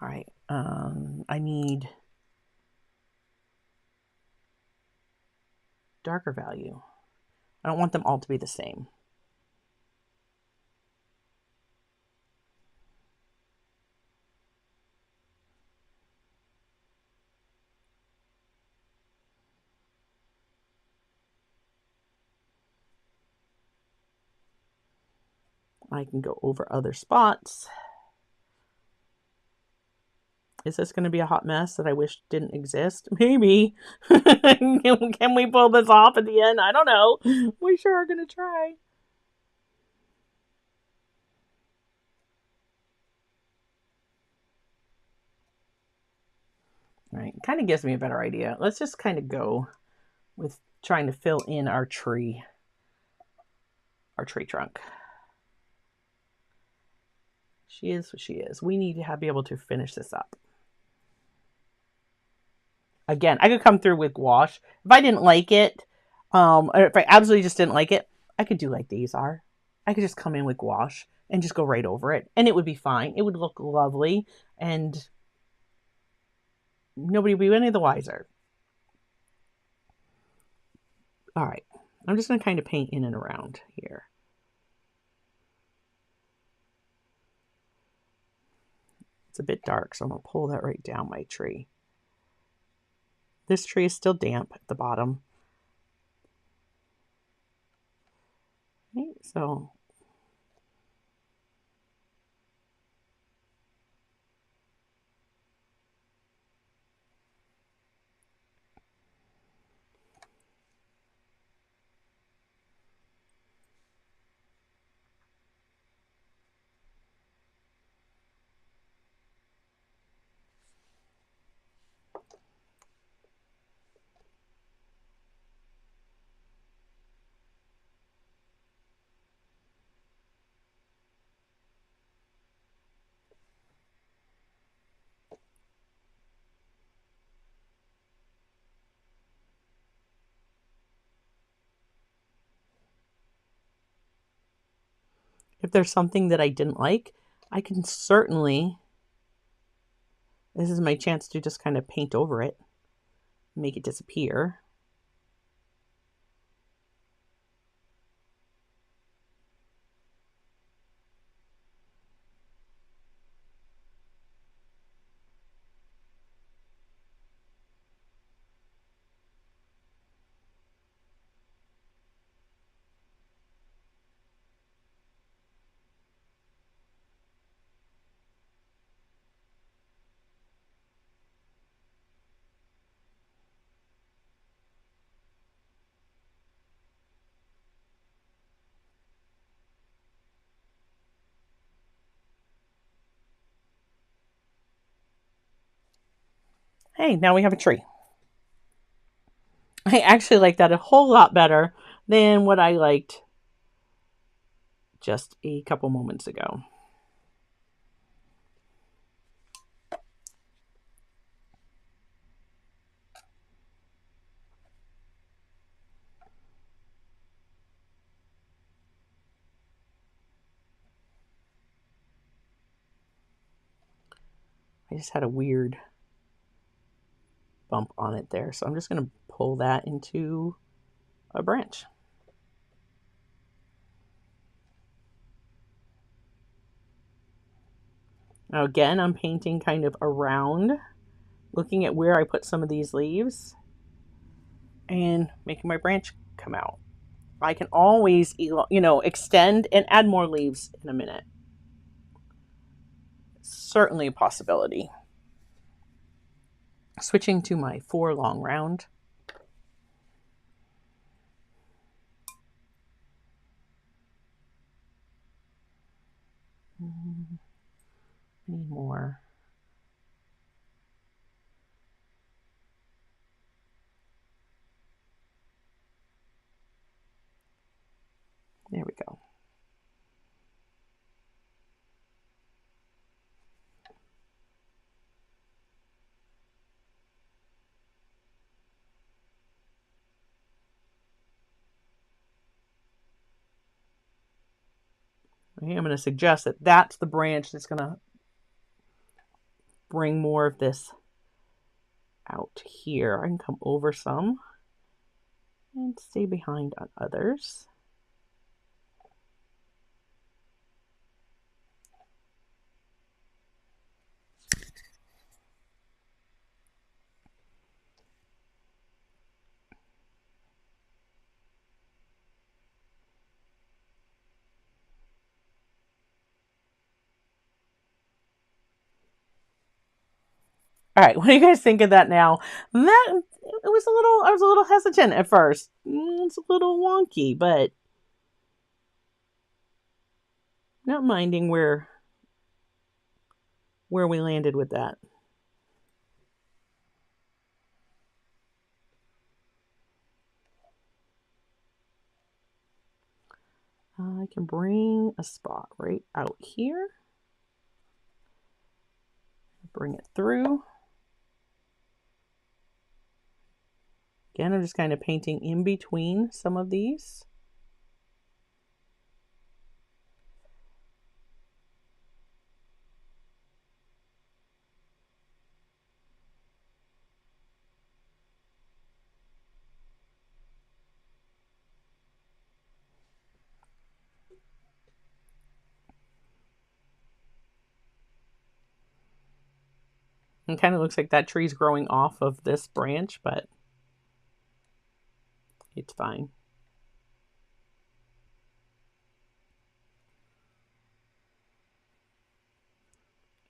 All right, I need darker value. I don't want them all to be the same. I can go over other spots. Is this going to be a hot mess that I wish didn't exist? Maybe. Can we pull this off at the end? I don't know. We sure are going to try. All right, kind of gives me a better idea. Let's just kind of go with trying to fill in our tree trunk. She is what she is. We need to be able to finish this up. Again, I could come through with gouache. If I didn't like it, or if I absolutely just didn't like it, I could do like these are. I could just come in with gouache and just go right over it, and it would be fine. It would look lovely, and nobody would be any the wiser. All right, I'm just going to kind of paint in and around here. It's a bit dark, so I'm going to pull that right down my tree. This tree is still damp at the bottom. Okay, so if there's something that I didn't like, I can certainly, this is my chance to just kind of paint over it, make it disappear. Hey, now we have a tree. I actually like that a whole lot better than what I liked just a couple moments ago. I just had a weird bump on it there, so I'm just going to pull that into a branch. Now again, I'm painting kind of around, looking at where I put some of these leaves and making my branch come out. I can always, extend and add more leaves in a minute. Certainly a possibility. Switching to my 4 long round. I need more. There we go. Okay, I'm going to suggest that that's the branch that's going to bring more of this out here. I can come over some and stay behind on others. All right, what do you guys think of that now? I was a little hesitant at first. It's a little wonky, but not minding where we landed with that. I can bring a spot right out here. Bring it through. Again, I'm just kind of painting in between some of these. It kind of looks like that tree's growing off of this branch, but it's fine.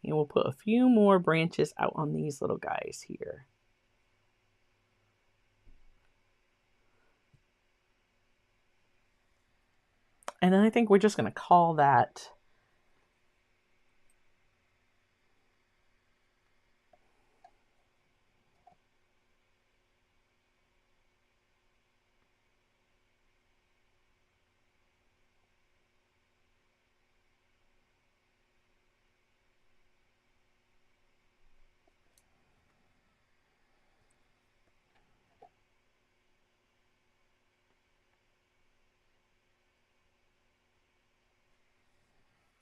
And we'll put a few more branches out on these little guys here. And then I think we're just going to call that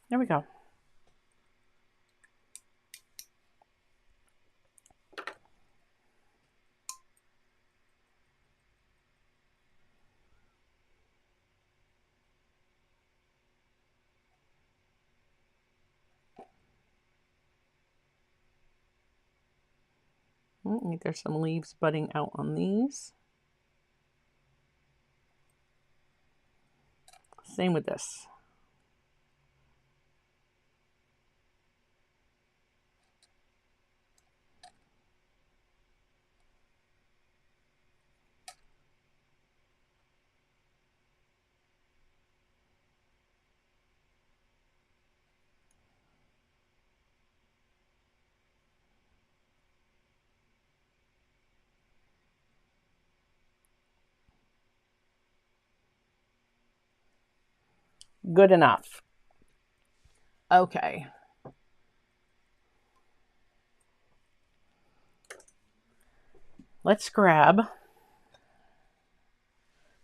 There we go. There's some leaves budding out on these. Same with this. Good enough. Okay. Let's grab,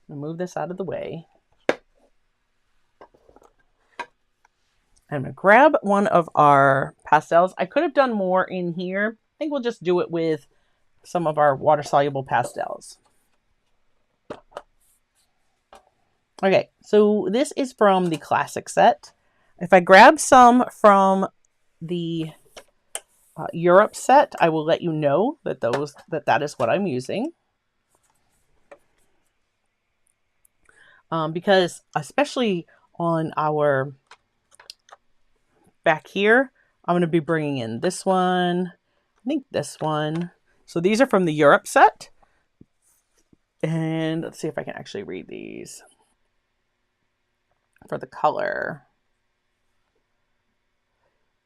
I'll move this out of the way. I'm going to grab one of our pastels. I could have done more in here. I think we'll just do it with some of our water-soluble pastels. Okay, so this is from the classic set. If I grab some from the Europe set, I will let you know that that is what I'm using. Because especially on our back here, I'm going to be bringing in this one, I think this one. So these are from the Europe set. And let's see if I can actually read these for the color.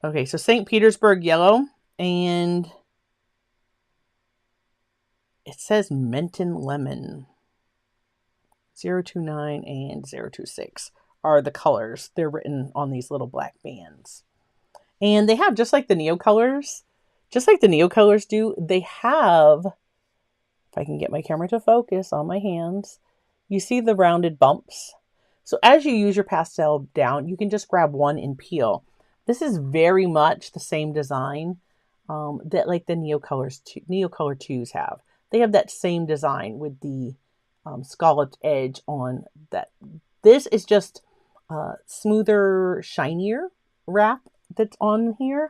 Okay, so St. Petersburg yellow, and it says Menton lemon. 029 and 026 are the colors. They're written on these little black bands. And they have, just like the Neocolors do, they have, if I can get my camera to focus on my hands, you see the rounded bumps. So as you use your pastel down, you can just grab one and peel. This is very much the same design that like the Neocolor 2s have. They have that same design with the scalloped edge on that. This is just smoother, shinier wrap that's on here.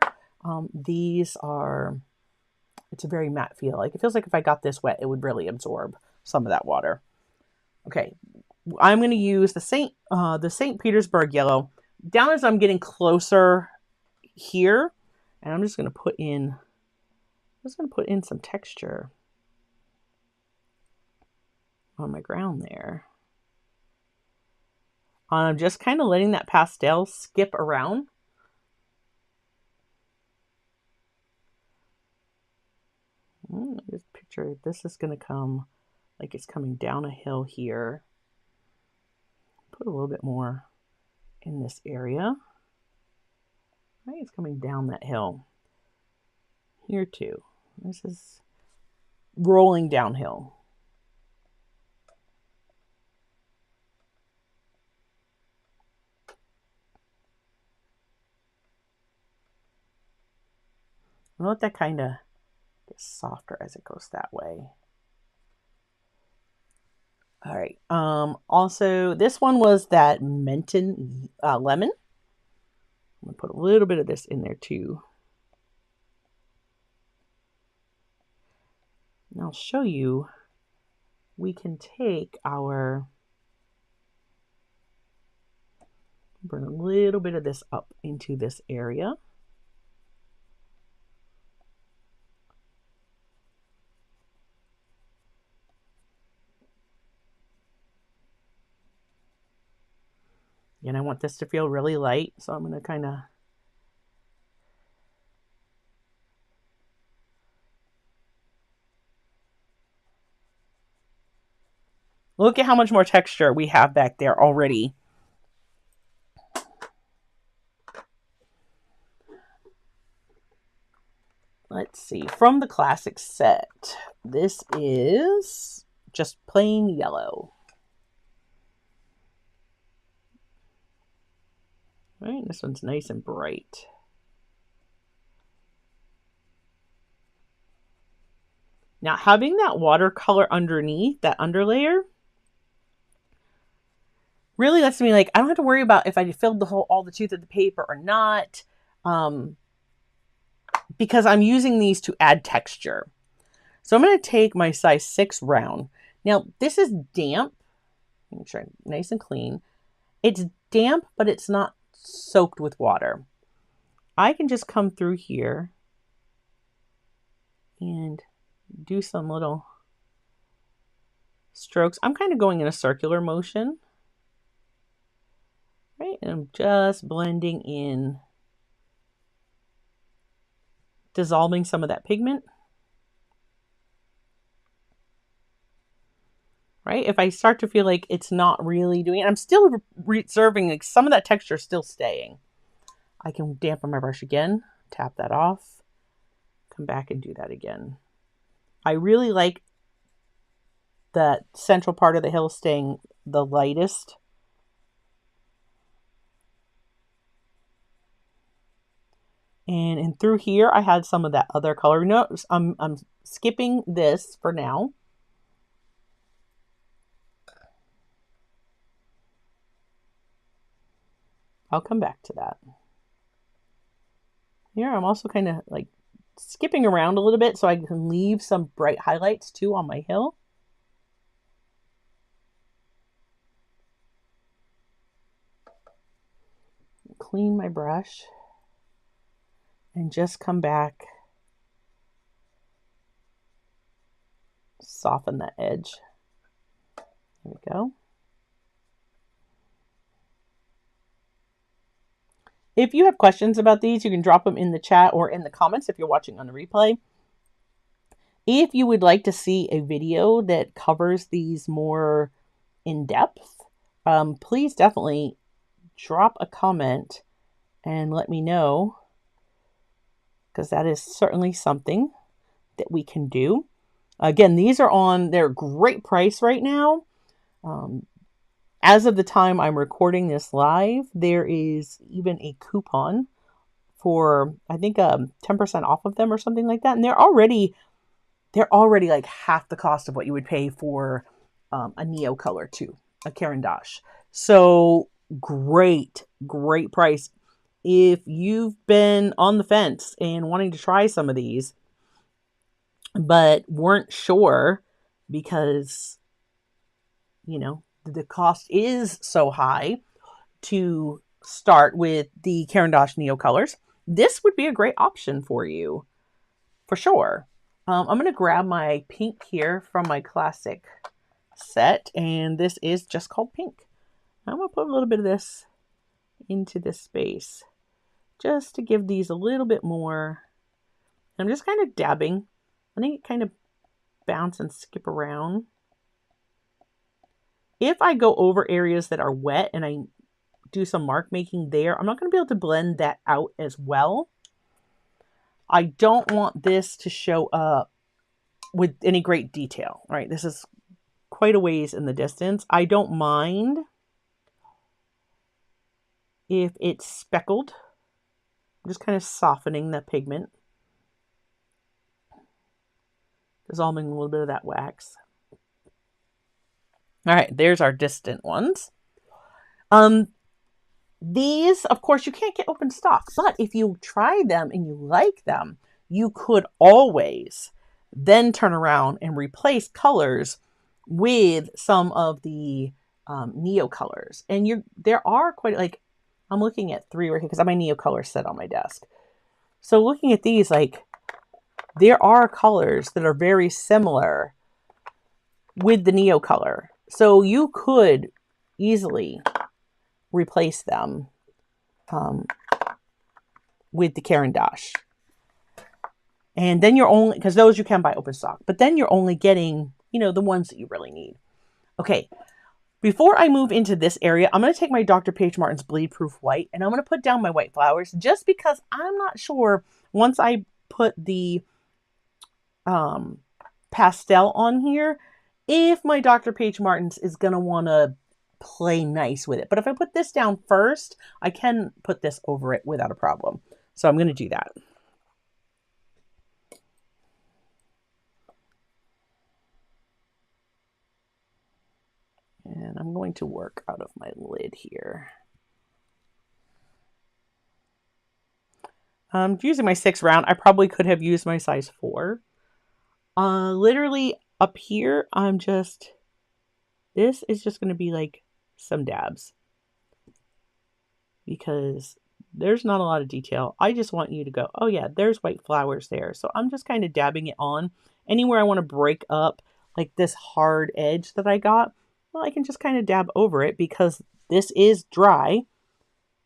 These are, it's a very matte feel. Like it feels like if I got this wet, it would really absorb some of that water. Okay, I'm going to use the St. Petersburg yellow down as I'm getting closer here, and I'm just going to put in some texture on my ground there. I'm just kind of letting that pastel skip around. Just picture this is going to come like it's coming down a hill here. Put a little bit more in this area. I think it's coming down that hill. Here too. This is rolling downhill. I'll let that kind of get softer as it goes that way. All right. Also, this one was that Menton lemon. I'm going to put a little bit of this in there too. And I'll show you, we can take our, bring a little bit of this up into this area. And I want this to feel really light, so I'm going to kind of look at how much more texture we have back there already. Let's see, from the classic set, this is just plain yellow. Right, this one's nice and bright. Now, having that watercolor underneath, that underlayer, really lets me, like, I don't have to worry about if I filled all the tooth of the paper or not, because I'm using these to add texture. So I'm going to take my size 6 round. Now, this is damp. Make sure I'm nice and clean. It's damp, but it's not soaked with water. I can just come through here and do some little strokes. I'm kind of going in a circular motion. Right? And I'm just blending in, dissolving some of that pigment. Right? If I start to feel like it's not really doing it, I'm still reserving, like, some of that texture still staying. I can dampen my brush again, tap that off, come back and do that again. I really like that central part of the hill staying the lightest. And through here, I had some of that other color. Notice I'm skipping this for now. I'll come back to that. Here, I'm also kind of like skipping around a little bit so I can leave some bright highlights too on my hill. Clean my brush and just come back. Soften that edge. There we go. If you have questions about these, you can drop them in the chat or in the comments if you're watching on the replay. If you would like to see a video that covers these more in depth, please definitely drop a comment and let me know, because that is certainly something that we can do. Again, these are on their great price right now. As of the time I'm recording this live, there is even a coupon for, I think, 10% off of them or something like that. And they're already like half the cost of what you would pay for a Neo color too, a Caran d'Ache. So great price. If you've been on the fence and wanting to try some of these, but weren't sure because, you know, the cost is so high to start with the Caran d'Ache Neo colors, this would be a great option for you, for sure. I'm going to grab my pink here from my classic set, and this is just called Pink. I'm going to put a little bit of this into this space just to give these a little bit more. I'm just kind of dabbing. I think it kind of bounce and skip around. If I go over areas that are wet and I do some mark making there, I'm not going to be able to blend that out as well. I don't want this to show up with any great detail, right? This is quite a ways in the distance. I don't mind if it's speckled. I'm just kind of softening the pigment, dissolving a little bit of that wax. All right, there's our distant ones. These, of course, you can't get open stock, but if you try them and you like them, you could always then turn around and replace colors with some of the Neo colors. And there are quite, like, I'm looking at 3 right here because I have my Neo color set on my desk. So looking at these, like, there are colors that are very similar with the Neo color. So you could easily replace them with the Caran d'Ache. And then you're only, because those you can buy open stock, but then you're only getting, you know, the ones that you really need. Okay, before I move into this area, I'm going to take my Dr. Paige Martin's Bleed Proof White, and I'm going to put down my white flowers, just because I'm not sure, once I put the pastel on here, if my Dr. Paige Martin's is going to want to play nice with it. But if I put this down first, I can put this over it without a problem. So I'm going to do that. And I'm going to work out of my lid here. I'm using my 6 round. I probably could have used my size 4. Literally up here, this is just going to be like some dabs. Because there's not a lot of detail. I just want you to go, oh yeah, there's white flowers there. So I'm just kind of dabbing it on. Anywhere I want to break up like this hard edge that I got, well, I can just kind of dab over it because this is dry.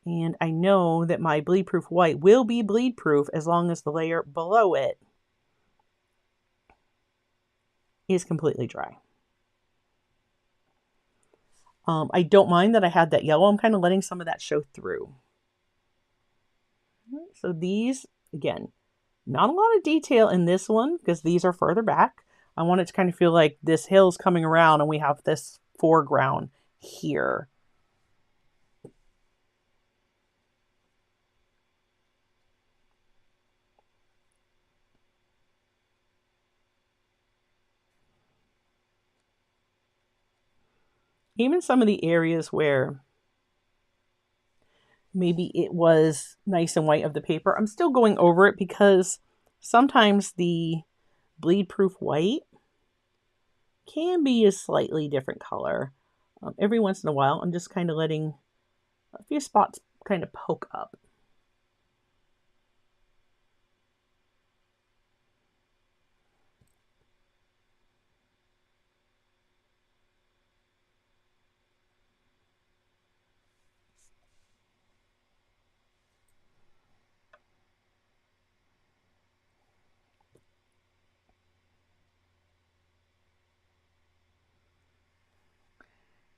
And I know that my bleed proof white will be bleed proof as long as the layer below it is completely dry. I don't mind that I had that yellow. I'm kind of letting some of that show through. So these, again, not a lot of detail in this one because these are further back. I want it to kind of feel like this hill's coming around and we have this foreground here. Even some of the areas where maybe it was nice and white of the paper, I'm still going over it because sometimes the bleed proof white can be a slightly different color. Every once in a while, I'm just kind of letting a few spots kind of poke up.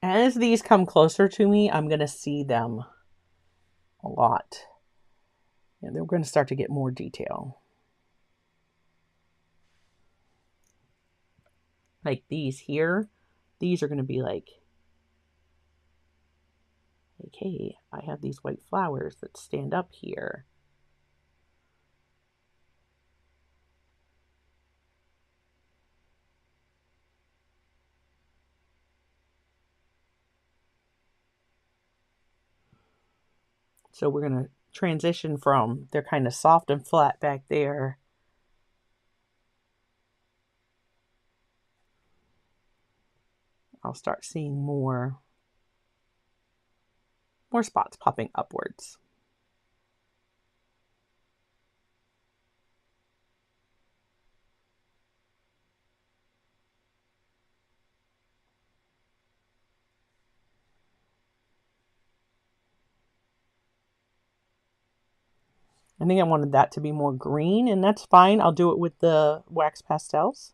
As these come closer to me, I'm going to see them a lot. And they're going to start to get more detail. Like these here, these are going to be like, hey, I have these white flowers that stand up here. So we're going to transition from, they're kind of soft and flat back there. I'll start seeing more spots popping upwards. I think I wanted that to be more green, and that's fine. I'll do it with the wax pastels.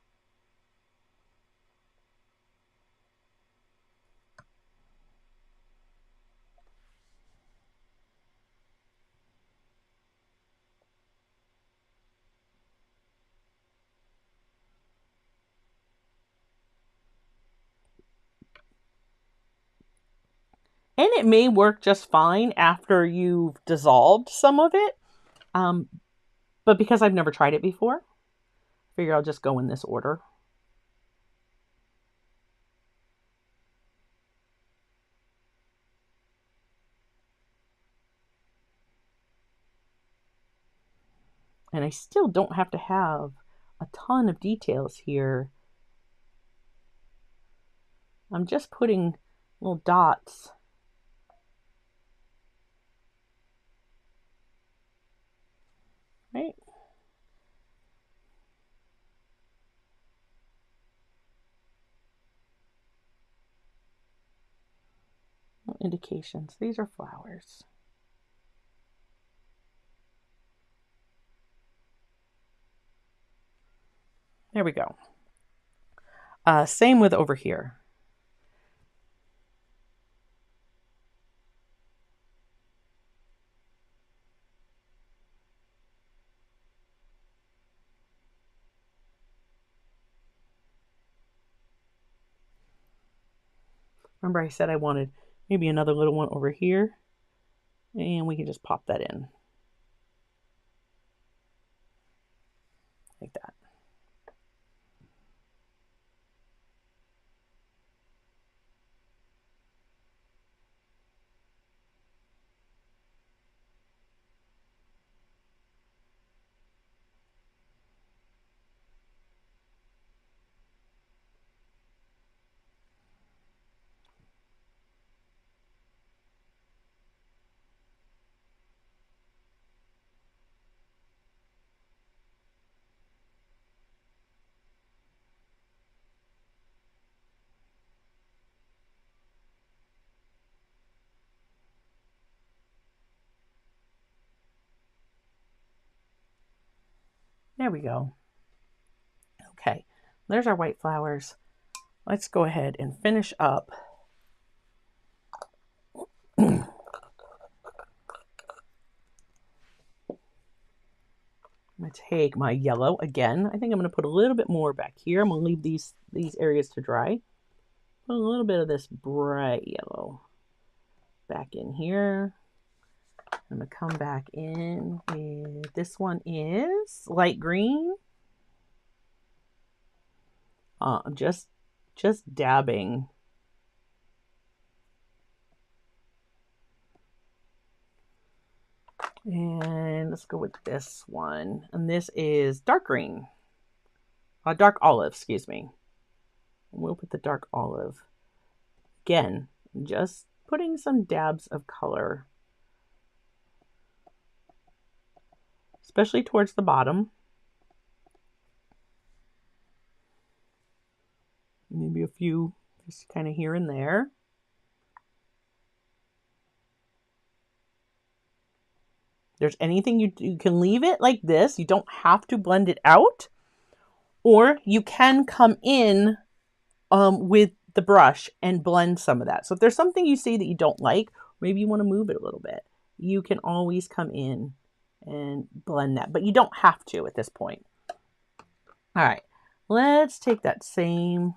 And it may work just fine after you've dissolved some of it. But because I've never tried it before, I figure I'll just go in this order. And I still don't have to have a ton of details here. I'm just putting little dots. Right? Indications. These are flowers. There we go. Same with over here. Remember I said I wanted maybe another little one over here, and we can just pop that in like that. There we go. Okay, there's our white flowers. Let's go ahead and finish up. I'm going to take my yellow again. I think I'm going to put a little bit more back here. I'm going to leave these areas to dry. Put a little bit of this bright yellow back in here. I'm going to come back in with, this one is light green. I'm just dabbing. And let's go with this one. And this is dark green. Dark olive, excuse me. And we'll put the dark olive. Again, just putting some dabs of color, especially towards the bottom. Maybe a few just kind of here and there. There's anything you can leave it like this. You don't have to blend it out, or you can come in with the brush and blend some of that. So if there's something you see that you don't like, maybe you want to move it a little bit, you can always come in and blend that, but you don't have to at this point. All right, let's take that same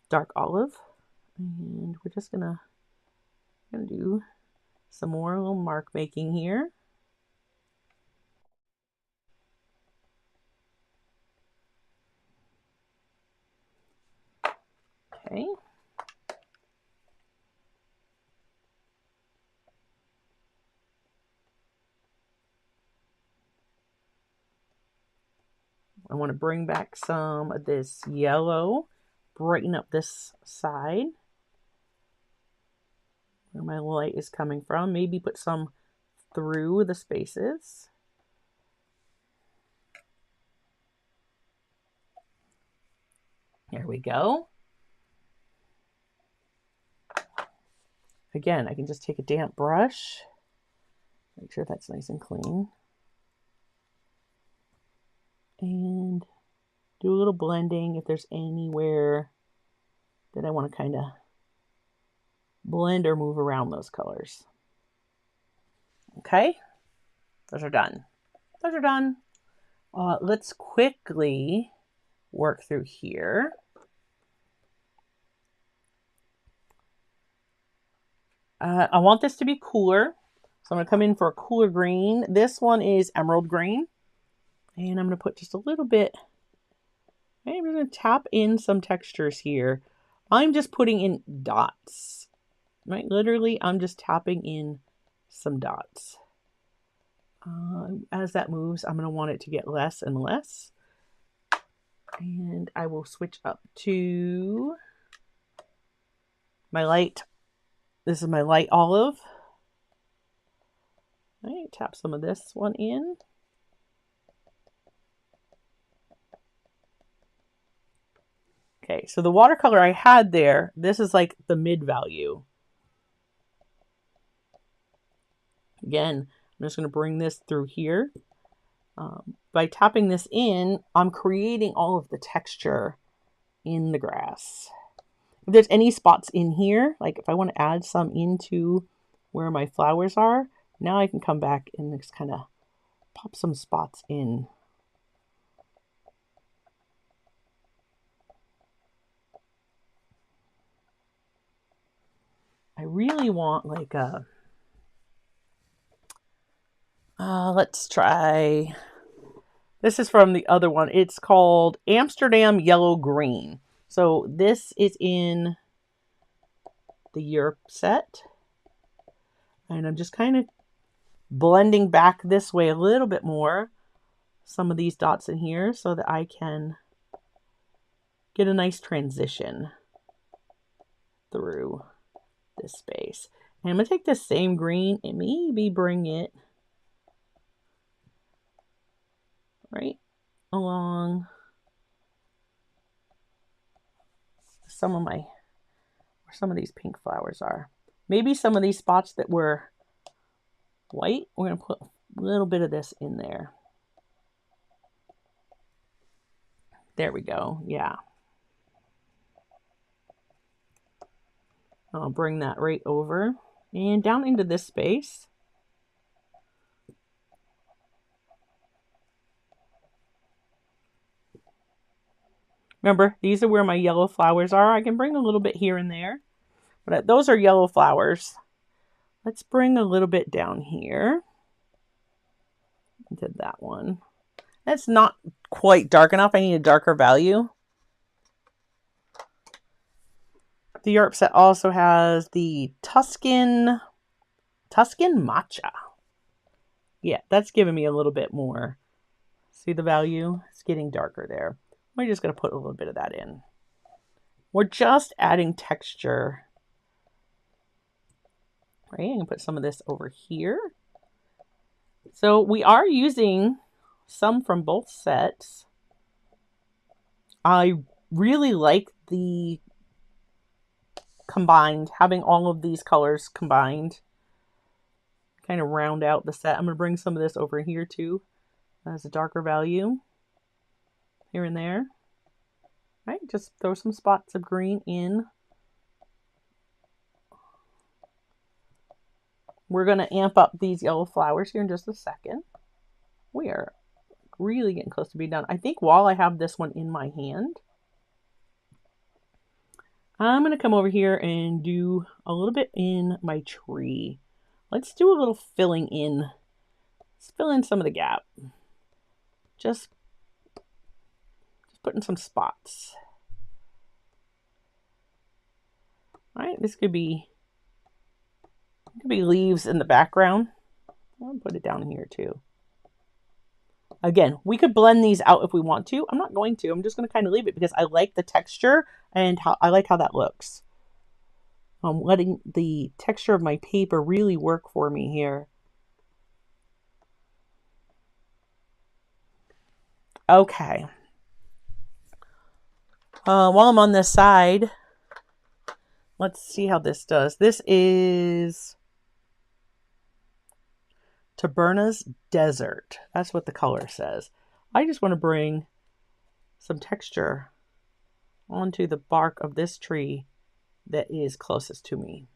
dark olive, and we're just gonna do some more little mark making here. Okay. I want to bring back some of this yellow, brighten up this side where my light is coming from. Maybe put some through the spaces. There we go. Again, I can just take a damp brush, make sure that's nice and clean, and do a little blending if there's anywhere that I want to kind of blend or move around those colors. Okay, those are done. Those are done. Let's quickly work through here. I want this to be cooler, so I'm going to come in for a cooler green. This one is emerald green, and I'm going to put just a little bit. I'm going to tap in some textures here. I'm just putting in dots, right? Literally, I'm just tapping in some dots. As that moves, I'm going to want it to get less and less. And I will switch up to my light. This is my light olive. All right, tap some of this one in. Okay, so the watercolor I had there, this is like the mid value. Again, I'm just going to bring this through here. By tapping this in, I'm creating all of the texture in the grass. If there's any spots in here, like if I want to add some into where my flowers are, now I can come back and just kind of pop some spots in. really want like a, let's try, this is from the other one. It's called Amsterdam Yellow Green. So this is in the Europe set. And I'm just kind of blending back this way a little bit more, some of these dots in here, so that I can get a nice transition through this space. And I'm going to take this same green and maybe bring it right along some of my, where some of these pink flowers are. Maybe some of these spots that were white, we're going to put a little bit of this in there. There we go. Yeah. I'll bring that right over and down into this space. Remember, these are where my yellow flowers are. I can bring a little bit here and there, but those are yellow flowers. Let's bring a little bit down here into that one. That's not quite dark enough. I need a darker value. The Europe set also has the Tuscan Matcha. Yeah, that's giving me a little bit more. See the value? It's getting darker there. We're just going to put a little bit of that in. We're just adding texture. Right, I'm going to put some of this over here. So we are using some from both sets. I really like the combined, having all of these colors combined. Kind of round out the set. I'm going to bring some of this over here too as a darker value. Here and there. Right, just throw some spots of green in. We're going to amp up these yellow flowers here in just a second. We are really getting close to being done. I think while I have this one in my hand, I'm going to come over here and do a little bit in my tree. Let's do a little filling in. Let's fill in some of the gap. Just putting some spots. All right, this could be leaves in the background. I'll put it down here too. Again, we could blend these out if we want to. I'm not going to. I'm just going to kind of leave it because I like the texture and I like how that looks. I'm letting the texture of my paper really work for me here. Okay. While I'm on this side, let's see how this does. This is Taberna's Desert. That's what the color says. I just want to bring some texture onto the bark of this tree that is closest to me.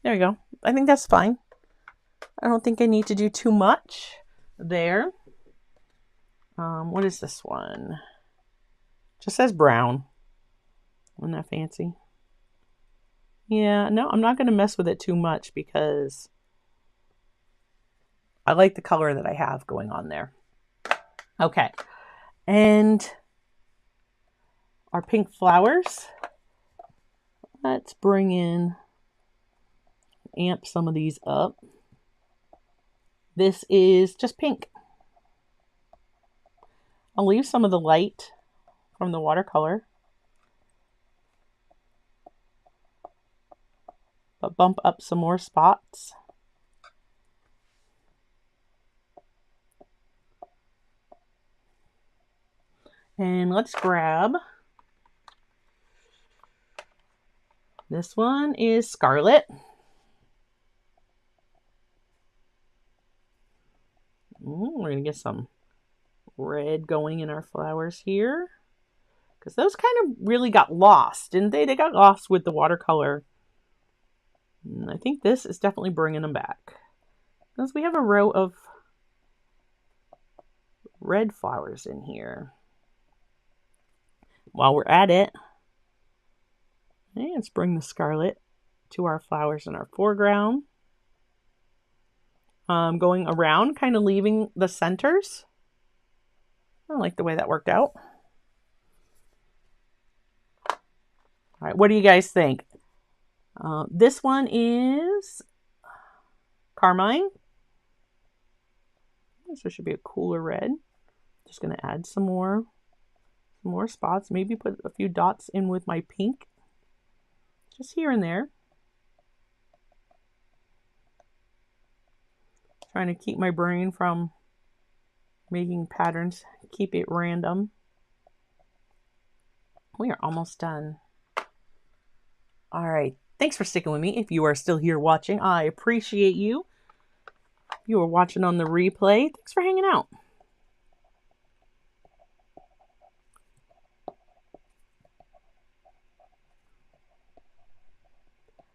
There we go. I think that's fine. I don't think I need to do too much there. What is this one? Just says brown. Isn't that fancy? Yeah, no, I'm not going to mess with it too much because I like the color that I have going on there. Okay. And our pink flowers. Let's bring in, amp some of these up. This is just pink. I'll leave some of the light from the watercolor, but bump up some more spots. And let's grab, this one is Scarlet. We're going to get some red going in our flowers here, because those kind of really got lost, didn't they? They got lost with the watercolor. And I think this is definitely bringing them back, because we have a row of red flowers in here. While we're at it, Okay, let's bring the scarlet to our flowers in our foreground. Going around, kind of leaving the centers. I like the way that worked out. All right, what do you guys think? This one is carmine. So it should be a cooler red. Just going to add some more spots. Maybe put a few dots in with my pink. Just here and there. Trying to keep my brain from making patterns. Keep it random. We are almost done. All right. Thanks for sticking with me. If you are still here watching, I appreciate you. If you are watching on the replay, thanks for hanging out.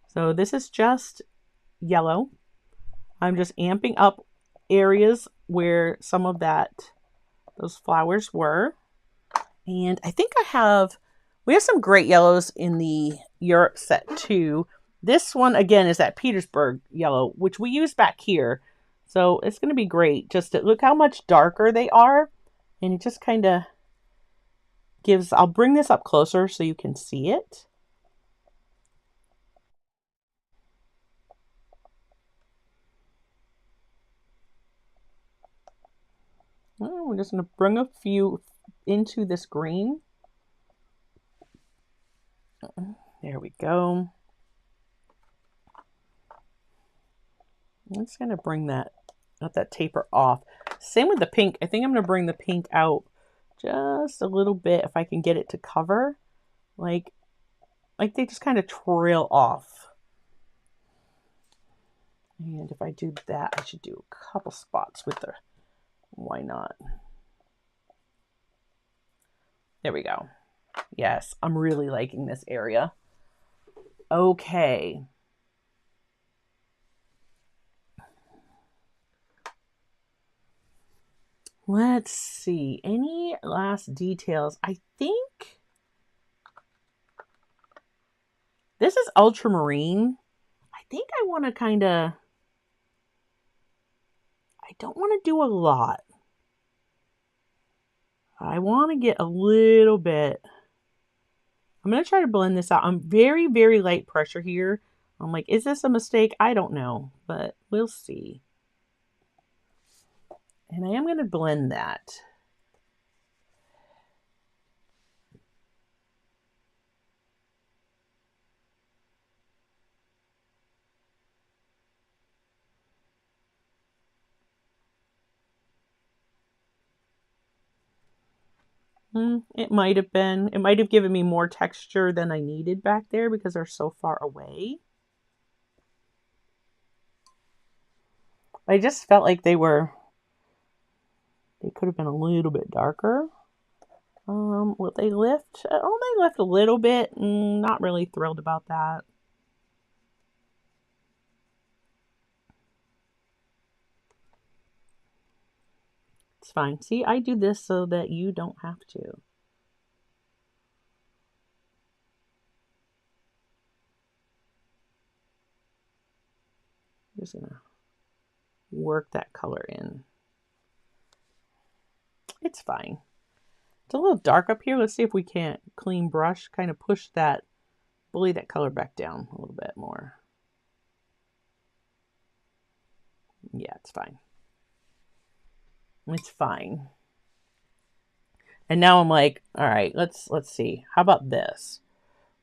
So this is just yellow. I'm just amping up areas where some of those flowers were. And I think we have some great yellows in the Europe set too. This one, again, is that Petersburg yellow, which we used back here. So it's going to be great. Just to look how much darker they are. And it just kind of gives, I'll bring this up closer so you can see it. We're just going to bring a few into this green. There we go. I'm just going to bring that taper off. Same with the pink. I think I'm going to bring the pink out just a little bit if I can get it to cover. Like they just kind of trail off. And if I do that, I should do a couple spots with the, why not? There we go. Yes, I'm really liking this area. Okay. Let's see. Any last details? I think this is ultramarine. I think I want to kind of, I don't want to do a lot. I want to get a little bit. I'm going to try to blend this out. I'm very, very light pressure here. I'm like, is this a mistake? I don't know, but we'll see. And I am going to blend that. It might have given me more texture than I needed back there because they're so far away. I just felt like they could have been a little bit darker. Will they lift? Oh, they lift a little bit. Not really thrilled about that. It's fine. See, I do this so that you don't have to. I'm just gonna work that color in. It's fine. It's a little dark up here. Let's see if we can't clean brush, kind of bully that color back down a little bit more. Yeah, it's fine. It's fine. And now I'm like, all right, let's see. How about this?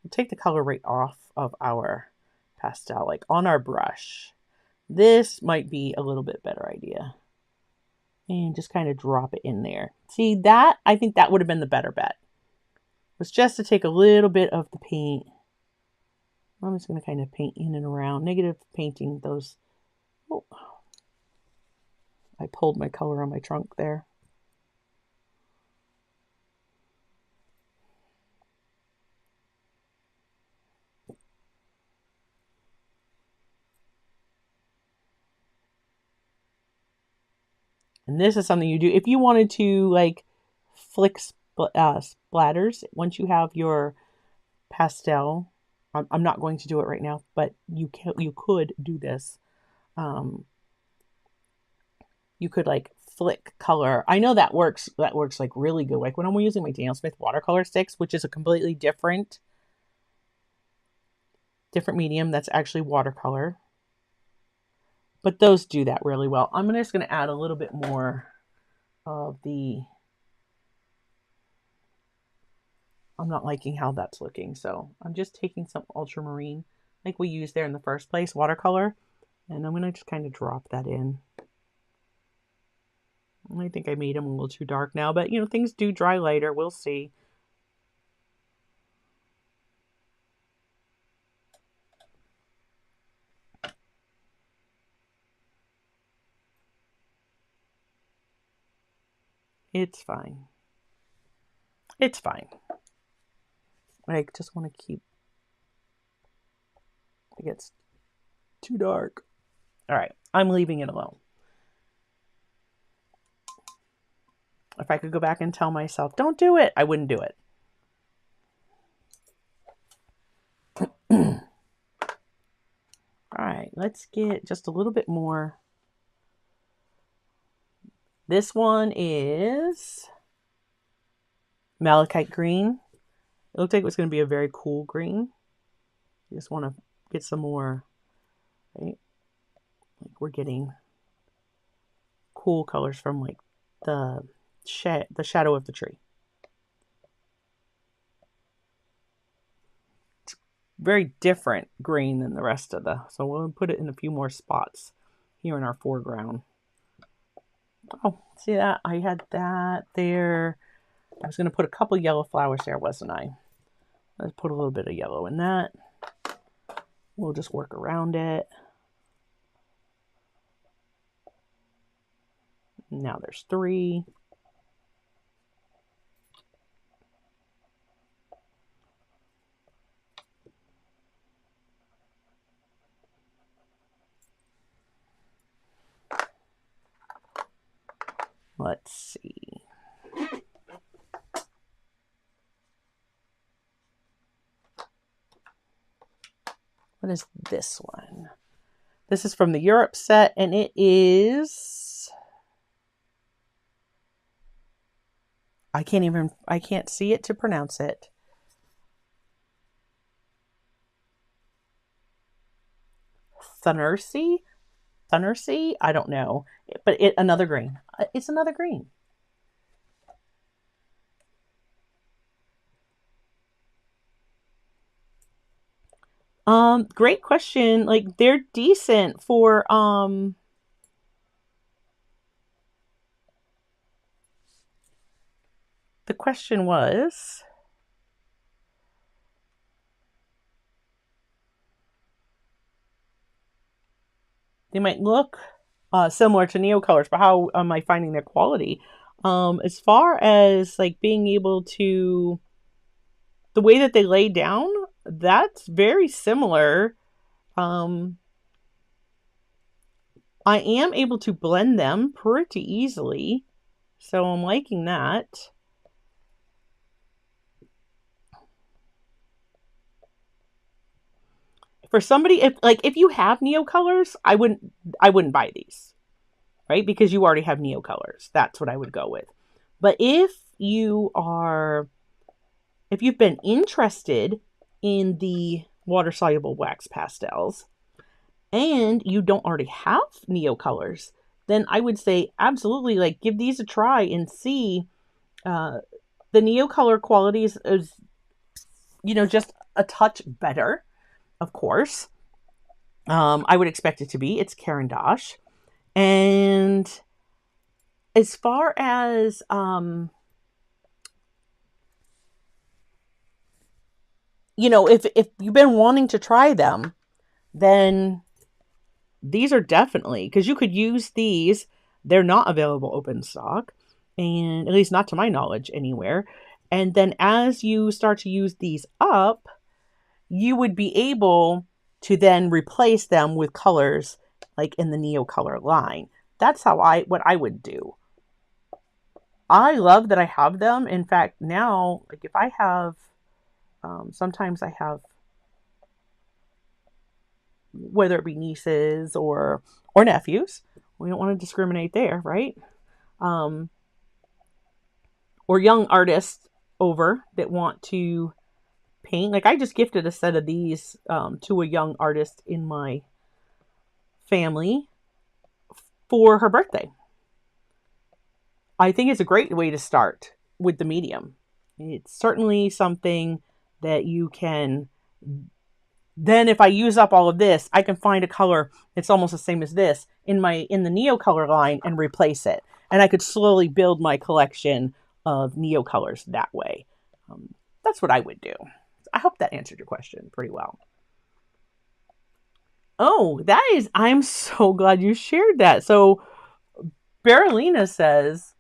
We'll take the color right off of our pastel, like on our brush. This might be a little bit better idea. And just kind of drop it in there. See that? I think that would have been the better bet. Was just to take a little bit of the paint. I'm just going to kind of paint in and around. Negative painting those. Oh. I pulled my color on my trunk there. And this is something you do if you wanted to like flick splatters once you have your pastel I'm not going to do it right now, but you could do this. You could like flick color. I know that works. That works like really good. Like when I'm using my Daniel Smith watercolor sticks, which is a completely different medium. That's actually watercolor. But those do that really well. I'm just going to add a little bit more of the... I'm not liking how that's looking. So I'm just taking some ultramarine like we used there in the first place, watercolor. And I'm going to just kind of drop that in. I think I made them a little too dark now, but you know, things do dry later. We'll see. It's fine. It's fine. I just want to keep... It gets too dark. All right, I'm leaving it alone. If I could go back and tell myself, don't do it, I wouldn't do it. All right, let's get just a little bit more. This one is malachite green. It looked like it was going to be a very cool green. You just want to get some more, right? Like we're getting cool colors from like the shadow of the tree. It's very different green than the rest of the... So we'll put it in a few more spots here in our foreground. Oh, see that? I had that there. I was going to put a couple yellow flowers there, wasn't I? Let's put a little bit of yellow in that. We'll just work around it. Now there's 3. Let's see. What is this one? This is from the Europe set, and it is... I can't see it to pronounce it. Thundersea? I don't know. But another green. It's another green. Great question. Like they're decent for the question was, they might look similar to Neocolors, but how am I finding their quality? As far as like being able to, the way that they lay down, that's very similar. I am able to blend them pretty easily, so I'm liking that. For somebody, if you have Neocolors, I wouldn't buy these, right? Because you already have Neocolors. That's what I would go with. But if you've been interested in the water-soluble wax pastels and you don't already have Neocolors, then I would say absolutely, like, give these a try and see. The Neocolor quality is, just a touch better, of course. I would expect it to be. It's Caran d'Ache. And as far as if you've been wanting to try them, then these are definitely, because you could use these. They're not available open stock, and at least not to my knowledge anywhere. And then as you start to use these up, you would be able to then replace them with colors like in the Neocolor line. That's what I would do. I love that I have them. In fact, now, like if I have, sometimes I have whether it be nieces or nephews. We don't want to discriminate there, right? Or young artists over that want to paint. Like I just gifted a set of these to a young artist in my family for her birthday. I think it's a great way to start with the medium. It's certainly something that you can, then if I use up all of this, I can find a color that's almost the same as this in the Neo color line and replace it. And I could slowly build my collection of Neo colors that way. That's what I would do. I hope that answered your question pretty well. Oh, I'm so glad you shared that. So Berlina says,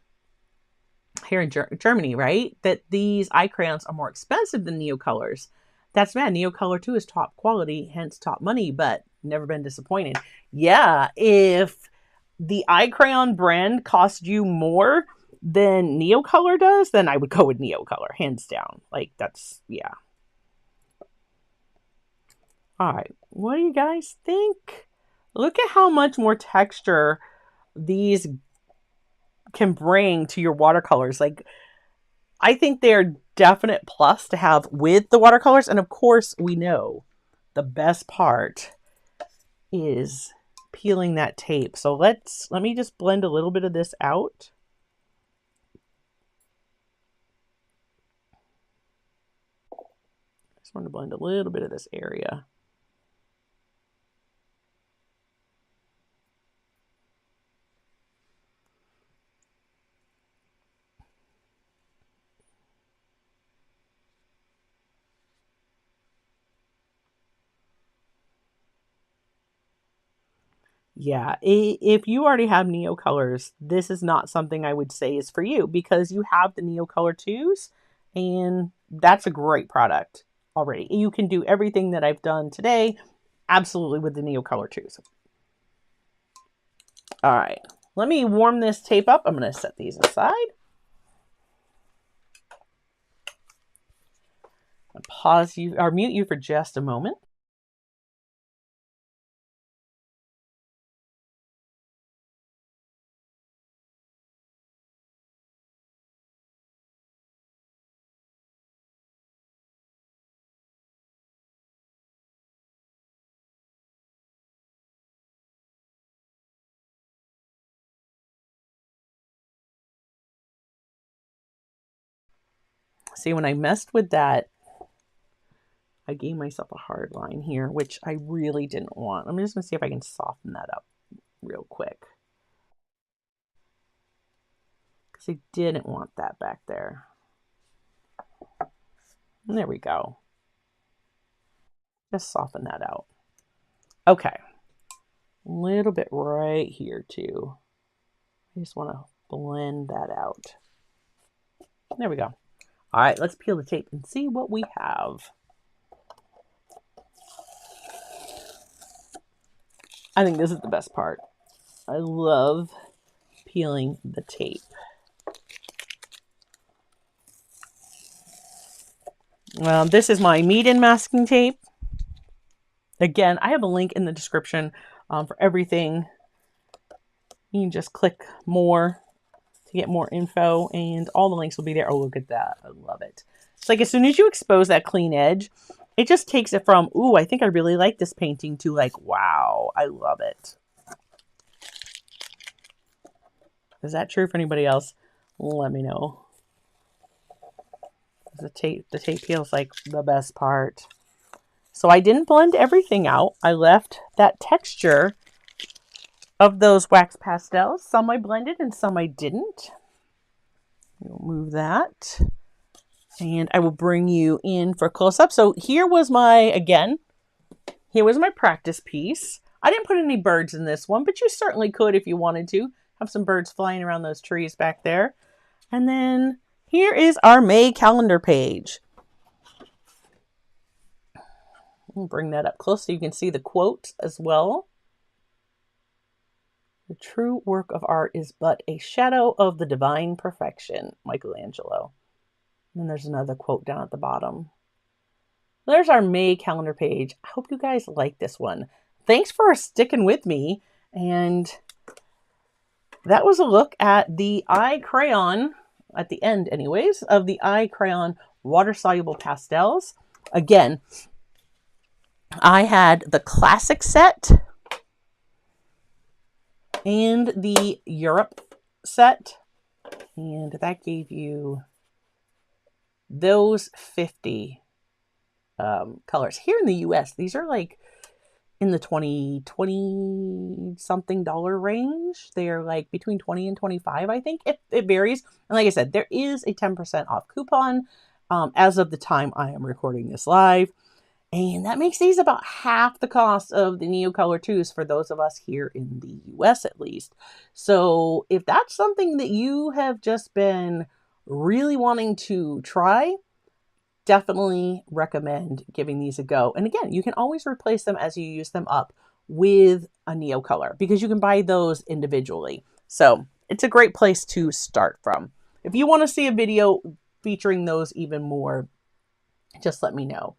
here in Germany, right, that these eye crayons are more expensive than Neo colors. That's mad. Neo color too is top quality, hence top money, but never been disappointed. Yeah, if the eye crayon brand costs you more than Neo color does, then I would go with Neo color, hands down. Like that's, yeah. All right, what do you guys think? Look at how much more texture these can bring to your watercolors. Like, I think they're definite plus to have with the watercolors. And of course, we know the best part is peeling that tape. So let me just blend a little bit of this out. I just want to blend a little bit of this area. Yeah, if you already have Neo colors, this is not something I would say is for you because you have the Neo color 2s and that's a great product already. You can do everything that I've done today absolutely with the Neo color 2s. All right, let me warm this tape up. I'm going to set these aside. I'll pause you or mute you for just a moment. See, when I messed with that, I gave myself a hard line here, which I really didn't want. I'm just going to see if I can soften that up real quick. Because I didn't want that back there. And there we go. Just soften that out. Okay. A little bit right here too. I just want to blend that out. There we go. All right, let's peel the tape and see what we have. I think this is the best part. I love peeling the tape. This is my meet-in masking tape. Again, I have a link in the description for everything. You can just click more to get more info and all the links will be there. Oh, look at that. I love it. It's like as soon as you expose that clean edge, it just takes it from, ooh, I think I really like this painting to like, wow, I love it. Is that true for anybody else? Let me know. The tape peels like the best part. So I didn't blend everything out. I left that texture of those wax pastels. Some I blended and some I didn't. We'll move that. And I will bring you in for close-up. So here was my practice piece. I didn't put any birds in this one, but you certainly could if you wanted to. Have some birds flying around those trees back there. And then here is our May calendar page. We'll bring that up close so you can see the quote as well. The true work of art is but a shadow of the divine perfection, Michelangelo. And then there's another quote down at the bottom. There's our May calendar page. I hope you guys like this one. thanks for sticking with me. And that was a look at the eye crayon, at the end anyways, of the eye crayon water-soluble pastels. Again, I had the classic set and the Europe set, and that gave you those 50 colors. Here in the US, these are like in the 20 something dollar range. They're like between 20 and 25, I think. It varies. And like I said, there is a 10% off coupon as of the time I am recording this live. And that makes these about half the cost of the Neocolor 2s for those of us here in the US at least. So if that's something that you have just been really wanting to try, definitely recommend giving these a go. And again, you can always replace them as you use them up with a Neocolor because you can buy those individually. So it's a great place to start from. If you want to see a video featuring those even more, just let me know.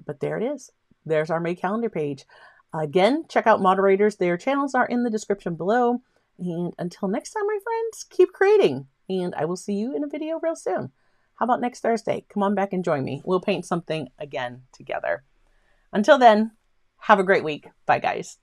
But there it is. There's our May calendar page. Again, check out moderators. Their channels are in the description below. And until next time, my friends, keep creating. And I will see you in a video real soon. How about next Thursday? Come on back and join me. We'll paint something again together. Until then, have a great week. Bye, guys.